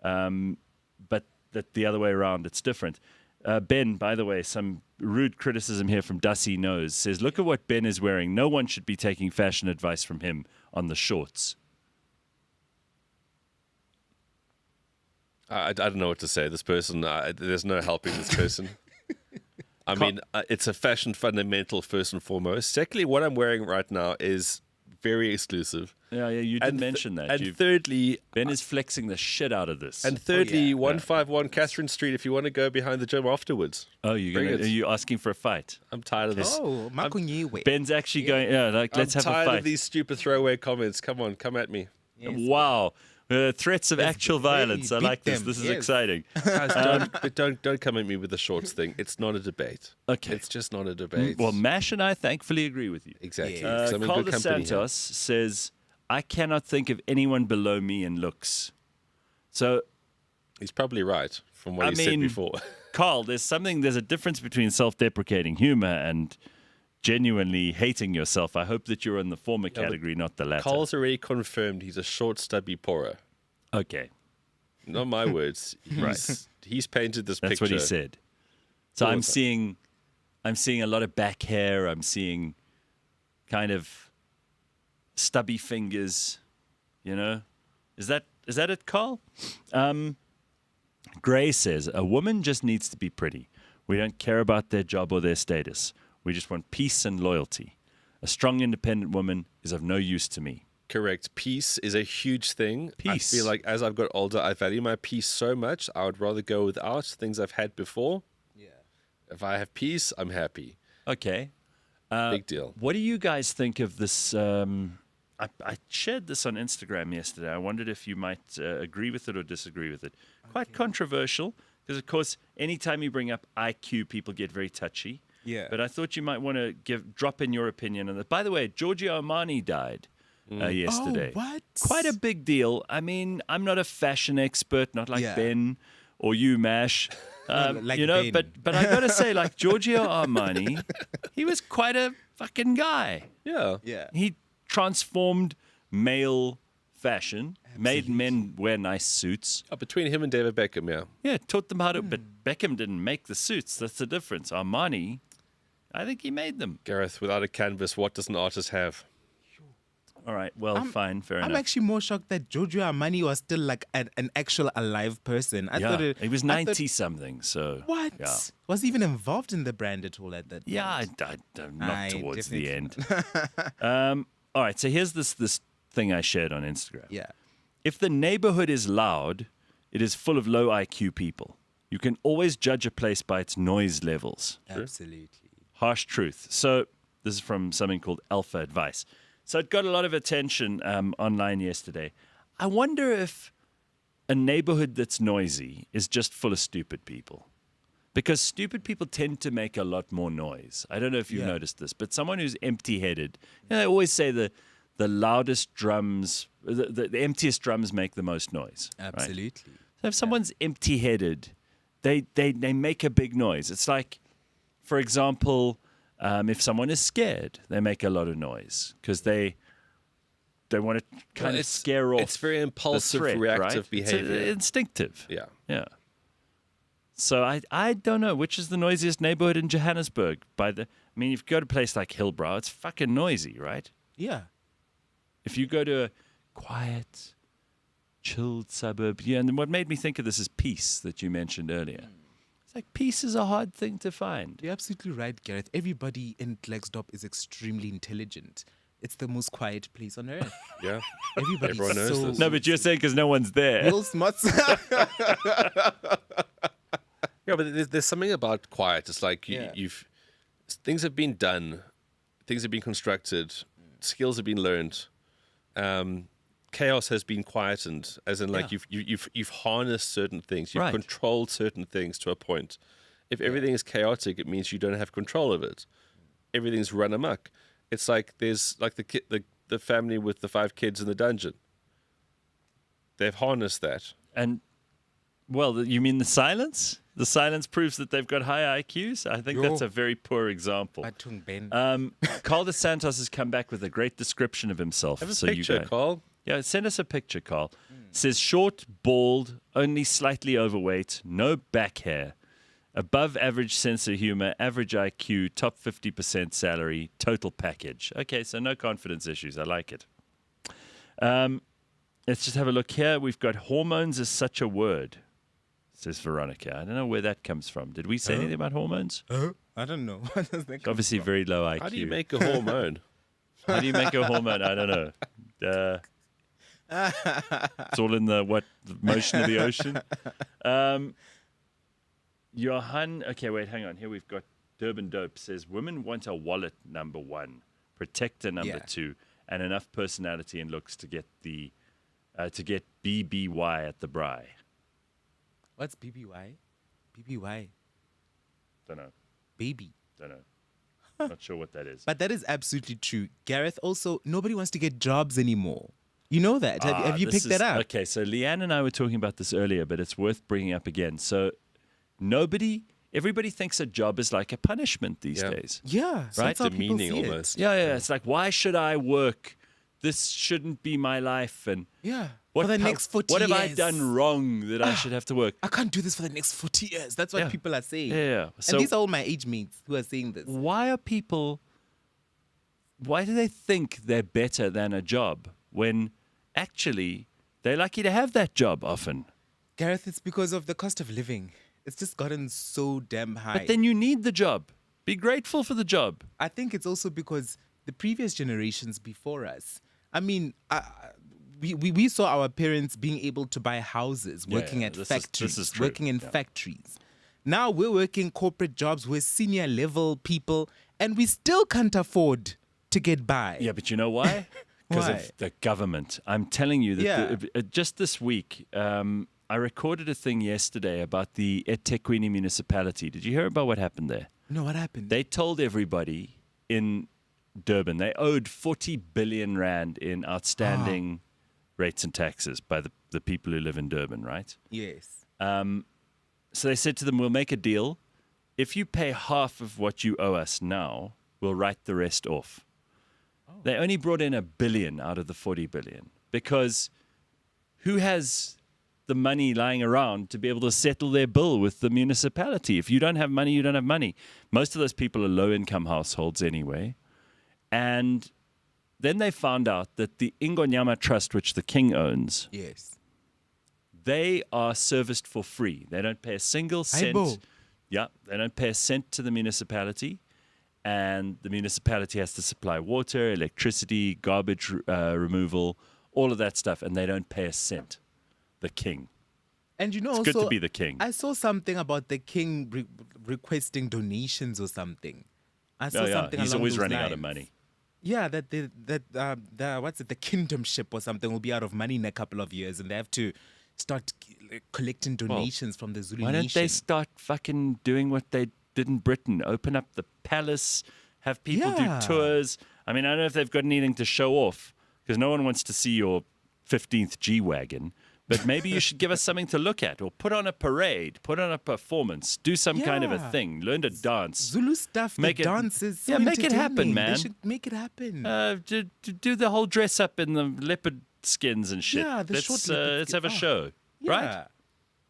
but that the other way around, it's different. Ben, by the way, some rude criticism here from Dusty Nose says, look at what Ben is wearing. No one should be taking fashion advice from him on the shorts.
I don't know what to say. This person, there's no helping this person. I mean, it's a fashion fundamental first and foremost. Secondly, what I'm wearing right now is very exclusive.
Yeah, you did mention that.
And thirdly,
Ben is flexing the shit out of this.
And thirdly, 151 Catherine Street. If you want to go behind the gym afterwards.
Oh, are you asking for a fight?
I'm tired of this.
Oh,
Ben's actually going. Yeah, let's have a
I'm
fight.
tired of these stupid throwaway comments. Come on, come at me.
Wow. Threats of actual violence. I like this. This is exciting.
Guys, don't come at me with the shorts thing. It's not a debate.
Okay.
It's just not a debate.
Well, Mash and I thankfully agree with you.
Exactly.
Carl De Santos says, I cannot think of anyone below me in looks. So
he's probably right from what he said before.
Carl, there's a difference between self-deprecating humor and genuinely hating yourself. I hope that you're in the former category, not the latter.
Carl's already confirmed he's a short, stubby poorer.
Okay.
Not my words. He's painted this picture.
That's what he said. So I'm seeing a lot of back hair. I'm seeing kind of stubby fingers. You know, is that it, Carl? Gray says a woman just needs to be pretty. We don't care about their job or their status. We just want peace and loyalty. A strong, independent woman is of no use to me.
Correct. Peace is a huge thing.
Peace.
I feel like as I've got older, I value my peace so much. I would rather go without things I've had before. Yeah. If I have peace, I'm happy.
Okay.
Big deal.
What do you guys think of this? I shared this on Instagram yesterday. I wondered if you might agree with it or disagree with it. Quite controversial because, of course, anytime you bring up IQ, people get very touchy.
Yeah.
But I thought you might want to drop in your opinion on that. By the way, Giorgio Armani died yesterday.
Oh, what?
Quite a big deal. I mean, I'm not a fashion expert, not like Ben or you, Mash.
Like
you know,
Ben.
but I got to say, like Giorgio Armani, he was quite a fucking guy.
Yeah.
Yeah.
He transformed male fashion, made men wear nice suits.
Oh, between him and David Beckham, yeah.
Yeah, taught them how to. But Beckham didn't make the suits. That's the difference. Armani, I think he made them.
Gareth, without a canvas, what does an artist have?
All right, well, fine, fair enough.
I'm actually more shocked that Giorgio Armani was still like an actual alive person. I thought
he was 90-something, so...
What?
Yeah.
Was he even involved in the brand at all at that point?
Yeah, not towards the end.
Definitely.
All right, so here's this thing I shared on Instagram.
Yeah.
If the neighborhood is loud, it is full of low IQ people. You can always judge a place by its noise levels.
Absolutely.
Harsh truth. So this is from something called Alpha Advice. So it got a lot of attention online yesterday. I wonder if a neighborhood that's noisy is just full of stupid people. Because stupid people tend to make a lot more noise. I don't know if you've noticed this, but someone who's empty-headed, they always say the loudest drums, the emptiest drums make the most noise.
Absolutely.
Right? So if someone's empty-headed, they make a big noise. It's like, for example, if someone is scared, they make a lot of noise because they want to kind of scare off.
It's very impulsive,
threat,
reactive
right?
behavior.
It's instinctive.
Yeah.
Yeah. So I don't know which is the noisiest neighborhood in Johannesburg. If you go to a place like Hillbrow, it's fucking noisy, right?
Yeah.
If you go to a quiet, chilled suburb, and what made me think of this is peace that you mentioned earlier. It's like peace is a hard thing to find.
You're absolutely right, Gareth. Everybody in Klerksdorp is extremely intelligent. It's the most quiet place on earth.
Yeah.
Everybody's
Everyone knows this.
No, but you're saying because no one's there.
real smart.
Yeah, but there's something about quiet. It's like you've things have been done, things have been constructed, skills have been learned. Chaos has been quietened, as in like you've harnessed certain things, you've controlled certain things to a point. If everything is chaotic, it means you don't have control of it. Everything's run amok. It's like there's like the family with the 5 kids in the dungeon. They've harnessed that.
And, well, you mean the silence? The silence proves that they've got high IQs? I think that's a very poor example. Carl dos Santos has come back with a great description of himself.
Have a picture, Carl.
Yeah, send us a picture, Carl. Says short, bald, only slightly overweight, no back hair, above average sense of humor, average IQ, top 50% salary, total package. Okay, so no confidence issues. I like it. Let's just have a look here. We've got hormones is such a word, says Veronica. I don't know where that comes from. Did we say anything about hormones?
I don't know.
It's obviously very low IQ.
How do you make a hormone?
How do you make a hormone? I don't know. It's all in the motion of the ocean. Johan, okay, wait, hang on. Here we've got Durban Dope says women want a wallet number 1, protector number 2, and enough personality and looks to get BBY at the bri.
What's BBY? BBY.
Don't know.
Baby.
Don't know. Not sure what that is.
But that is absolutely true. Gareth, also, nobody wants to get jobs anymore. You know that. Have you picked that up?
Okay, so Leanne and I were talking about this earlier, but it's worth bringing up again. So everybody thinks a job is like a punishment these days.
Yeah.
Right?
That's how people see
almost.
Yeah. It's like, why should I work? This shouldn't be my life. And
for the next 40
what
years.
have I done wrong that I should have to work?
I can't do this for the next 40 years. That's what people are saying.
Yeah. So
and these are all my age mates who are saying this.
Why do they think they're better than a job when actually they're lucky to have that job often?
Gareth, it's because of the cost of living. It's just gotten so damn high.
But then you need the job. Be grateful for the job.
I think it's also because the previous generations before us, I mean, we saw our parents being able to buy houses, working at factories,
this is true.
working in factories. Now we're working corporate jobs, we're senior level people, and we still can't afford to get by.
Yeah, but you know why? Because of the government. I'm telling you that just this week, I recorded a thing yesterday about the eThekwini municipality. Did you hear about what happened there?
No, what happened?
They told everybody in Durban they owed 40 billion rand in outstanding rates and taxes by the people who live in Durban, right?
Yes.
So they said to them, we'll make a deal. If you pay half of what you owe us now, we'll write the rest off. They only brought in 1 billion out of the 40 billion because who has the money lying around to be able to settle their bill with the municipality? If you don't have money, you don't have money. Most of those people are low-income households anyway. And then they found out that the Ingonyama Trust, which the king owns, they are serviced for free. They don't pay a single cent. Yeah, they don't pay a cent to the municipality. And the municipality has to supply water, electricity, garbage removal, all of that stuff, and they don't pay a cent. The king.
And you know,
it's
also,
good to be the king.
I saw something about the king requesting donations or something. I saw something.
He's
along
always
those
running
lines.
out of money.
Yeah, that the kingdomship or something will be out of money in a couple of years, and they have to start collecting donations from the Zulu
Why don't
nation.
they start fucking doing what they did in Britain? Open up the palace, have people do tours. I mean, I don't know if they've got anything to show off because no one wants to see your 15th G-Wagon. But maybe you should give us something to look at, or put on a parade, put on a performance, do some kind of a thing, learn to dance.
Zulu stuff, the dances. So
make it happen,
entertaining.
man.
They should make it happen.
Do the whole dress up in the leopard skins and shit.
Yeah, the short leopard
let's have a
skin.
show, right?
Yeah.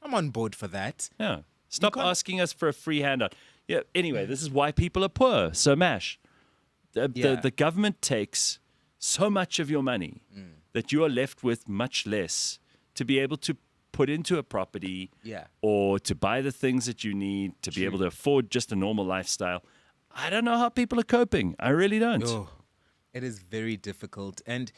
I'm on board for that.
Yeah. Stop asking us for a free handout. Yeah. Anyway, this is why people are poor. So, Mash, the government takes so much of your money that you are left with much less to be able to put into a property or to buy the things that you need to be able to afford just a normal lifestyle. I don't know how people are coping. I really don't.
Oh, it is very difficult. And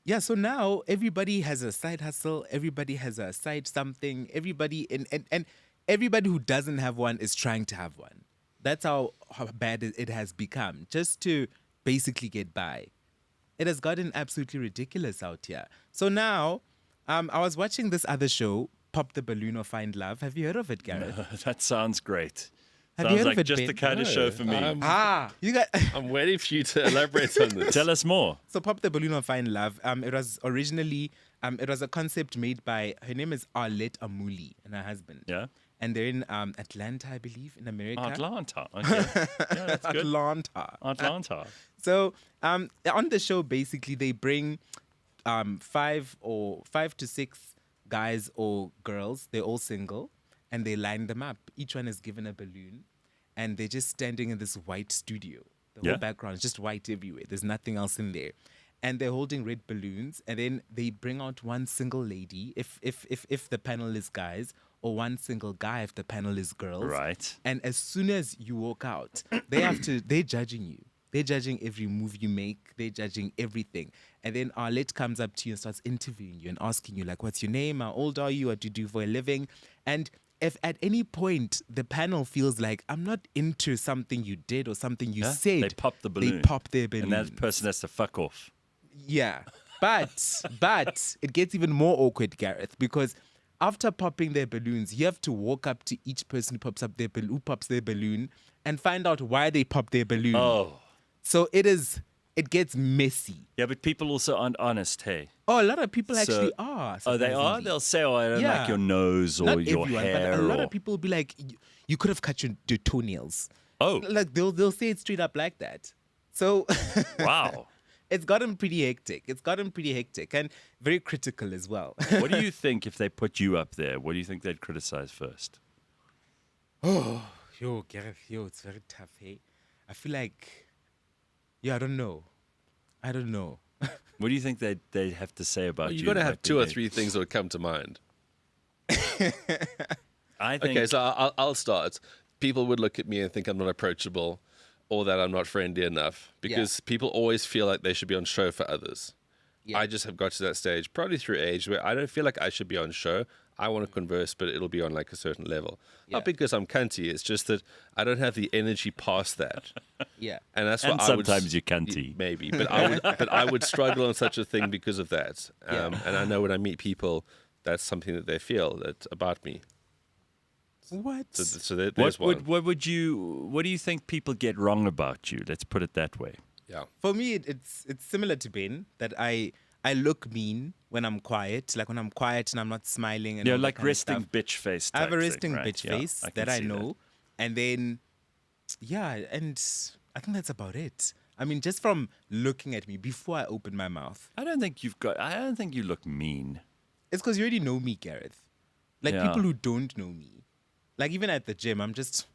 yeah, so now everybody has a side hustle. Everybody has a side something. Everybody and everybody who doesn't have one is trying to have one. That's how bad it has become, just to basically get by. It has gotten absolutely ridiculous out here. So now, I was watching this other show, Pop the Balloon or Find Love. Have you heard of it, Gareth?
No, that sounds great.
Have you
Sounds
heard
like
of it,
just
Ben?
the kind of show for me.
You got.
I'm waiting for you to elaborate on this.
Tell us more.
So Pop the Balloon or Find Love. It was originally, it was a concept made by, her name is Arlette Amuli and her husband.
Yeah.
And they're in Atlanta, I believe, in America.
Atlanta. Okay. Yeah, that's good.
Atlanta. So on the show, basically, they bring 5 to 6 guys or girls. They're all single, and they line them up. Each one is given a balloon, and they're just standing in this white studio. The whole background is just white everywhere. There's nothing else in there. And they're holding red balloons, and then they bring out one single lady, if the panel is guys, or one single guy if the panel is girls.
Right.
And as soon as you walk out, they're judging you. They're judging every move you make. They're judging everything. And then Arlette comes up to you and starts interviewing you and asking you, like, what's your name? How old are you? What do you do for a living? And if at any point the panel feels like, I'm not into something you did or something you said,
they pop the balloon.
They pop their balloon.
And that person has to fuck off.
Yeah. But it gets even more awkward, Gareth, because after popping their balloons, you have to walk up to each person who pops their balloon and find out why they popped their balloon.
Oh.
So it gets messy.
Yeah, but people also aren't honest, hey?
Oh, a lot of people actually are.
Oh, they are?
surprisingly.
They'll say, oh, I don't like your nose or
Not
your
everyone,
hair.
But a lot
or...
of people will be like, you could have cut your toenails.
Oh.
Like they'll say it straight up like that. So
Wow.
It's gotten pretty hectic. And very critical as well.
What do you think if they put you up there? What do you think they'd criticize first?
Oh, Gareth, it's very tough, hey? I feel like, I don't know.
What do you think they'd have to say about you?
You've got to have 2 or 3 things that would come to mind.
I think.
Okay, so I'll start. People would look at me and think I'm not approachable or that I'm not friendly enough because people always feel like they should be on show for others. Yeah. I just have got to that stage, probably through age, where I don't feel like I should be on show. I want to converse, but it'll be on like a certain level. Yeah. Not because I'm cunty, it's just that I don't have the energy past that.
Yeah.
And that's
and
what
sometimes you're cunty.
Maybe, but I would struggle on such a thing because of that. And I know when I meet people, that's something that they feel about me.
What?
So there's one.
What do you think people get wrong about you? Let's put it that way.
Yeah.
For me, it's similar to Ben, that I look mean when I'm quiet. Like when I'm quiet and I'm not smiling. And
like resting bitch face.
I have a
type
resting
thing, right?
bitch face that I know. And then, and I think that's about it. I mean, just from looking at me before I open my mouth.
I don't think you look mean.
It's because you already know me, Gareth. Like people who don't know me. Like even at the gym, I'm just,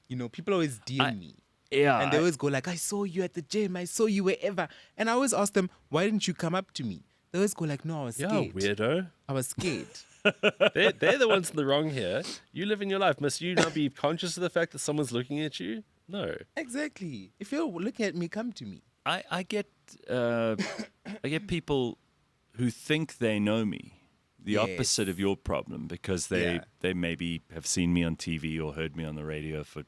people always DM me.
Yeah.
And they always go like, I saw you at the gym. I saw you wherever. And I always ask them, why didn't you come up to me? They always go like, no, I was scared.
Weirdo.
I was scared.
They're the ones in the wrong here. You live in your life. Must you not be conscious of the fact that someone's looking at you? No.
Exactly. If you're looking at me, come to me.
I get people who think they know me. The opposite of your problem, because they maybe have seen me on TV or heard me on the radio for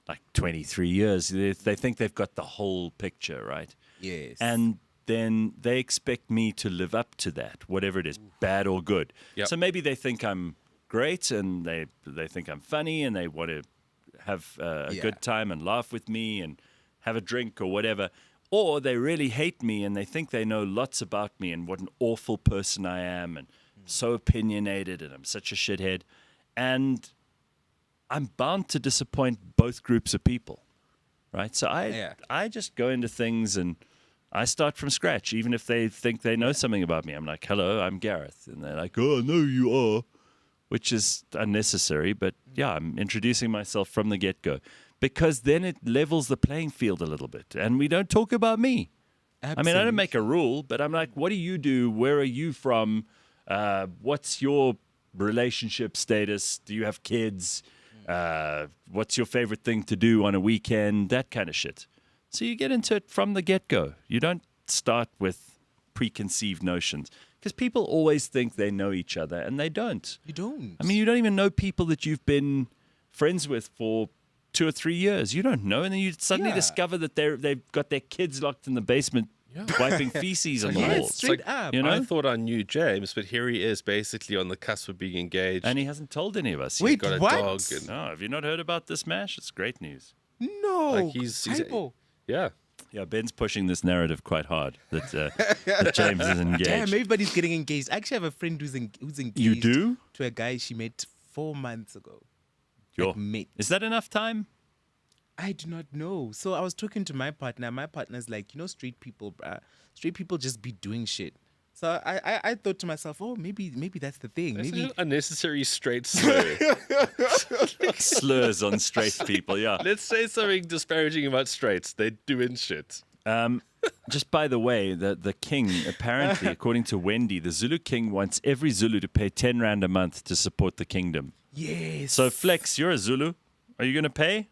like 23 years. They think they've got the whole picture, right?
Yes.
And then they expect me to live up to that, whatever it is, bad or good.
Yep.
So maybe they think I'm great and they think I'm funny and they want to have a good time and laugh with me and have a drink or whatever. Or they really hate me and they think they know lots about me and what an awful person I am and so opinionated and I'm such a shithead. And I'm bound to disappoint both groups of people, right? So I just go into things and I start from scratch, even if they think they know something about me. I'm like, hello, I'm Gareth. And they're like, oh, no, you are, which is unnecessary. But yeah, I'm introducing myself from the get-go because then it levels the playing field a little bit. And we don't talk about me.
Absolutely.
I mean, I don't make a rule, but I'm like, what do you do? Where are you from? What's your relationship status? Do you have kids? What's your favorite thing to do on a weekend? That kind of shit. So you get into it from the get-go. You don't start with preconceived notions because people always think they know each other and they don't.
You don't.
I mean, you don't even know people that you've been friends with for 2 or 3 years. You don't know. And then you suddenly discover that they've got their kids locked in the basement wiping feces on the walls.
Straight up.
You know?
I thought I knew James, but here he is basically on the cusp of being engaged.
And he hasn't told any of us.
Wait,
He's got a
what?
dog. And,
No, have you not heard about this, Mash? It's great news.
No.
like he's yeah.
Yeah, Ben's pushing this narrative quite hard that, that James is engaged.
Damn, everybody's getting engaged. I actually have a friend who's engaged.
You do?
To a guy she met 4 months ago.
Yo.
Like, mate.
Is that enough time?
I do not know. So I was talking to my partner. My partner's like, street people, bruh. Street people just be doing shit. So I thought to myself, oh, maybe that's the thing.
That's
Maybe
an unnecessary straight slur.
Slurs on straight people, yeah.
Let's say something disparaging about straights. They're doing shit.
Just by the way, the king, apparently, according to Wendy, the Zulu king wants every Zulu to pay 10 Rand a month to support the kingdom.
yes.
So, Flex, you're a Zulu. Are you going to pay?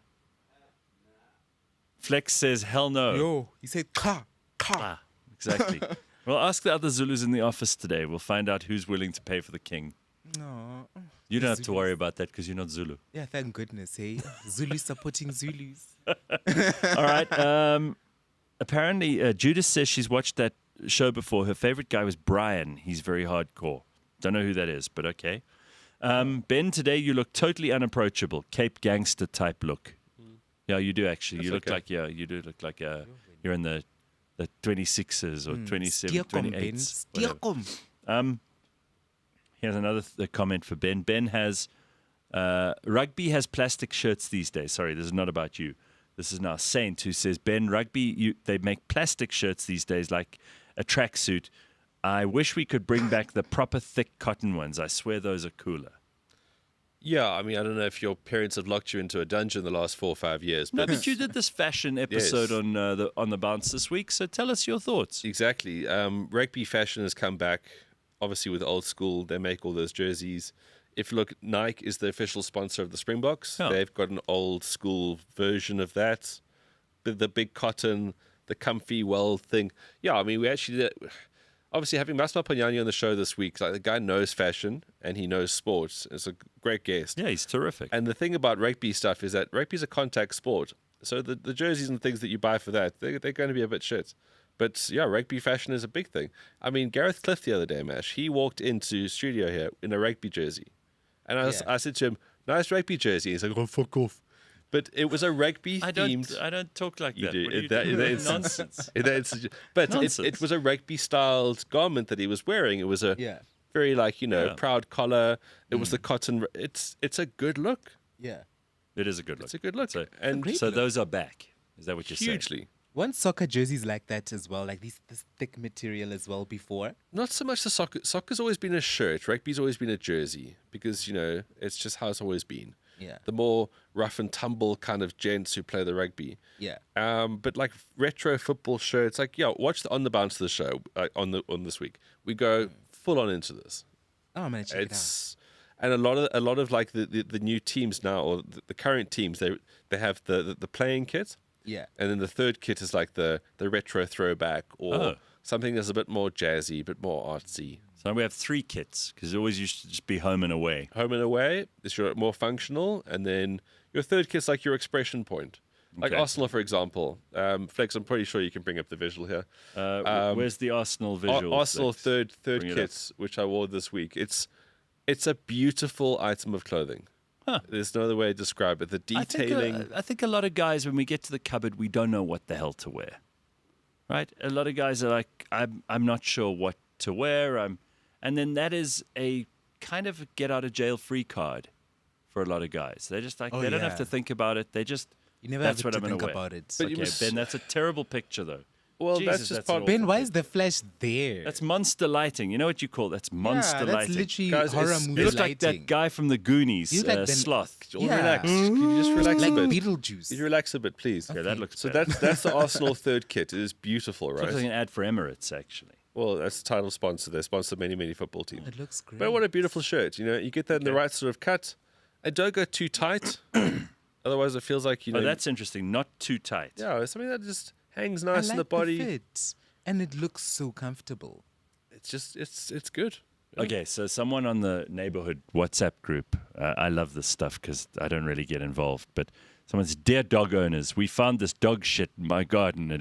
Flex says, hell no.
Yo, he said, ka.
Ah, exactly. We'll ask the other Zulus in the office today. We'll find out who's willing to pay for the king.
No.
You don't have to worry about that because you're not Zulu.
Yeah, thank goodness, hey. Zulus supporting Zulus.
All right. Apparently, Judith says she's watched that show before. Her favorite guy was Brian. He's very hardcore. Don't know who that is, but okay. Ben, today you look totally unapproachable. Cape gangster type look. Yeah, you do actually.
That's
you look
okay.
you do look like you're in the 26s or 27,
Steerkom, Ben.
28s. whatever.
Steerkom.
Here's another comment for Ben. Ben has rugby has plastic shirts these days. Sorry, this is not about you. This is now Saint who says, Ben, rugby, they make plastic shirts these days like a tracksuit. I wish we could bring back the proper thick cotton ones. I swear those are cooler.
Yeah, I mean, I don't know if your parents have locked you into a dungeon the last 4 or 5 years.
No, but you did this fashion episode
Yes.
on the bounce this week, so tell us your thoughts.
Exactly. Rugby fashion has come back, obviously with old school. They make all those jerseys. If you look, Nike is the official sponsor of the Springboks.
Oh.
They've got an old school version of that. The big cotton, the comfy, well thing. Yeah, I mean, we actually did. Obviously, having Masma Panyani on the show this week, like the guy knows fashion and he knows sports. It's a great guest.
Yeah, he's terrific.
And the thing about rugby stuff is that rugby is a contact sport. So the jerseys and things that you buy for that, they're going to be a bit shit. But yeah, rugby fashion is a big thing. I mean, Gareth Cliff the other day, Mash, he walked into studio here in a rugby jersey. And I said to him, nice rugby jersey. He's like, oh, fuck off. But it was a rugby themed.
I don't talk like
You
that.
do.
What are you
That-
doing?
that's-
Nonsense.
But
Nonsense.
it was a rugby styled garment that he was wearing. It was a very proud collar. It was the cotton. It's a good look.
Yeah.
It is a good look.
It's a good look.
So,
And
great
so
look.
those are back. Is that what you're saying?
hugely.
Once soccer jerseys like that as well, like this thick material as well before.
Not so much the soccer. Soccer's always been a shirt. Rugby's always been a jersey because, it's just how it's always been.
Yeah.
The more rough and tumble kind of gents who play the rugby.
Yeah.
But like retro football shirts, watch the On the Bounce of the show on this week. We go full on into this.
Oh, I'm gonna check it out.
And a lot of like the new teams now, or the current teams, they have the playing kit.
Yeah.
And then the third kit is like the retro throwback or something that's a bit more jazzy, a bit more artsy.
So we have 3 kits because it always used to just be home and away.
Home and away is your more functional, and then your third kit's like your expression point. Like
Okay.
Arsenal, for example. Flex, I'm pretty sure you can bring up the visual here.
Where's the Arsenal visual?
Arsenal
Flex?
third
Bring it
kits, which I wore this week. It's a beautiful item of clothing.
Huh.
There's no other way to describe it. The detailing.
I think a lot of guys, when we get to the cupboard, we don't know what the hell to wear. Right? A lot of guys are like, I'm not sure what to wear. And then that is a kind of get out of jail free card for a lot of guys. They're just like, they don't have to think about it. They just,
You never
that's
have
what
to
I'm going
think
to wear.
about it.
But
Okay,
you must-
Ben, that's a terrible picture, though.
Well,
Jesus,
that's just
an
part.
awful
Ben, why is
picture.
the flash there?
That's monster lighting. You know what you call that's monster
yeah, that's
lighting.
literally
Guys,
horror
it's-
movie
You look
lighting.
like that guy from the Goonies,
You look like Ben-
Sloth.
All
Yeah.
relax. Can you just relax
like
a bit?
Beetlejuice.
Can you relax a bit, please?
Yeah, that looks
So
better.
that's the Arsenal third kit. It is beautiful,
It
right?
looks like an ad for Emirates, actually.
Well, that's the title sponsor. They sponsor many football teams.
It looks great.
But what a beautiful shirt. You know, you get that in the right sort of cut. And don't go too tight. Otherwise, it feels like, you know.
Oh, that's interesting. Not too tight.
Yeah, it's something that just hangs
I
nice
like
in the body.
fit, and it looks so comfortable.
It's just, it's good.
Okay, so someone on the neighborhood WhatsApp group, I love this stuff because I don't really get involved, but someone says, "Dear dog owners, we found this dog shit in my garden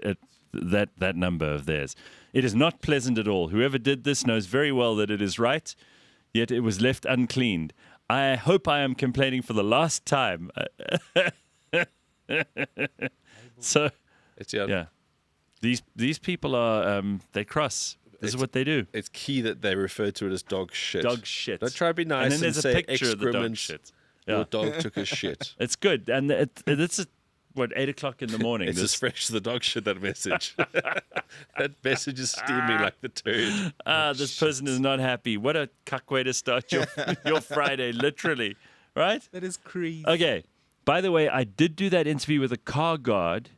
at that number of theirs. It is not pleasant at all. Whoever did this knows very well that it is right, yet it was left uncleaned. I hope I am complaining for the last time." So,
It's
yeah, these people are they cross. This is what they do.
It's key that they refer to it as dog shit.
Dog shit.
Don't try to be nice
And then there's a
say
picture of the dog
excrement.
shit.
Your
Yeah.
dog took a shit.
It's good, and it's what 8:00 in the morning.
It's as fresh as the dog shit, that message. That message is steaming like the turd.
This person is not happy. What a cuck way to start your Friday, literally, right?
That is crazy.
Okay. By the way, I did do that interview with a car guard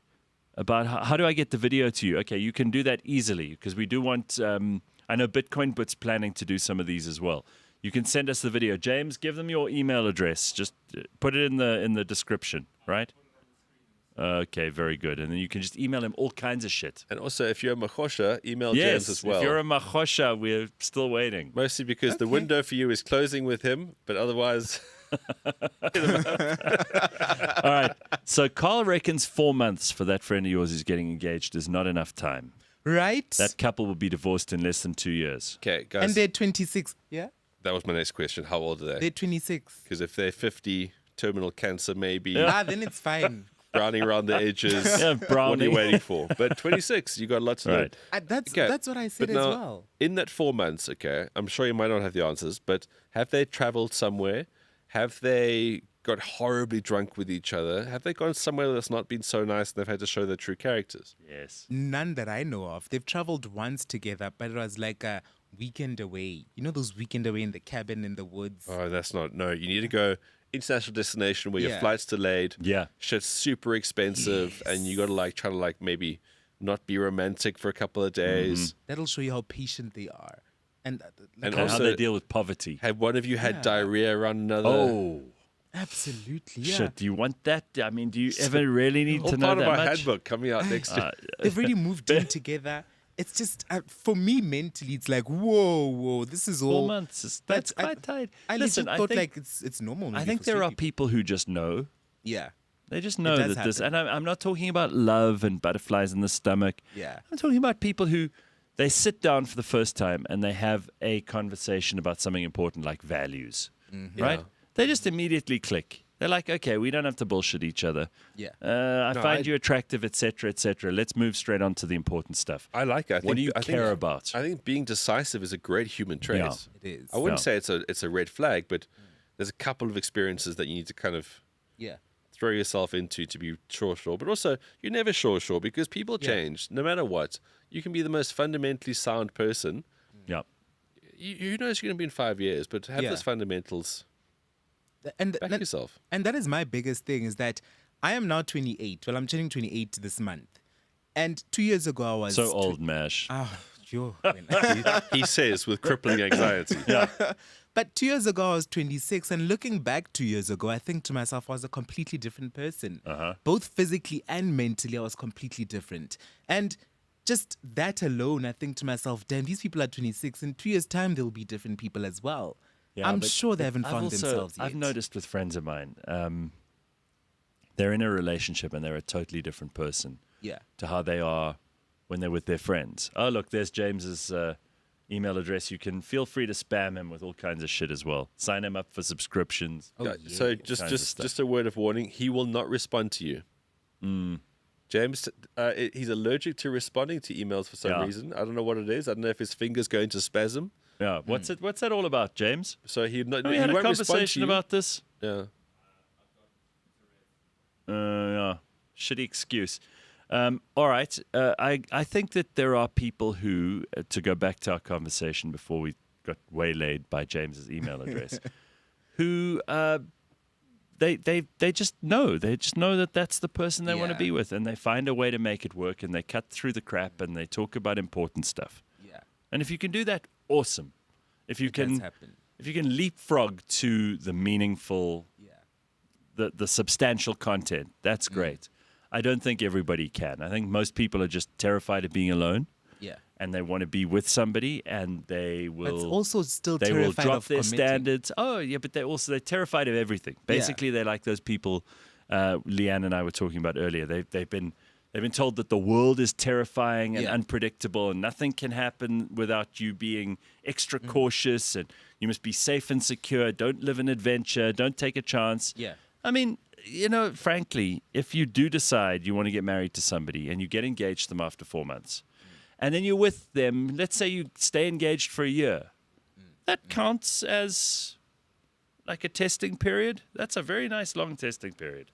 about how do I get the video to you. Okay, you can do that easily because we do want. I know Bitcoin Bit's planning to do some of these as well. You can send us the video. James, give them your email address. Just put it in the description, right? Okay, very good. And then you can just email him all kinds of shit.
And also, if you're a Machosha, email
Yes,
James as well.
if you're a Machosha, we're still waiting.
Mostly because the window for you is closing with him, but otherwise...
All right. So Carl reckons 4 months for that friend of yours who's getting engaged is not enough time.
Right?
That couple will be divorced in less than 2 years.
Okay, guys.
And they're 26. Yeah?
That was my next question. How old are they?
They're 26.
Because if they're 50, terminal cancer maybe,
Then it's fine.
browning around the edges.
Yeah,
What are
browning.
you waiting for? But 26, you got lots to
Right.
know.
That's what I said
But
as
now,
well.
in that 4 months, okay, I'm sure you might not have the answers, but have they traveled somewhere? Have they got horribly drunk with each other? Have they gone somewhere that's not been so nice and they've had to show their true characters?
Yes.
None that I know of. They've traveled once together, but it was like a weekend away. You know those weekend away in the cabin in the woods?
Oh, that's not. No, you need to go international destination where your
Yeah.
flight's delayed.
Yeah.
Shit's super expensive, and you got to try to maybe not be romantic for a couple of days.
That'll show you how patient they are. And,
And
how
also,
they deal with poverty.
have one of you had diarrhea around another?
Oh.
absolutely, yeah.
Shit, do you want that? I mean, do you ever really need
All
to know
part
that
of my
much?
handbook coming out next year.
They've already moved in together. It's just, for me mentally, it's like, whoa, this is all.
4 months. That's quite tight.
I
Listen,
legit
I
thought
think,
like it's normal.
I
maybe
think
for
there
straight
are people who just know.
Yeah.
They just know
does
that this,
happen.
and I'm not talking about love and butterflies in the stomach.
Yeah.
I'm talking about people who they sit down for the first time and they have a conversation about something important like values, right?
Yeah.
They just immediately click. They're like, okay, we don't have to bullshit each other.
Yeah.
I find you attractive, etc., etc. Let's move straight on to the important stuff.
I like it.
What do you care about?
I think being decisive is a great human trait.
Yeah.
It is.
I wouldn't
Yeah.
say it's a red flag, but there's a couple of experiences that you need to kind of
Yeah.
throw yourself into to be sure. But also, you're never sure because people change no matter what. You can be the most fundamentally sound person.
Yeah.
Who knows you're going to be in 5 years, but have
Yeah.
those fundamentals.
And
Back yourself.
And that is my biggest thing is that I am now 28. Well, I'm turning 28 this month. And 2 years ago, I was
So old, Mash.
Oh, yo.
He says with crippling anxiety.
But 2 years ago, I was 26. And looking back 2 years ago, I think to myself, I was a completely different person. Both physically and mentally, I was completely different. And just that alone, I think to myself, damn, these people are 26. In 2 years' time, they'll be different people as well. I'm
but-
sure they
but
haven't
I've
found
also-
themselves yet.
I've noticed with friends of mine, they're in a relationship and they're a totally different person to how they are when they're with their friends. Oh, look, there's James's email address. You can feel free to spam him with all kinds of shit as well. Sign him up for subscriptions.
So just a word of warning: he will not respond to you. James, he's allergic to responding to emails for some reason. I don't know what it is. I don't know if his finger's going to spasm.
Yeah. What's that all about, James?
So he
had a conversation about this.
Yeah.
Yeah. Shitty excuse. All right. I think that there are people who, to go back to our conversation before we got waylaid by James's email address, who they just know. They just know that that's the person they want to be with, and they find a way to make it work, and they cut through the crap, and they talk about important stuff.
Yeah.
And if you can do that, awesome. If you can leapfrog to the meaningful, the substantial content, that's great. I don't think everybody can. I think most people are just terrified of being alone.
Yeah.
And they want to be with somebody, and they will.
But also still
they
terrified
will drop
of
their
committing.
standards. Oh yeah, but they're terrified of everything. Basically, they're like those people Leanne and I were talking about earlier. They've been told that the world is terrifying and unpredictable, and nothing can happen without you being extra cautious, and you must be safe and secure. Don't live an adventure. Don't take a chance.
Yeah.
I mean, frankly, if you do decide you want to get married to somebody and you get engaged to them after 4 months, and then you're with them, let's say you stay engaged for a year, that counts as like a testing period. That's a very nice long testing period.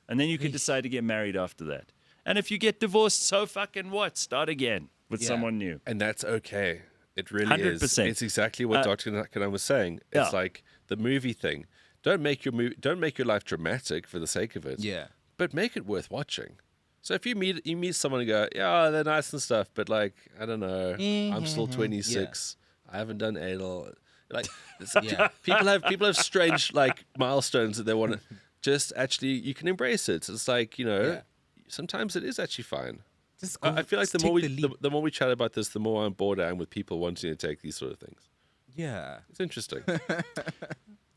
And then you can decide to get married after that. And if you get divorced, so fucking what? Start again with someone new.
And that's okay. It really
100%.
is. It's exactly what Dr. Nakanan was saying. It's like the movie thing. Don't make your life dramatic for the sake of it.
Yeah.
But make it worth watching. So if you meet someone and go, yeah, they're nice and stuff, but like, I don't know, I'm still 26. I haven't done anal. Like, people have strange like milestones that they want to just actually. You can embrace it. It's like sometimes it is actually fine. I feel like the more we chat about this, the more on board I am with people wanting to take these sort of things.
Yeah,
it's interesting.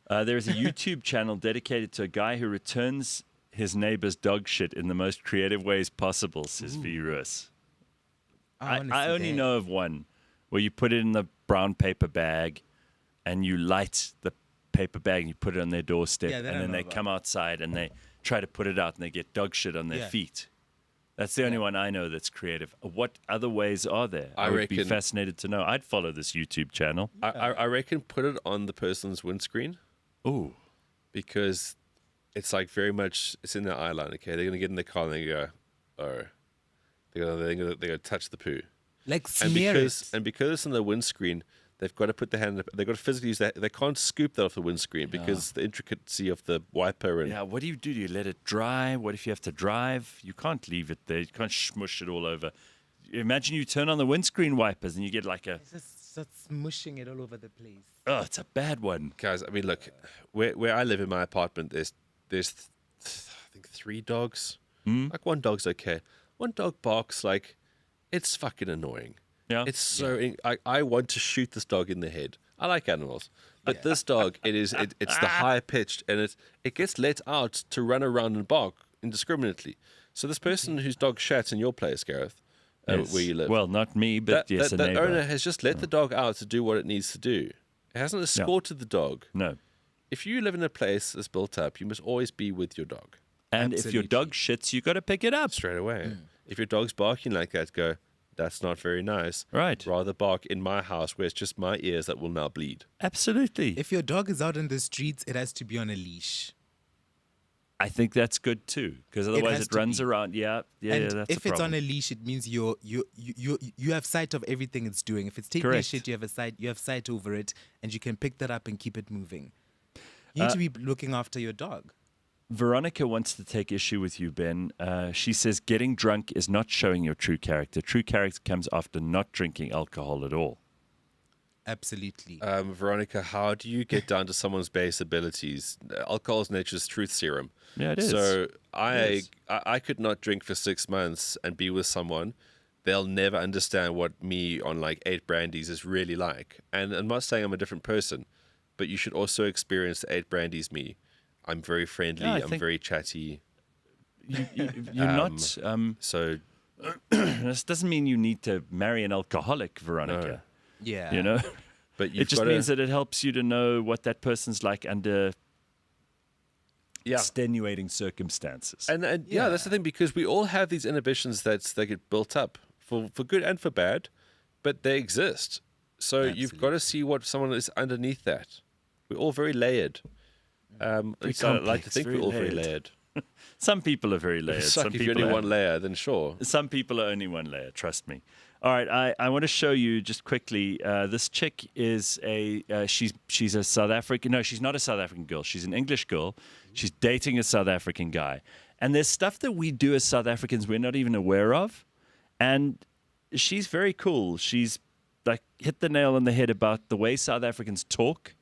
There is a YouTube channel dedicated to a guy who returns his neighbor's dog shit in the most creative ways possible, says V. Ruiz. I only know of one where you put it in the brown paper bag and you light the paper bag and you put it on their doorstep, and then they come outside and they try to put it out and they get dog shit on their feet. That's the only one I know that's creative. What other ways are there? I would be fascinated to know. I'd follow this YouTube channel.
I reckon put it on the person's windscreen.
Ooh.
Because it's like very much, it's in their eye line, okay? They're going to get in the car and they go, oh. They're going to touch the poo.
Like smear it.
And because it's in the windscreen, they've got to put their hand, they've got to physically use that. They can't scoop that off the windscreen because the intricacy of the wiper. And
what do you do? Do you let it dry? What if you have to drive? You can't leave it there. You can't smush it all over. Imagine you turn on the windscreen wipers and you get like a...
It's just smushing it all over the place.
Oh, it's a bad one.
Guys, I mean, look, where I live in my apartment, there's I think 3 dogs. Like one dog's okay. One dog barks like it's fucking annoying.
Yeah.
It's so I want to shoot this dog in the head. I like animals, but this dog, it's the high pitched, and it gets let out to run around and bark indiscriminately. So this person whose dog shat in your place, Gareth, where you live.
Well, not me, but
the owner has just let the dog out to do what it needs to do. It hasn't escorted the dog.
No.
If you live in a place that's built up, you must always be with your dog.
And if your dog shits, you got to pick it up
straight away. If your dog's barking like that, go, that's not very nice.
Right.
Rather bark in my house where it's just my ears that will now bleed.
Absolutely.
If your dog is out in the streets, it has to be on a leash.
I think that's good too, because otherwise it runs around. Yeah, that's
if it's on a leash, it means you have sight of everything it's doing. If it's taking a shit, you have sight over it, and you can pick that up and keep it moving. You need to be looking after your dog.
Veronica wants to take issue with you, Ben. She says getting drunk is not showing your true character. True character comes after not drinking alcohol at all.
Absolutely.
Veronica, how do you get down to someone's base abilities? Alcohol is nature's truth serum.
Yeah, it is.
So I could not drink for 6 months and be with someone. They'll never understand what me on like 8 brandies is really like. And I'm not saying I'm a different person, but you should also experience the 8 brandies me. I'm very friendly. I'm very chatty.
you're not.
So
This doesn't mean you need to marry an alcoholic, Veronica.
Yeah.
You know,
but
it just means that it helps you to know what that person's like under extenuating circumstances.
And that's the thing, because we all have these inhibitions that get built up for good and for bad, but they exist. So you've got to see what someone is underneath that. We're all very layered. I like to think we're all very layered.
Some people are very layered.
Some
Some
if you're
people
only
are,
one layer, then sure.
Some people are only one layer. Trust me. All right, I want to show you just quickly. This chick is she's a South African. No, she's not a South African girl. She's an English girl. She's dating a South African guy. And there's stuff that we do as South Africans we're not even aware of. And she's very cool. She's like hit the nail on the head about the way South Africans talk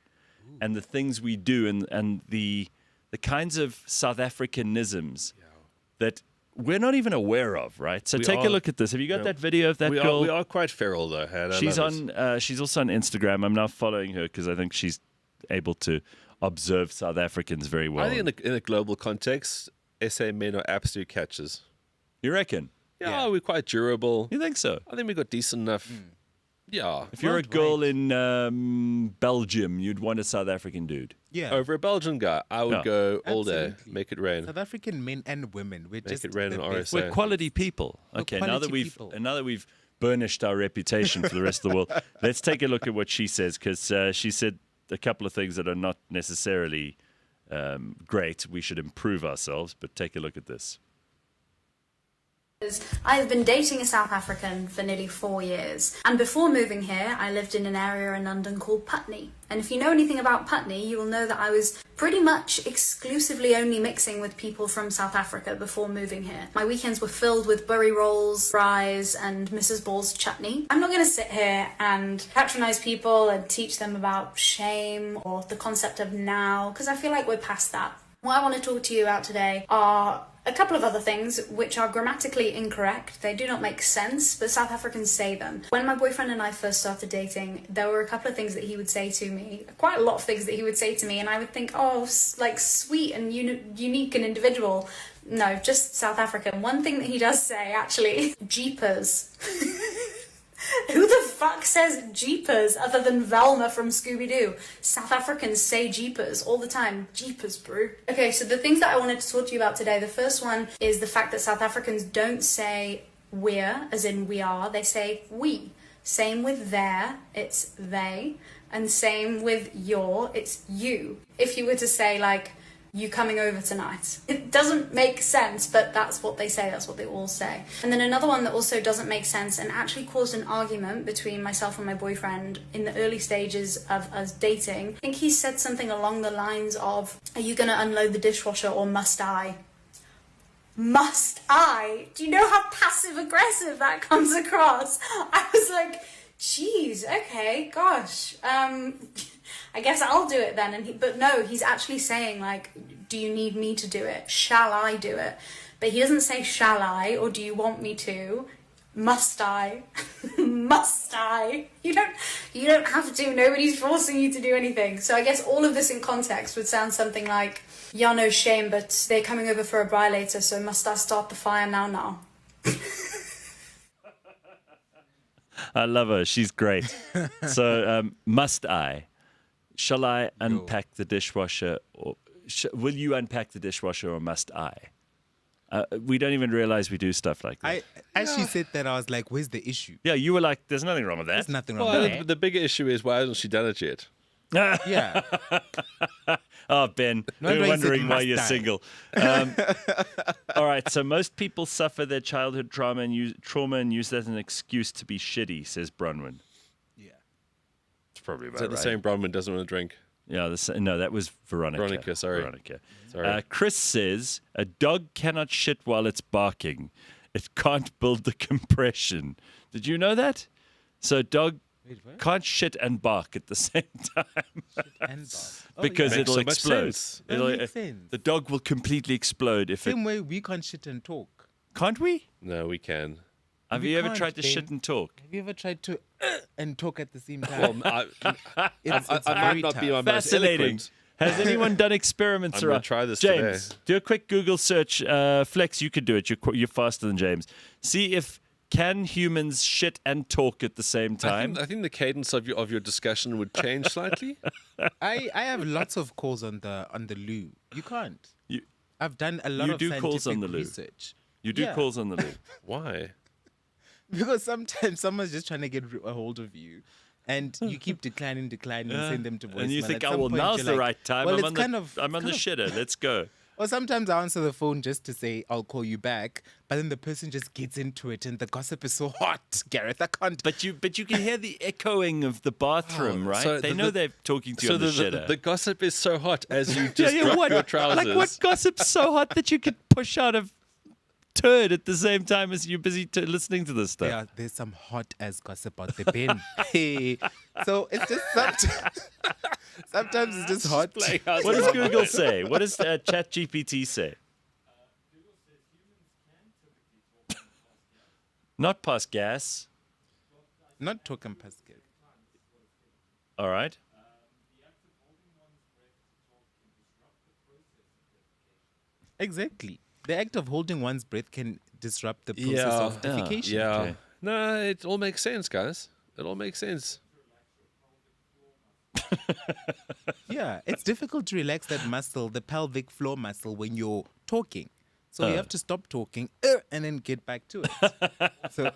and the things we do and the kinds of South Africanisms that we're not even aware of, right? So take a look at this. Have you got that video of that girl?
We are quite feral, though. And
she's also on Instagram. I'm now following her because I think she's able to observe South Africans very well.
I think in a global context, SA men are absolute catches.
You reckon?
Yeah, we're quite durable.
You think so?
I think we got decent enough. Yeah.
If you're a girl in Belgium, you'd want a South African dude.
Yeah.
Over a Belgian guy, I would go all day. Make it rain.
South African men and women. We're
Make it rain in RSA.
We're quality people. Okay, now that we've burnished our reputation for the rest of the world, let's take a look at what she says, because she said a couple of things that are not necessarily great. We should improve ourselves, but take a look at this.
I have been dating a South African for nearly 4 years, and before moving here I lived in an area in London called Putney. And if you know anything about Putney, you will know that I was pretty much exclusively only mixing with people from South Africa before moving here. My weekends were filled with bury rolls, fries and Mrs. Ball's chutney. I'm not going to sit here and patronise people and teach them about shame or the concept of now, because I feel like we're past that. What I want to talk to you about today are a couple of other things which are grammatically incorrect. They do not make sense, but South Africans say them. When my boyfriend and I first started dating, there were a couple of things that he would say to me, quite a lot of things that he would say to me, and I would think, oh, like sweet and unique and individual. No, just South African. One thing that he does say, actually, jeepers. Who the fuck says jeepers other than Velma from Scooby-Doo? South Africans say jeepers all the time. Jeepers, bro. Okay, so the things that I wanted to talk to you about today, the first one is the fact that South Africans don't say we're, as in we are, they say we. Same with their, it's they. And same with your, it's you. If you were to say, like, you coming over tonight. It doesn't make sense, but that's what they say, that's what they all say. And then another one that also doesn't make sense and actually caused an argument between myself and my boyfriend in the early stages of us dating. I think he said something along the lines of, are you gonna unload the dishwasher or must I? Must I? Do you know how passive aggressive that comes across? I was like, geez, okay, gosh. I guess I'll do it then. But no, he's actually saying, like, do you need me to do it? Shall I do it? But he doesn't say shall I or do you want me to? Must I? Must I? You don't have to. Nobody's forcing you to do anything. So I guess all of this in context would sound something like, yeah, no shame, but they're coming over for a braai later, so must I start the fire now?
I love her. She's great. So, must I? Shall I unpack the dishwasher? Or will you unpack the dishwasher or must I? We don't even realize we do stuff like that.
As she said that, I was like, where's the issue?
Yeah, you were like, there's nothing wrong with that.
There's nothing wrong with that.
The bigger issue is, why hasn't she done it yet?
Yeah.
Oh, Ben, we're wondering why you're single. All right, so most people suffer their childhood trauma and use that as an excuse to be shitty, says Bronwyn.
Yeah.
It's probably about
Is that the same Bronwyn doesn't want to drink?
Yeah, no, that was Veronica.
Veronica, sorry.
Sorry. Chris says, a dog cannot shit while it's barking. It can't build the compression. Did you know that? So a dog can't shit and bark at the same time.
Shit and bark.
Because it'll
so much
explode.
sense.
Makes sense.
The dog will completely explode if
Same way we can't shit and talk.
Can't we?
No, we can.
Have you ever tried to shit and talk?
Have you ever tried to and talk at the same time?
Well,
it's
I might not be my most
Fascinating.
eloquent.
Has anyone done experiments
I'm gonna
around?
try this
James,
today.
do a quick Google search. Flex, you could do it. You're faster than James. See if can humans shit and talk at the same time.
I think the cadence of your discussion would change slightly.
I have lots of calls on the loo. You can't. I've done a lot
You
of
do
scientific
calls on the loo.
research.
You do
Yeah.
calls on the loo.
Why?
Because sometimes someone's just trying to get a hold of you, and you keep declining, and send them to voicemail.
And you think,
At
oh,
some
well,
point
now's
you're
the
like,
right time.
Well,
I'm
it's
on
kind
the,
of,
I'm on the
kind of-
shitter. Let's go.
Or sometimes I answer the phone just to say I'll call you back, but then the person just gets into it, and the gossip is so hot, Gareth. I can't.
But you can hear the echoing of the bathroom, right?
so
They
the-
know
the-
they're talking to you
So
on the
the
shitter.
gossip is so hot as you just drop
what,
your trousers.
like what gossip's so hot that you could push out a turd at the same time as you're busy listening to this stuff?
Yeah, there's some hot ass gossip out there, Ben. Hey, so it's just sometimes it's just hot.
What does Google say? What does ChatGPT say? Not past gas.
Not talking past gas.
All right.
Exactly. The act of holding one's breath can disrupt the process
Yeah.
of defecation.
Yeah.
Okay.
No, it all makes sense, guys. It all makes sense.
Yeah, it's difficult to relax that muscle, the pelvic floor muscle, when you're talking. So you have to stop talking and then get back to it. So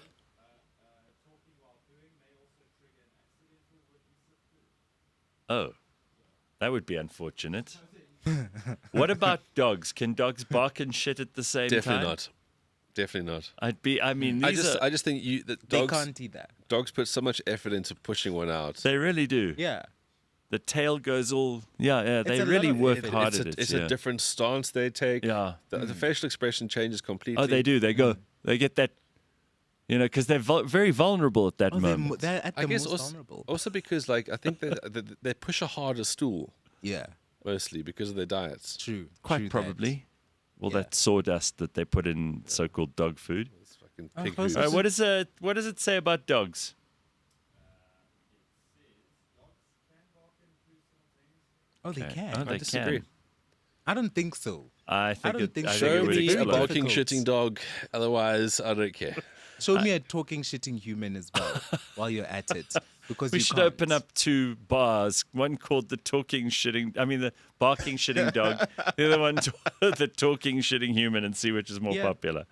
Oh, that would be unfortunate. What about dogs? Can dogs bark and shit at the same
Definitely
time?
not. Definitely not.
I mean, these
I just think that
they
dogs
can't either.
dogs put so much effort into pushing one out.
they really do.
Yeah.
The tail goes all, yeah. They
a lot
really
of
work
effort.
hard
it's
at
a,
it.
it's
yeah.
a different stance they take.
Yeah.
The facial expression changes completely.
Oh, they do. They go. They get that. Because they're very vulnerable at that
Oh,
moment.
they're at
I
the
guess
most
also,
vulnerable.
also because like I think they push a harder stool
Yeah,
mostly because of their diets.
true.
Quite
true that.
probably. Well,
Yeah.
that sawdust that they put in so-called dog food.
It's fucking
Oh,
pig
close
food.
All right, what does it say about dogs?
Oh, they
Okay.
can.
Oh, they
disagree.
can.
I don't think so.
I think
don't think
I
so.
think it
Show
would
me a
explode.
barking,
difficult.
shitting dog. Otherwise, I don't care.
Show me a talking, shitting human as well while you're at it, because
We
you
should
can't.
open up 2 bars. One called the the barking shitting dog. The other one, the talking shitting human, and see which is more
Yeah.
popular.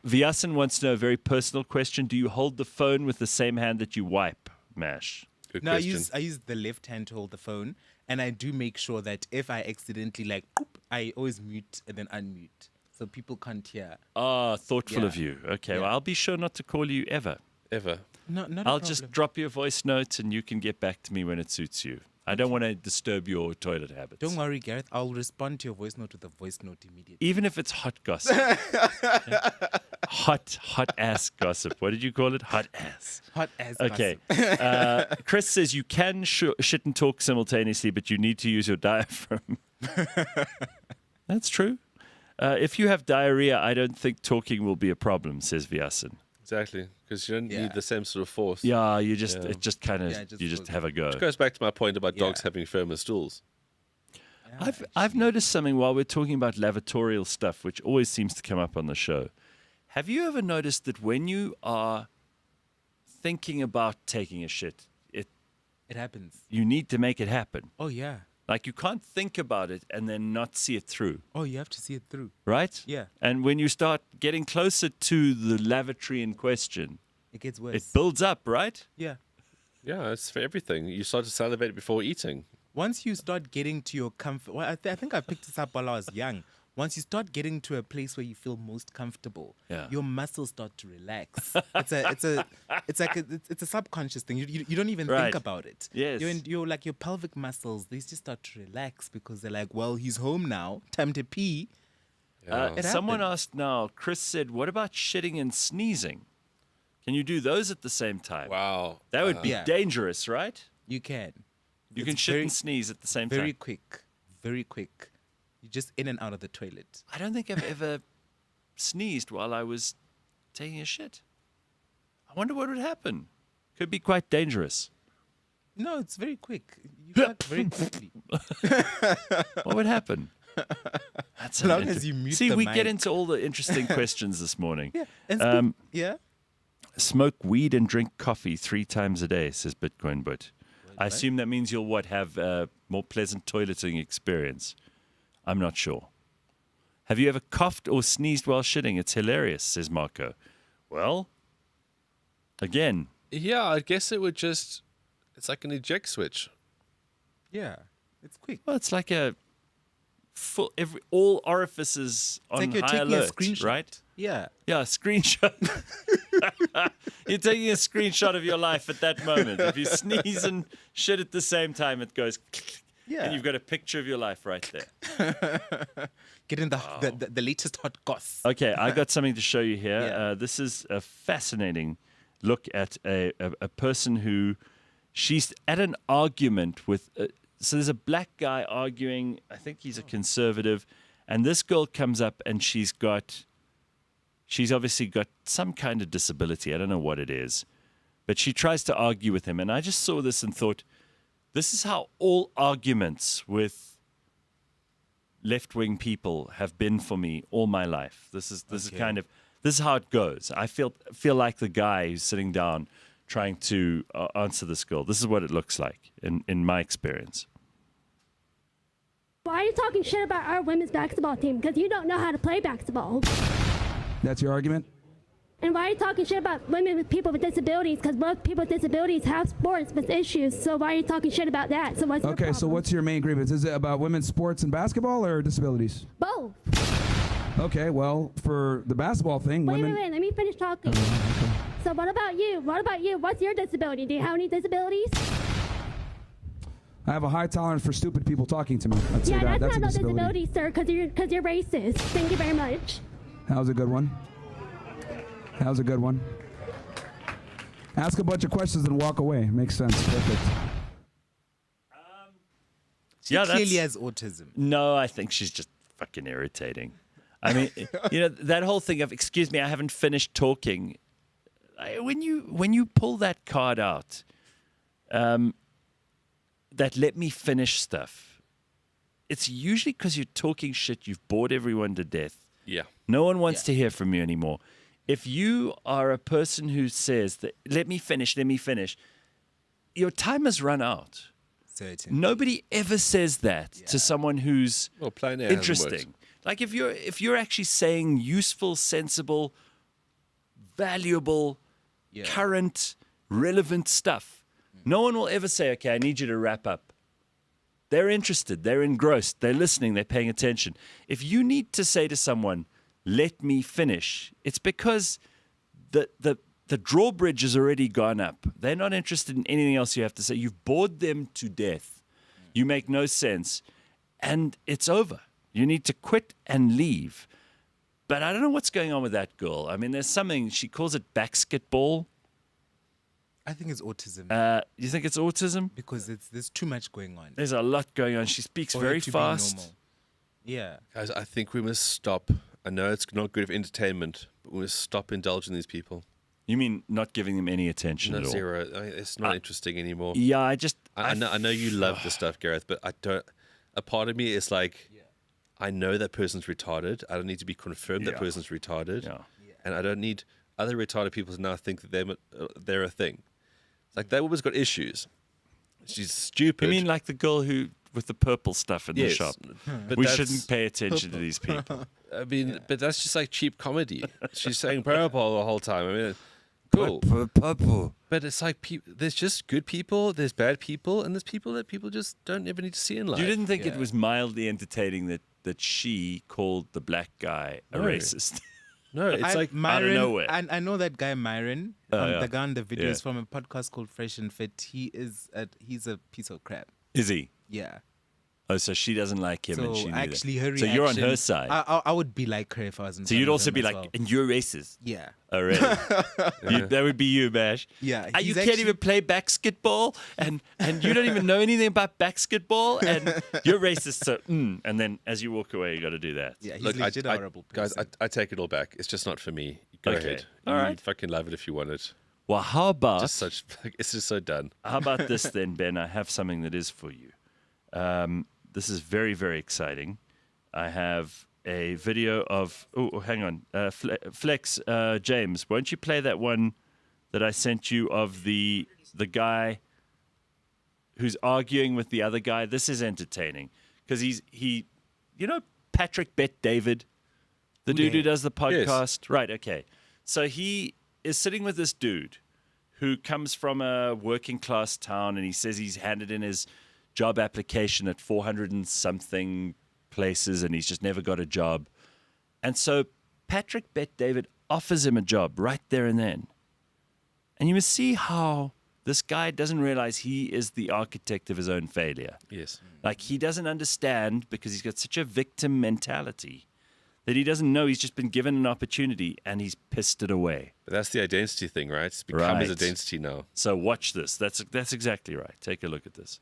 Vyasan wants to know a very personal question. Do you hold the phone with the same hand that you wipe, Mash?
Good
No,
question.
I use the left hand to hold the phone, and I do make sure that if I accidentally I always mute and then unmute, so people can't hear.
Ah, thoughtful
Yeah.
of you. Okay,
Yeah.
well, I'll be sure not to call you ever.
Ever.
No, not
I'll
a
just
problem.
drop you a voice note and you can get back to me when it suits you. I don't want to disturb your toilet habits.
Don't worry, Gareth. I'll respond to your voice note with a voice note immediately.
Even if it's hot gossip. Hot ass gossip. What did you call it? Hot ass.
Hot as
Okay.
gossip.
Chris says you can shit and talk simultaneously, but you need to use your diaphragm. That's true. If you have diarrhea, I don't think talking will be a problem, says Vyasan.
Exactly, because you don't
Yeah.
need the same sort of force.
Yeah, you just
Yeah.
it just kind of
Yeah, it just
you just
goes-
have a go.
Which goes back to my point about dogs
Yeah.
having firmer stools.
I've noticed something while we're talking about lavatorial stuff, which always seems to come up on the show. Have you ever noticed that when you are thinking about taking a shit,
It happens.
you need to make it happen?
Oh yeah.
Like you can't think about it and then not see it through,
Oh, you have to see it through.
right?
Yeah.
And when you start getting closer to the lavatory in question,
It gets worse.
it builds up, right?
Yeah.
Yeah, it's for everything. You start to salivate before eating.
Once you start getting to your comfort, well, I think I picked this up while I was young. Once you start getting to a place where you feel most comfortable,
Yeah.
your muscles start to relax. It's a subconscious thing. You don't even
Right.
think about it.
Yes.
You're like your pelvic muscles. They just start to relax because they're like, well, he's home now. Time to pee. It
Someone
happens.
asked now, Chris said, what about shitting and sneezing? Can you do those at the same time?
Wow.
That would be
Yeah.
dangerous, right?
You can.
You can
It's
shit
very-
and sneeze at the same
Very
time.
quick. Very quick. You're just in and out of the toilet.
I don't think I've ever sneezed while I was taking a shit. I wonder what would happen. Could be quite dangerous.
No, it's very quick. You fuck very quickly.
What would happen? That's
As long as you mute
See,
the
we
mic.
get into all the interesting questions this morning.
Yeah. And
Smoke weed and drink coffee 3 times a day, says Bitcoin But. I assume that means you'll have a more pleasant toileting experience. I'm not sure. Have you ever coughed or sneezed while shitting? It's hilarious, says Marco. Well, again.
Yeah, I guess it would just. It's like an eject switch.
Yeah, it's quick.
Well, it's like a all orifices on
like you're
high
taking a
alert,
screenshot.
right?
Yeah.
Yeah, a screenshot. You're taking a screenshot of your life at that moment. If you sneeze and shit at the same time, it goes.
Yeah.
And you've got a picture of your life right there.
Get in the latest hot goss.
Okay, I got something to show you here.
Yeah.
This is a fascinating look at a person who she's at an argument with. So there's a black guy arguing. I think he's a conservative, and this girl comes up and she's obviously got some kind of disability. I don't know what it is, but she tries to argue with him. And I just saw this and thought, this is how all arguments with left-wing people have been for me all my life. This is how it goes. I feel like the guy who's sitting down trying to answer this girl. This is what it looks like in my experience.
Why are you talking shit about our women's basketball team? Because you don't know how to play basketball.
That's your argument?
And why are you talking shit about women with people with disabilities? Because most people with disabilities have sports with issues. So why are you talking shit about that? So what's your
Okay,
problem?
so what's your main grievance? Is it about women's sports and basketball or disabilities?
Both.
Okay, well, for the basketball thing,
Wait,
women...
let me finish talking. So what about you? What's your disability? Do you have any disabilities?
I have a high tolerance for stupid people talking to me. I'd say
Yeah,
that's
not
a
no
disability.
disability, sir, because you're racist. Thank you very much.
That was a good one. That was a good one. Ask a bunch of questions and walk away. Makes sense. Perfect.
She clearly has autism.
No, I think she's just fucking irritating. I mean, that whole thing of, excuse me, I haven't finished talking. When you pull that card out, that let me finish stuff, it's usually because you're talking shit. You've bored everyone to death.
Yeah.
No one wants to hear from you anymore. If you are a person who says that, let me finish, your time has run out.
Certain.
Nobody ever says that to someone who's
plain air hasn't
interesting.
worked.
Like if you're actually saying useful, sensible, valuable, current, relevant stuff, no one will ever say, okay, I need you to wrap up. They're interested, they're engrossed, they're listening, they're paying attention. If you need to say to someone, let me finish, it's because the drawbridge has already gone up. They're not interested in anything else you have to say. You've bored them to death. You make no sense. And it's over. You need to quit and leave. But I don't know what's going on with that girl. I mean, there's something, she calls it basketball.
I think it's autism.
You think it's autism?
Because there's too much going on.
There's a lot going on. She speaks very fast.
Yeah.
Guys, I think we must stop. I know it's not good for entertainment, but we must stop indulging these people.
You mean not giving them any attention at all?
Zero. It's not interesting anymore.
Yeah,
I know you love the stuff, Gareth, but I don't. A part of me is like, I know that person's retarded. I don't need to be confirmed that person's retarded, and I don't need other retarded people to now think that they're a thing. It's like that woman's got issues. She's stupid.
You mean like the girl who with the purple stuff in the shop?
But
we shouldn't pay attention to these people.
I mean, but that's just like cheap comedy. She's saying purple the whole time. I mean, cool.
Purple.
But it's like there's just good people, there's bad people, and there's people that people just don't ever need to see in life.
You didn't think it was mildly entertaining that she called the black guy a racist?
No, it's like
Myron,
out of nowhere.
I know that guy Myron. The guy on the video is from a podcast called Fresh and Fit. He's a piece of crap.
Is he?
Yeah.
Oh, so she doesn't like him,
So
and she knew
actually,
that.
her reaction.
So you're on her side.
I would be like her if I was in.
So you'd also be like, and you're racist.
Yeah.
Oh, really? That would be you, Bash.
Yeah.
You can't even play basketball, and you don't even know anything about basketball, and you're racist. So, and then as you walk away, you got to do that.
Yeah, he's legit a horrible person.
Guys, I take it all back. It's just not for me. Go ahead.
All right.
You fucking love it if you want it.
Well, how about
it's just so done.
How about this then, Ben? I have something that is for you. This is very, very exciting. I have a video of. Oh, hang on, Flex, James. Won't you play that one that I sent you of the guy who's arguing with the other guy? This is entertaining because he, Patrick Bet David, the dude who does the podcast,
Yes.
right? Okay, so he is sitting with this dude who comes from a working class town, and he says he's handed in his job application at 400 and something places, and he's just never got a job. And so Patrick Bet David offers him a job right there and then. And you must see how this guy doesn't realize he is the architect of his own failure.
Yes.
Like, he doesn't understand because he's got such a victim mentality that he doesn't know he's just been given an opportunity and he's pissed it away.
But that's the identity thing, right? It's become his
Right.
identity now.
So watch this. That's exactly right. Take a look at this.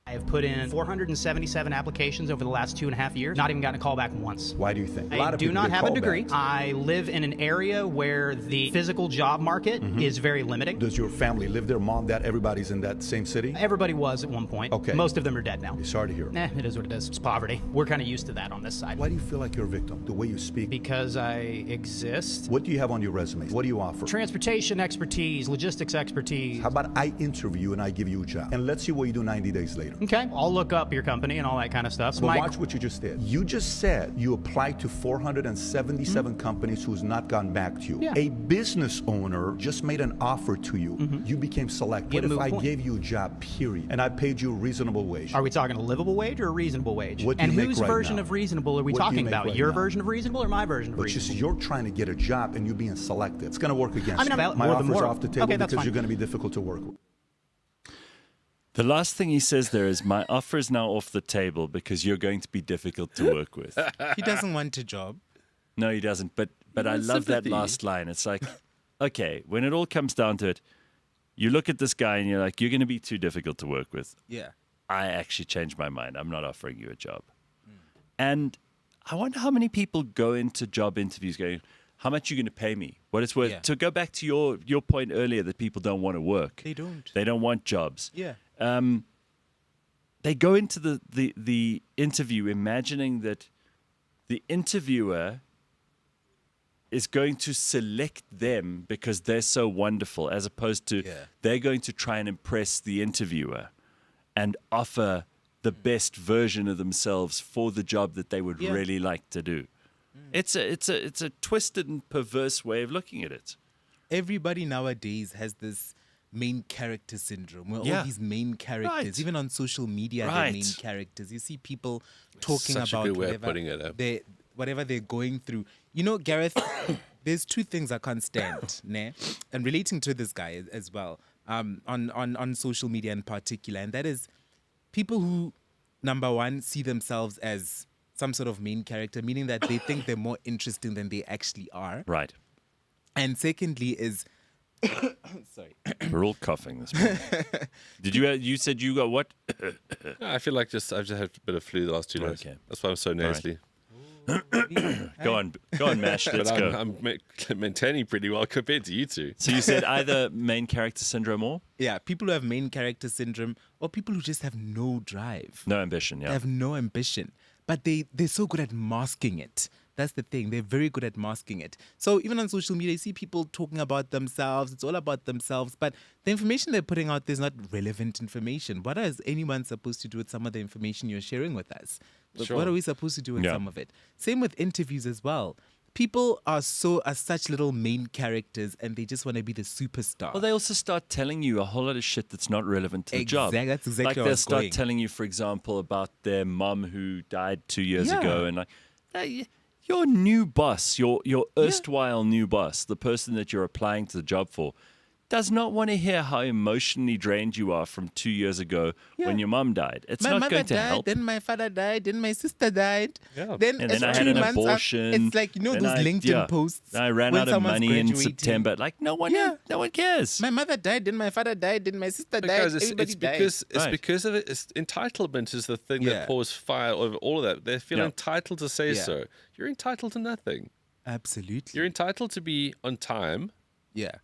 I have put in 477 applications over the last 2.5 years, not even gotten a call back once.
Why do you think?
I do not have a degree. I live in an area where the physical job market is very limiting.
Does your family live there? Mom, dad, everybody's in that same city?
Everybody was at one point.
Okay.
Most of them are dead now.
Sorry to hear.
It is what it is. It's poverty. We're kind of used to that on this side.
Why do you feel like you're a victim? The way you speak?
Because I exist.
What do you have on your resume? What do you offer?
Transportation expertise, logistics expertise.
How about I interview you and I give you a job? And let's see what you do 90 days later.
Okay. I'll look up your company and all that kind of stuff.
But watch what you just did. You just said you applied to 477 companies who's not gotten back to you.
Yeah.
A business owner just made an offer to you. You became selected. What if I gave you a job, period, and I paid you a reasonable wage?
Are we talking a livable wage or a reasonable wage?
What do
and
you make
whose
right
version
now?
of reasonable are we
What do you
talking
make
about?
right
Your
now?
version of reasonable or my version of
But
reasonable?
you're trying to get a job and you're being selected. It's going to work against you.
I'm
My
more than
offer's
more.
off the table
Okay, that's
because
fine.
you're going to be difficult to work with.
The last thing he says there is, my offer is now off the table because you're going to be difficult to work with.
He doesn't want a job.
No, he doesn't. But I
wants
love that
sympathy.
last line. It's like, okay, when it all comes down to it, you look at this guy and you're like, you're going to be too difficult to work with.
Yeah.
I actually changed my mind. I'm not offering you a job. And I wonder how many people go into job interviews going, how much are you going to pay me? What it's worth.
Yeah.
To go back to your point earlier that people don't want to work.
They don't.
They don't want jobs.
Yeah.
They go into the interview imagining that the interviewer is going to select them because they're so wonderful, as opposed to they're going to try and impress the interviewer and offer the best version of themselves for the job that they would really like to do. It's a twisted and perverse way of looking at it.
Everybody nowadays has this main character syndrome where all these main characters, even on social media, they're main characters. You see people talking
Such a
about
good way of putting it,
whatever they're going through. You know, Gareth, there's two things I can't stand, ne? And relating to this guy as well, on social media in particular, and that is people who, number one, see themselves as some sort of main character, meaning that they think they're more interesting than they actually are.
Right.
And secondly is, sorry.
We're all coughing this morning. Did you said you got what?
I feel like I've just had a bit of flu the last 2 days.
Okay.
That's why I'm so nasally.
Go on, Mash. Let's
But
go.
I'm maintaining pretty well compared to you two.
So you said either main character syndrome or?
Yeah, people who have main character syndrome or people who just have no drive.
No ambition,
They have no ambition. But they're so good at masking it. That's the thing. They're very good at masking it. So even on social media, you see people talking about themselves. It's all about themselves. But the information they're putting out there is not relevant information. What is anyone supposed to do with some of the information you're sharing with us?
Sure.
What are we supposed to do with some of it? Same with interviews as well. People are such little main characters and they just want to be the superstar.
Well, they also start telling you a whole lot of shit that's not relevant to the job.
That's exactly
like
where I
they'll
was
start
going.
telling you, for example, about their mum who died 2 years ago, and like, hey, your new boss, your erstwhile new boss, the person that you're applying to the job for, does not want to hear how emotionally drained you are from 2 years ago when your mum died. It's
my
not
mother
going to
died,
help.
then my father died, then my sister died. Then,
And then I
it's
had
2
an
months
abortion.
It's like, you know,
Then
those
I-
LinkedIn posts.
I ran
when
out of
someone's
money in
graduating.
September. Like, no one cares.
My mother died, then my father died, then my sister died.
Because
Everybody died.
it's because of it. It's entitlement is the thing that pours fire over all of that. They feel entitled to say so. You're entitled to nothing.
Absolutely.
You're entitled to be on time.
Yeah.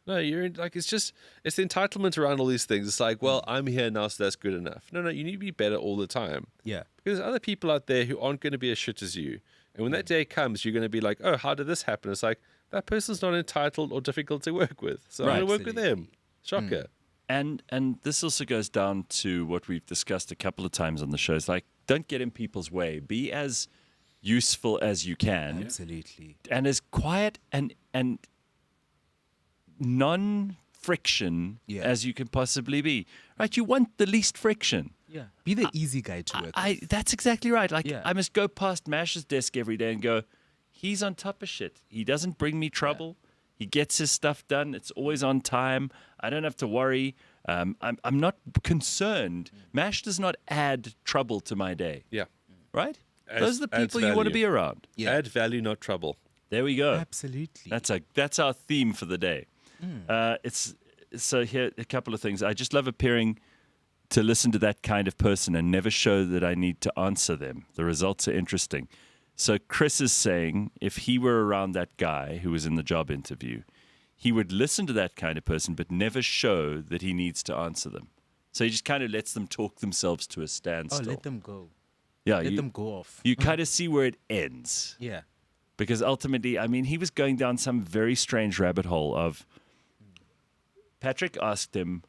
No, it's the entitlement around all these things. It's like, well, I'm here now, so that's good enough. No, you need to be better all the time.
Yeah.
Because there's other people out there who aren't going to be as shit as you. And when that day comes, you're going to be like, oh, how did this happen? It's like, that person's not entitled or difficult to work with. So I'm going to work with them. Shocker.
And this also goes down to what we've discussed a couple of times on the show. It's like, don't get in people's way. Be as useful as you can.
Absolutely.
And as quiet and non-friction as you can possibly be. Right? You want the least friction.
Yeah. Be the easy guy to work with.
That's exactly right. Like, I must go past Mash's desk every day and go, he's on top of shit. He doesn't bring me trouble. He gets his stuff done. It's always on time. I don't have to worry. I'm not concerned. Mash does not add trouble to my day.
Yeah. Right?
Those are the people you want to be around.
Yeah. Add value, not trouble.
There we go.
Absolutely.
That's our theme for the day. So here a couple of things. I just love appearing to listen to that kind of person and never show that I need to answer them. The results are interesting. So Chris is saying if he were around that guy who was in the job interview, he would listen to that kind of person but never show that he needs to answer them. So he just kind of lets them talk themselves to a standstill.
Oh, let them go.
Yeah,
let them go off.
You kind of see where it ends.
Yeah.
Because ultimately, I mean, he was going down some very strange rabbit hole of... Patrick asked him,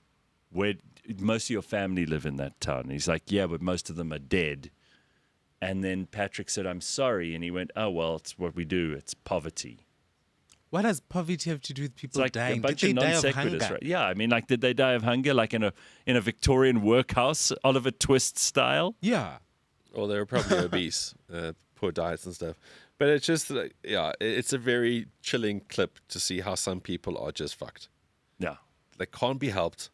where most of your family live in that town? And he's like, yeah, but most of them are dead. And then Patrick said, I'm sorry. And he went, oh, well, it's what we do. It's poverty.
What does poverty have to do with people
like
dying?
A bunch
Did
of
they die
non
of hunger?
sequiturs, right? Yeah, I mean, like, did they die of hunger, like in a Victorian workhouse, Oliver Twist style?
Yeah.
Or they were probably obese, poor diets and stuff. But it's just, it's a very chilling clip to see how some people are just fucked.
Yeah.
They can't be helped.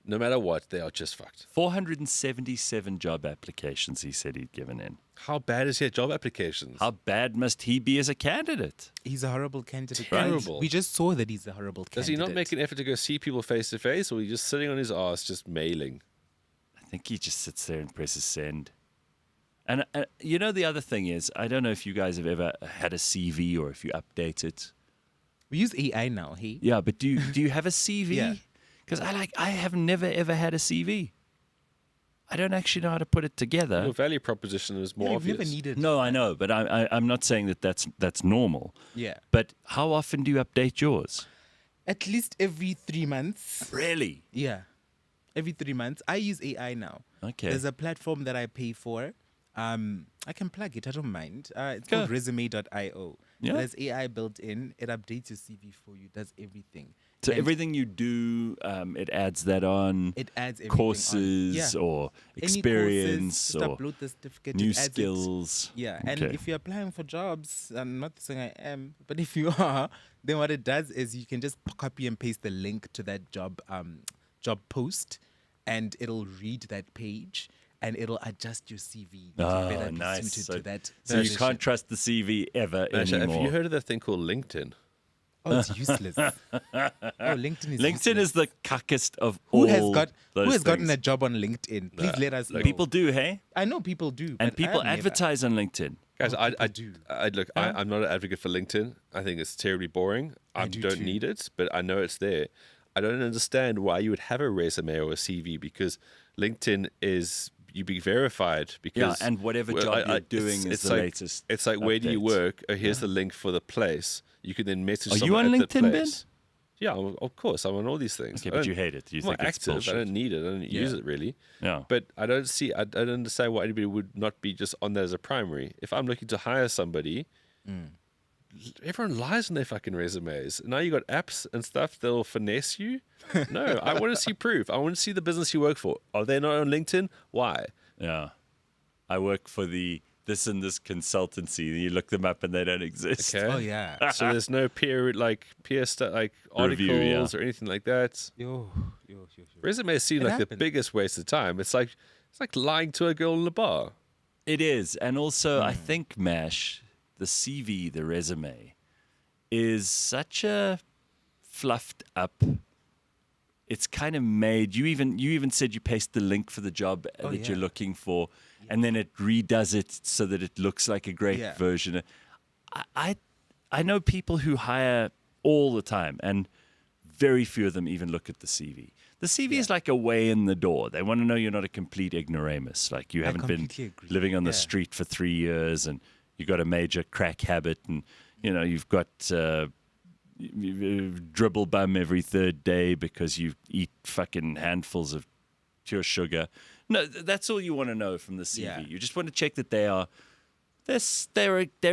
No matter what, they are just fucked.
477 job applications he said he'd given in.
How bad is he at job applications?
How bad must he be as a candidate?
He's a horrible candidate.
Terrible.
We just saw that he's a horrible candidate.
Does he not make an effort to go see people face to face, or is he just sitting on his ass just mailing?
I think he just sits there and presses send. And you know, the other thing is, I don't know if you guys have ever had a CV or if you update it.
We use AI now, hey?
Yeah, but do you have a CV? Yeah. Because I have never ever had a CV. I don't actually know how to put it together.
Your value proposition is more obvious.
Never needed.
No, I know, but I'm not saying that's normal.
Yeah.
But how often do you update yours?
At least every 3 months.
Really?
Yeah. Every 3 months. I use AI now.
Okay.
There's a platform that I pay for. I can plug it. I don't mind. It's called resume.io.
Yeah.
There's AI built in. It updates your CV for you. Does everything.
So everything you do, it adds that on.
It adds everything
courses
on.
or
Any
experience
courses, just
or
upload the certificate,
new
it adds
skills.
It. Yeah, and
Okay.
if you're applying for jobs, I'm not saying I am, but if you are, then what it does is you can just copy and paste the link to that job post, and it'll read that page. And it'll adjust your CV to better be suited to that.
So you can't trust the CV ever anymore.
Have you heard of that thing called LinkedIn?
Oh, it's useless. LinkedIn is
LinkedIn is the cuckest of
who
all
who has gotten
things.
a job on LinkedIn? Please let us know.
People do, hey?
I know people do.
And
but
people
I've never.
advertise on LinkedIn.
Guys, I'm not an advocate for LinkedIn. I think it's terribly boring. I don't need it, but I know it's there. I don't understand why you would have a resume or a CV because LinkedIn is you be verified because
and whatever job you're doing is the latest.
It's like where do you
update.
work? Oh, here's the link for the place. You can then message.
Are you
someone
on
at
LinkedIn,
the
Ben?
place. Yeah, of course. I'm on all these things.
Okay, but you hate it. You
I'm
think
not
it's
active.
bullshit.
I don't need it. I don't use it really.
Yeah.
But I don't understand why anybody would not be just on that as a primary. If I'm looking to hire somebody, everyone lies on their fucking resumes. Now you got apps and stuff that'll finesse you. No, I want to see proof. I want to see the business you work for. Are they not on LinkedIn? Why?
Yeah. I work for this and this consultancy. You look them up and they don't exist.
Okay.
Oh yeah.
So there's no peer articles
Review,
or anything like that.
Yo.
Resumes seem
It
like the
happens.
biggest waste of time. It's like lying to a girl in a bar.
It is. And also, I think, Mash, the CV, the resume, is such a fluffed up. It's kind of made. You even said you paste the link for the job that you're looking for, and then it redoes it so that it looks like a great version. I know people who hire all the time, and very few of them even look at the CV. The CV is like a way in the door. They want to know you're not a complete ignoramus. Like you haven't been living on the street for 3 years and you got a major crack habit and, you've got you dribble bum every third day because you eat fucking handfuls of pure sugar. No, that's all you want to know from the CV.
Yeah.
You just want to check that they're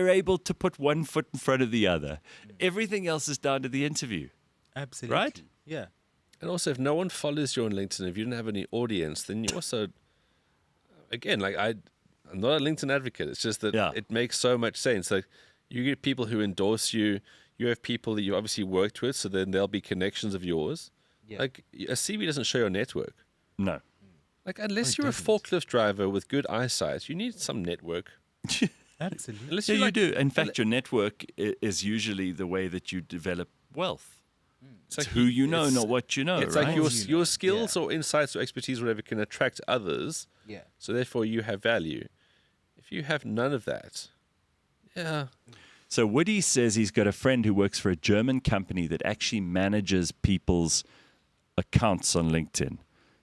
able to put one foot in front of the other. Everything else is down to the interview.
Absolutely.
Right?
Yeah.
And also, if no one follows you on LinkedIn, if you don't have any audience, then you also, again, like I'm not a LinkedIn advocate. It's just that it makes so much sense. Like you get people who endorse you. You have people that you obviously worked with, so then there'll be connections of yours. Yeah. Like a CV doesn't show your network.
No.
Like unless you're a forklift driver with good eyesight, you need some network.
Absolutely.
Unless
Yeah,
you
you
like,
do. In fact, your network is usually the way that you develop wealth. It's
like
who you know, not what you know.
It's
right?
like your skills or insights or expertise, whatever, can attract others.
Yeah.
So therefore, you have value. If you have none of that,
So Woody says he's got a friend who works for a German company that actually manages people's accounts on LinkedIn.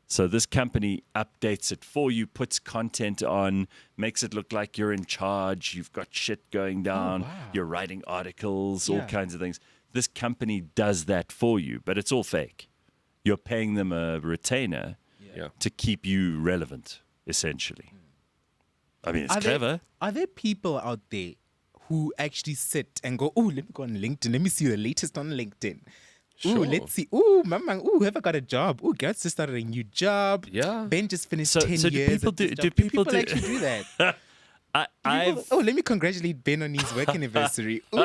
So this company updates it for you, puts content on, makes it look like you're in charge. You've got shit going down. You're writing articles, all kinds of things. This company does that for you, but it's all fake. You're paying them a retainer to keep you relevant, essentially. I mean, it's clever.
Are there people out there who actually sit and go, oh, let me go on LinkedIn. Let me see the latest on LinkedIn.
Sure.
Ooh, let's see. Ooh, Mamang. Ooh, whoever got a job. Ooh, Gareth just started a new job.
Yeah.
Ben just finished
So
10
do
years.
people
at this
do-
job.
do people
actually do that? Let me congratulate Ben on his work anniversary. Ooh.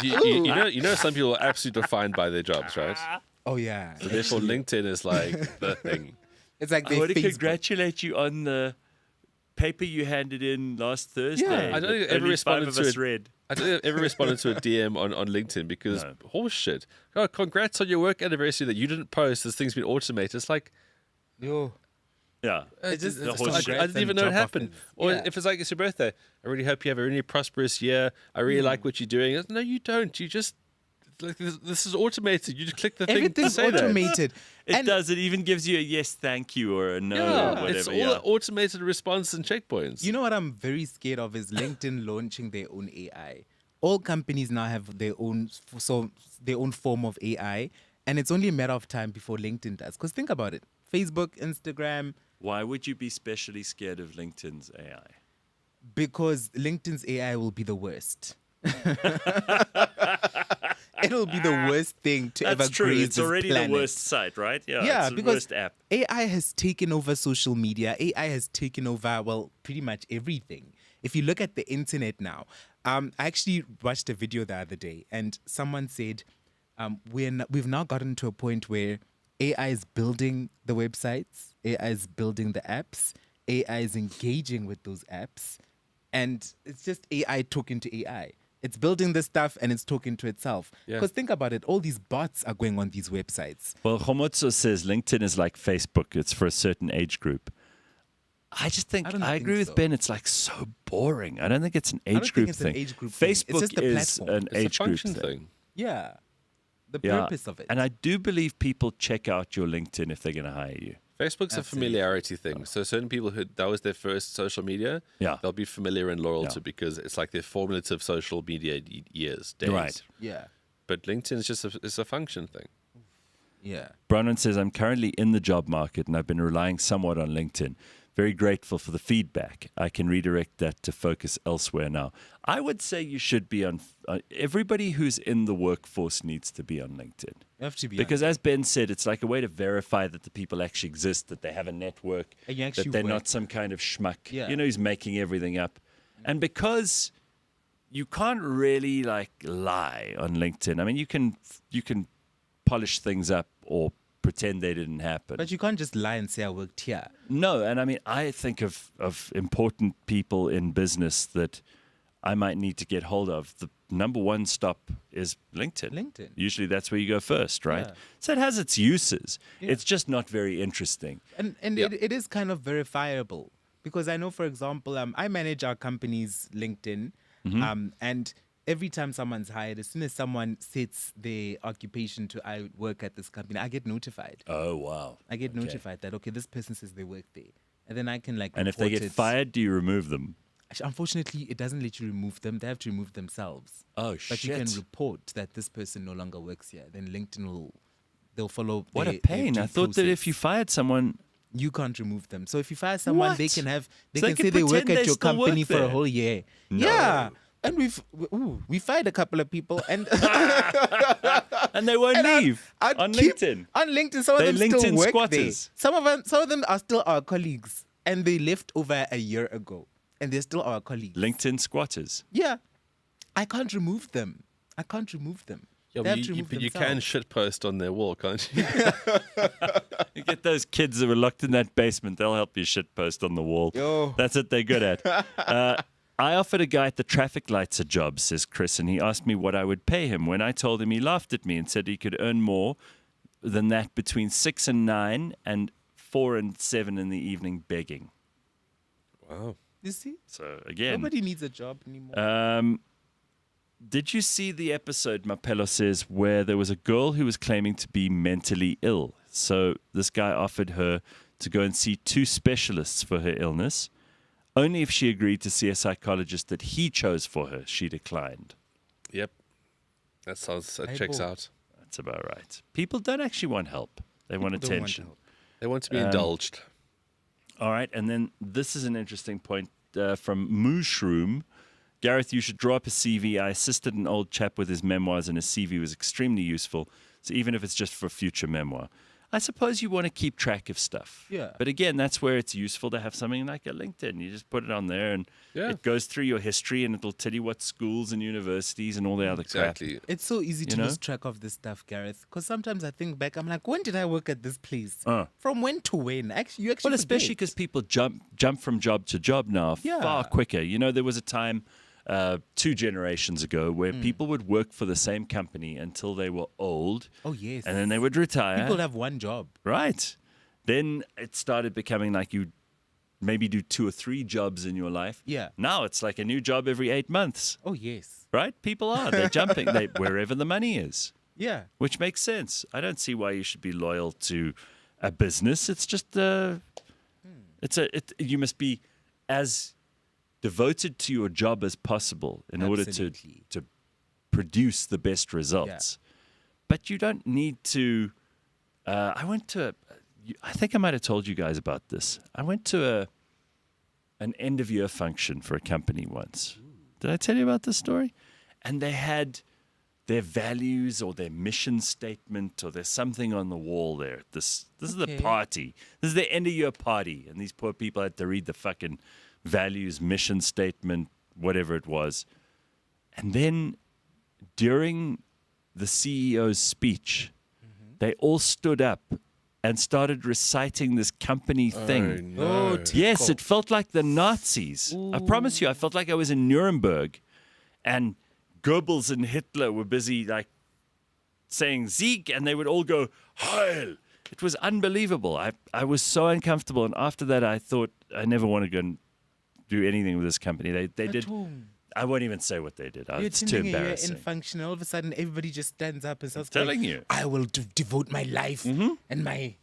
You know, some people are absolutely defined by their jobs, right?
Oh, yeah.
So therefore, LinkedIn is like the thing.
It's like
I want to congratulate you on the paper you handed in last Thursday.
Yeah. I don't think I've ever responded to I don't think I've ever responded to a DM on LinkedIn because horse shit. Oh, congrats on your work anniversary that you didn't post. This thing's been automated. It's like,
yo.
Yeah.
I didn't even know it happened. Or if it's like, it's your birthday, I really hope you have a really prosperous year. I really like what you're doing. No, you don't. You just, like, this is automated. You just click the thing to say
automated.
It does. It even gives you a yes, thank you, or a no, or whatever.
It's all automated response and checkpoints.
You know what I'm very scared of is LinkedIn launching their own AI. All companies now have their own form of AI, and it's only a matter of time before LinkedIn does. Because think about it. Facebook, Instagram.
Why would you be specially scared of LinkedIn's AI?
Because LinkedIn's AI will be the worst. It'll be the worst thing to ever
true.
graze
It's
this
already
planet.
the worst site, right?
Yeah,
it's the
because
worst app.
AI has taken over social media. AI has taken over, well, pretty much everything. If you look at the internet now, I actually watched a video the other day, and someone said we've now gotten to a point where AI is building the websites, AI is building the apps, AI is engaging with those apps, and it's just AI talking to AI. It's building this stuff and it's talking to itself. Because think about it, all these bots are going on these websites.
Well, Homotso says LinkedIn is like Facebook. It's for a certain age group. I just think I agree with Ben. It's like so boring. I don't think it's an age group thing. Facebook is an age group thing.
Yeah. The purpose of it.
And I do believe people check out your LinkedIn if they're going to hire you.
Facebook's a familiarity thing. So certain people who that was their first social media, they'll be familiar and loyal to because it's like their formative social media years, days.
Right.
Yeah.
But LinkedIn is just it's a function thing.
Yeah.
Bronwyn says, I'm currently in the job market and I've been relying somewhat on LinkedIn. Very grateful for the feedback. I can redirect that to focus elsewhere now. I would say you should be on. Everybody who's in the workforce needs to be on LinkedIn.
You have to be
because, as Ben said, it's like a way to verify that the people actually exist, that they have a network, that they're not some kind of schmuck.
Yeah.
You know, who's making everything up. And because you can't really like lie on LinkedIn. I mean, you can polish things up or pretend they didn't happen.
But you can't just lie and say I worked here.
No, and I mean, I think of important people in business that I might need to get hold of. The number one stop is LinkedIn. Usually that's where you go first, right?
Yeah.
So it has its uses. Yeah. It's just not very interesting.
And it is kind of verifiable. Because I know, for example, I manage our company's LinkedIn, and every time someone's hired, as soon as someone sets their occupation to I work at this company, I get notified.
Oh, wow.
I get notified that, okay, this person says they work there. And then I can like
And if they
report
get
it.
fired, do you remove them?
Actually, unfortunately, it doesn't let you remove them. They have to remove themselves.
Oh,
But you can
shit.
report that this person no longer works here. Then LinkedIn they'll follow.
What
their
a pain.
due
I thought that if
process.
you fired someone,
You can't remove them. So if you fire someone, they
What?
can have. They
So
can
they
say
can
they work
pretend
at
they
your
still work
company for a
there?
whole year.
No.
Yeah, and we fired a couple of people, and
and they won't leave on LinkedIn.
On LinkedIn, some of
They're
them still
LinkedIn
work
squatters.
there. Some of them are still our colleagues, and they left over a year ago, and they're still our colleagues.
LinkedIn squatters.
Yeah, I can't remove them.
Yeah,
They
but
have to remove
you can
themselves.
shitpost on their wall, can't you?
You get those kids that were locked in that basement. They'll help you shitpost on the wall.
Yo.
That's what they're good at. I offered a guy at the traffic lights a job, says Chris, and he asked me what I would pay him. When I told him, he laughed at me and said he could earn more than that between 6 and 9 and 4 and 7 in the evening begging.
Wow.
You see?
So, again.
Nobody needs a job anymore.
Did you see the episode, Mapello says, where there was a girl who was claiming to be mentally ill? So this guy offered her to go and see 2 specialists for her illness. Only if she agreed to see a psychologist that he chose for her, she declined.
Yep. That checks out.
That's about right. People don't actually want help. They want
People don't want
attention.
help. They want to be indulged.
All right. And then this is an interesting point from Mushroom. Gareth, you should draw up a CV. I assisted an old chap with his memoirs, and his CV was extremely useful. So even if it's just for a future memoir, I suppose you want to keep track of stuff.
Yeah.
But again, that's where it's useful to have something like a LinkedIn. You just put it on there, and it goes through your history, and it'll tell you what schools and universities and all the other crap.
It's so easy to
You know?
lose track of this stuff, Gareth. Because sometimes I think back, I'm like, when did I work at this place?
Uh.
From when to when? Actually, you actually
Well, especially
forget.
because people jump from job to job now
Yeah.
far quicker. You know, there was a time 2 generations ago where people would work for the same company until they were old.
Oh, yes.
And then they would retire.
People have one job.
Right. Then it started becoming like you maybe do 2 or 3 jobs in your life.
Yeah.
Now it's like a new job every 8 months.
Oh, yes.
Right? People are. They're jumping wherever the money is.
Yeah.
Which makes sense. I don't see why you should be loyal to a business. It's just you must be as devoted to your job as possible in order to produce the best results. But you don't need to. I went to. I think I might have told you guys about this. I went to an end of year function for a company once. Did I tell you about this story? And they had their values or their mission statement, or there's something on the wall there. This is the party. This is the end of year party, and these poor people had to read the fucking values, mission statement, whatever it was. And then during the CEO's speech, they all stood up and started reciting this company thing.
no.
Yes, it felt like the Nazis. I promise you, I felt like I was in Nuremberg, and Goebbels and Hitler were busy like saying Sieg, and they would all go Heil. It was unbelievable. I was so uncomfortable, and after that, I thought I never want to go and do anything with this company. They did. I won't even say what they did. It's too embarrassing.
In function, all of a sudden, everybody just stands up and starts
telling
going,
you.
I will devote my life and my.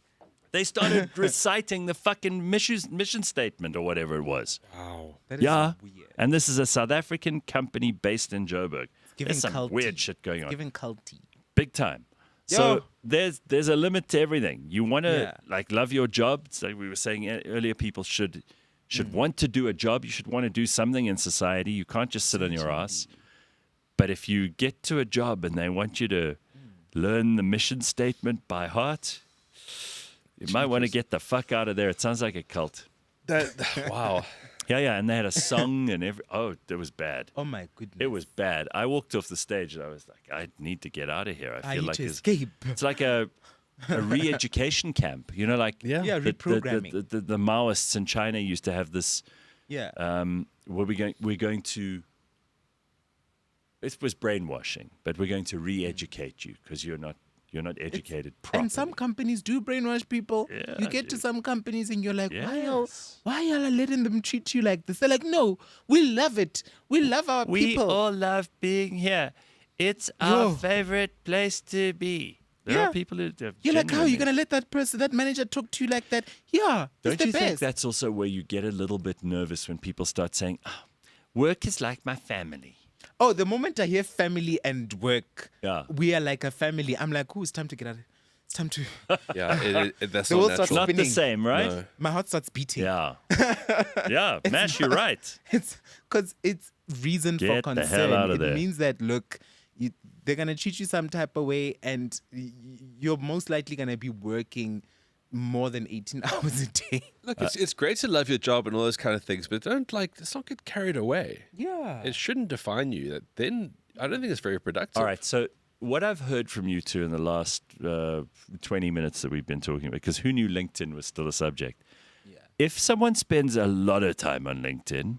They started reciting the fucking mission statement or whatever it was.
Wow.
That is weird.
And this is a South African company based in Joburg.
Giving
There's some
culty.
weird shit going on.
Giving culty.
Big time. So there's a limit to everything. You want to like love your job. So we were saying earlier, people should want to do a job. You should want to do something in society. You can't just sit on your ass. But if you get to a job and they want you to learn the mission statement by heart, you might want to get the fuck out of there. It sounds like a cult.
Wow.
Yeah, and they had a song and it was bad.
Oh my goodness.
It was bad. I walked off the stage and I was like, I need to get out of here. I feel
need
like
to escape.
It's like a re-education camp. You know, like
reprogramming.
The Maoists in China used to have this.
Yeah.
We're going to. It was brainwashing, but we're going to re-educate you because you're not You're not educated properly.
And some companies do brainwash people.
Yeah,
you get to
dude.
some companies and you're like,
Yes.
why y'all are letting them treat you like this? They're like, no, we love it. We love our
We
people.
all love being here. It's our
Yo.
favorite place to be. There are people who
You're like, how are you
genuinely-
going to let that manager talk to you like that? Yeah,
Don't
it's the
you
best.
think that's also where you get a little bit nervous when people start saying, oh, work is like my family?
Oh, the moment I hear family and work,
Yeah.
we are like a family. I'm like, it's time to get out. It's time to.
Yeah, that's
The
not
world starts
natural.
Not the
spinning.
same, right?
No.
My heart starts beating.
Yeah. Yeah, Mash, you're right.
It's because it's reason
Get
for
the
concern.
hell out of
it
there.
means that, look, they're going to treat you some type of way, and you're most likely going to be working more than 18 hours a day.
Look, it's great to love your job and all those kind of things, but let's not get carried away.
Yeah.
It shouldn't define you. Then I don't think it's very productive.
All right, so what I've heard from you two in the last 20 minutes that we've been talking about, because who knew LinkedIn was still a subject? Yeah. If someone spends a lot of time on LinkedIn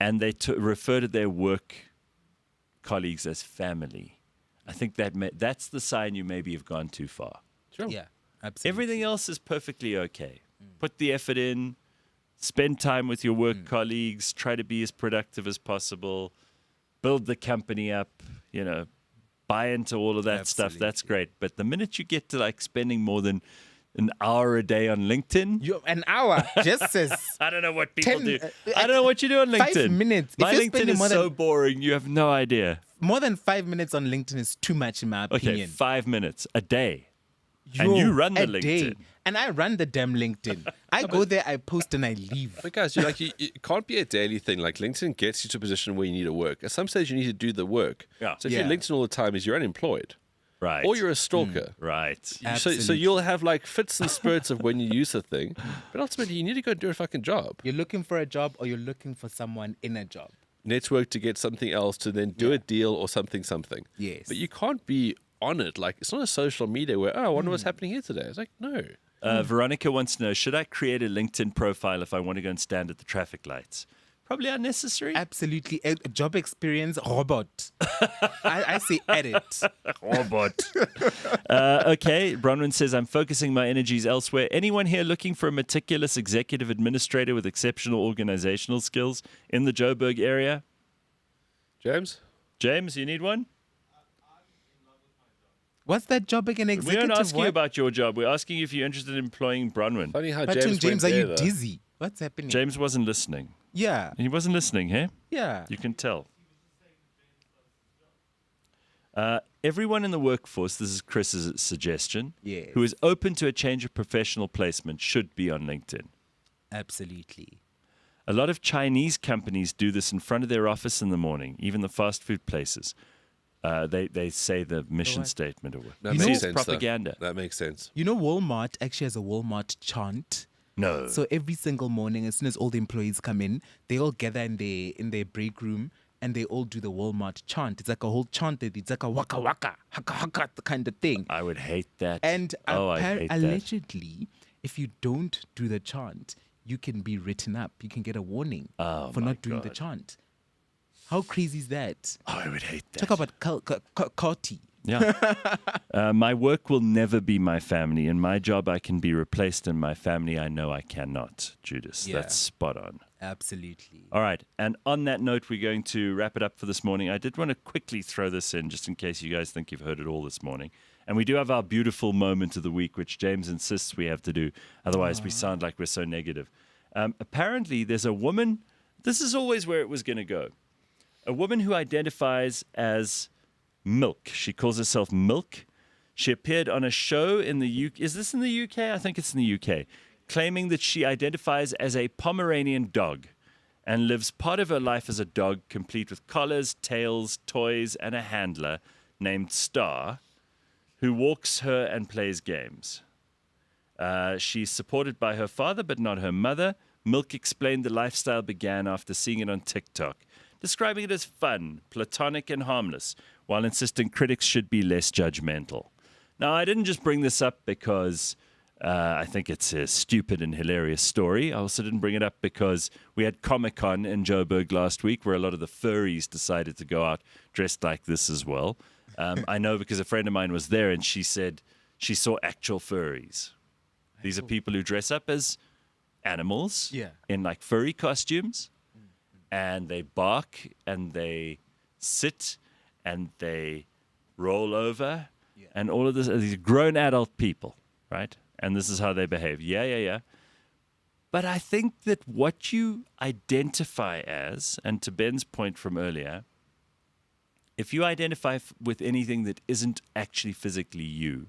and they refer to their work colleagues as family, I think that's the sign you maybe have gone too far.
Sure.
Yeah, absolutely.
Everything else is perfectly okay. Put the effort in, spend time with your work colleagues, try to be as productive as possible, build the company up, buy into all of that stuff. That's great. But the minute you get to like spending more than an hour a day on LinkedIn,
An hour, just says.
I don't know what people
10,
do. I don't know what you do on LinkedIn.
5 minutes.
My
If you're
LinkedIn
spending
is
more
so
than-
boring. You have no idea.
More than 5 minutes on LinkedIn is too much, in my
Okay,
opinion.
5 minutes a day. And you run the
a
LinkedIn.
day. And I run the damn LinkedIn. I go there, I post, and I leave.
But guys, it can't be a daily thing. Like LinkedIn gets you to a position where you need to work. At some stage, you need to do the work.
Yeah.
So if you're LinkedIn all the time, you're unemployed.
Right.
Or you're a stalker.
Right.
So you'll have like fits and spurts of when you use the thing, but ultimately you need to go do a fucking job.
You're looking for a job, or you're looking for someone in a job.
Network to get something else to then do a deal or something.
Yes.
But you can't be on it. Like it's not a social media where, I wonder what's happening here today. It's like, no.
Veronica wants to know, should I create a LinkedIn profile if I want to go and stand at the traffic lights? Probably unnecessary.
Absolutely. A job experience, robot. I say edit.
Robot. Okay, Bronwyn says, I'm focusing my energies elsewhere. Anyone here looking for a meticulous executive administrator with exceptional organizational skills in the Joburg area?
James,
you need one?
What's that job again?
We
Executive
aren't asking
what?
you about your job. We're asking if you're interested in employing Bronwyn.
funny how
But
James,
James,
went
are
there,
you
though.
dizzy? What's happening?
James wasn't listening.
Yeah.
He wasn't listening, hey?
Yeah.
You can tell. Everyone in the workforce, this is Chris's suggestion,
Yes.
who is open to a change of professional placement should be on LinkedIn.
Absolutely.
A lot of Chinese companies do this in front of their office in the morning, even the fast food places. They say the mission statement or what.
That
You
makes
know-
sense. though.
propaganda.
That makes sense.
You know, Walmart actually has a Walmart chant.
No.
So every single morning, as soon as all the employees come in, they all gather in their break room and they all do the Walmart chant. It's like a whole chant. It's like a waka waka, haka haka kind of thing.
I would hate that.
And
I hate that.
allegedly, if you don't do the chant, you can be written up. You can get a warning for
my
not doing the
God.
chant. How crazy is that?
Oh, I would hate that.
Talk about Kati.
Yeah. My work will never be my family. In my job, I can be replaced. In my family, I know I cannot, Judas.
Yeah.
That's spot on.
Absolutely.
All right. And on that note, we're going to wrap it up for this morning. I did want to quickly throw this in just in case you guys think you've heard it all this morning. And we do have our beautiful moment of the week, which James insists we have to do. Otherwise, we sound like we're so negative. Apparently, there's a woman. This is always where it was going to go. A woman who identifies as Milk. She calls herself Milk. She appeared on a show in the UK. Is this in the UK? I think it's in the UK. Claiming that she identifies as a Pomeranian dog and lives part of her life as a dog, complete with collars, tails, toys, and a handler named Star, who walks her and plays games. She's supported by her father, but not her mother. Milk explained the lifestyle began after seeing it on TikTok, describing it as fun, platonic, and harmless, while insisting critics should be less judgmental. Now, I didn't just bring this up because I think it's a stupid and hilarious story. I also didn't bring it up because we had Comic-Con in Joburg last week, where a lot of the furries decided to go out dressed like this as well. I know because a friend of mine was there and she said she saw actual furries. These are people who dress up as animals in like furry costumes, and they bark and they sit and they roll over and all of this. These grown adult people, right? And this is how they behave. Yeah. But I think that what you identify as, and to Ben's point from earlier, if you identify with anything that isn't actually physically you,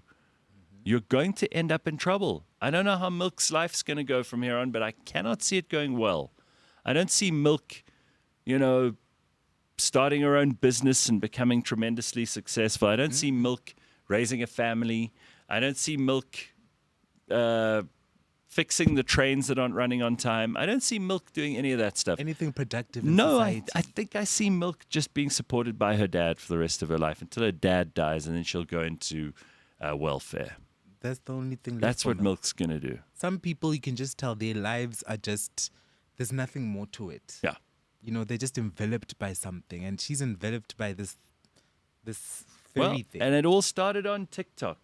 you're going to end up in trouble. I don't know how Milk's life's going to go from here on, but I cannot see it going well. I don't see Milk, starting her own business and becoming tremendously successful. I don't see Milk raising a family. I don't see Milk fixing the trains that aren't running on time. I don't see Milk doing any of that stuff.
Anything productive in
No,
society.
I think I see Milk just being supported by her dad for the rest of her life until her dad dies, and then she'll go into welfare.
That's the only thing.
That's what Milk's going to do.
Some people, you can just tell their lives are just, there's nothing more to it.
Yeah.
They're just enveloped by something, and she's enveloped by this fairy thing.
And it all started on TikTok.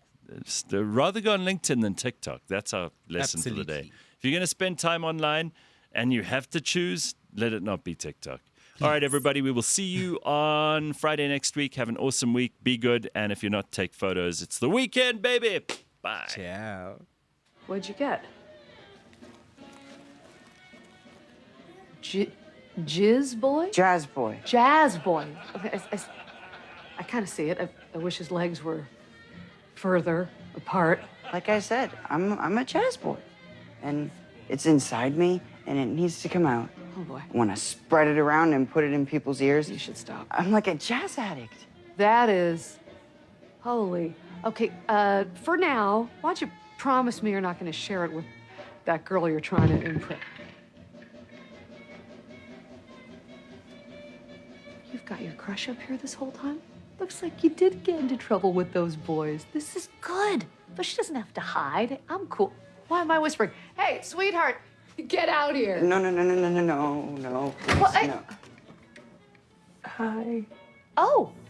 Rather go on LinkedIn than TikTok. That's our lesson for the day. If you're going to spend time online and you have to choose, let it not be TikTok. All right, everybody, we will see you on Friday next week. Have an awesome week. Be good. And if you're not, take photos. It's the weekend, baby. Bye.
Ciao.
What'd you get? Jizz boy?
Jazz boy.
Jazz boy. Okay, I kind of see it. I wish his legs were further apart.
Like I said, I'm a jazz boy. And it's inside me, and it needs to come out.
Oh, boy.
I want to spread it around and put it in people's ears.
You should stop.
I'm like a jazz addict.
That is... Holy... Okay, for now, why don't you promise me you're not going to share it with that girl you're trying to impress? You've got your crush up here this whole time? Looks like you did get into trouble with those boys. This is good. But she doesn't have to hide. I'm cool. Why am I whispering? Hey, sweetheart, get out here.
No.
Well,
No.
Hi. Oh,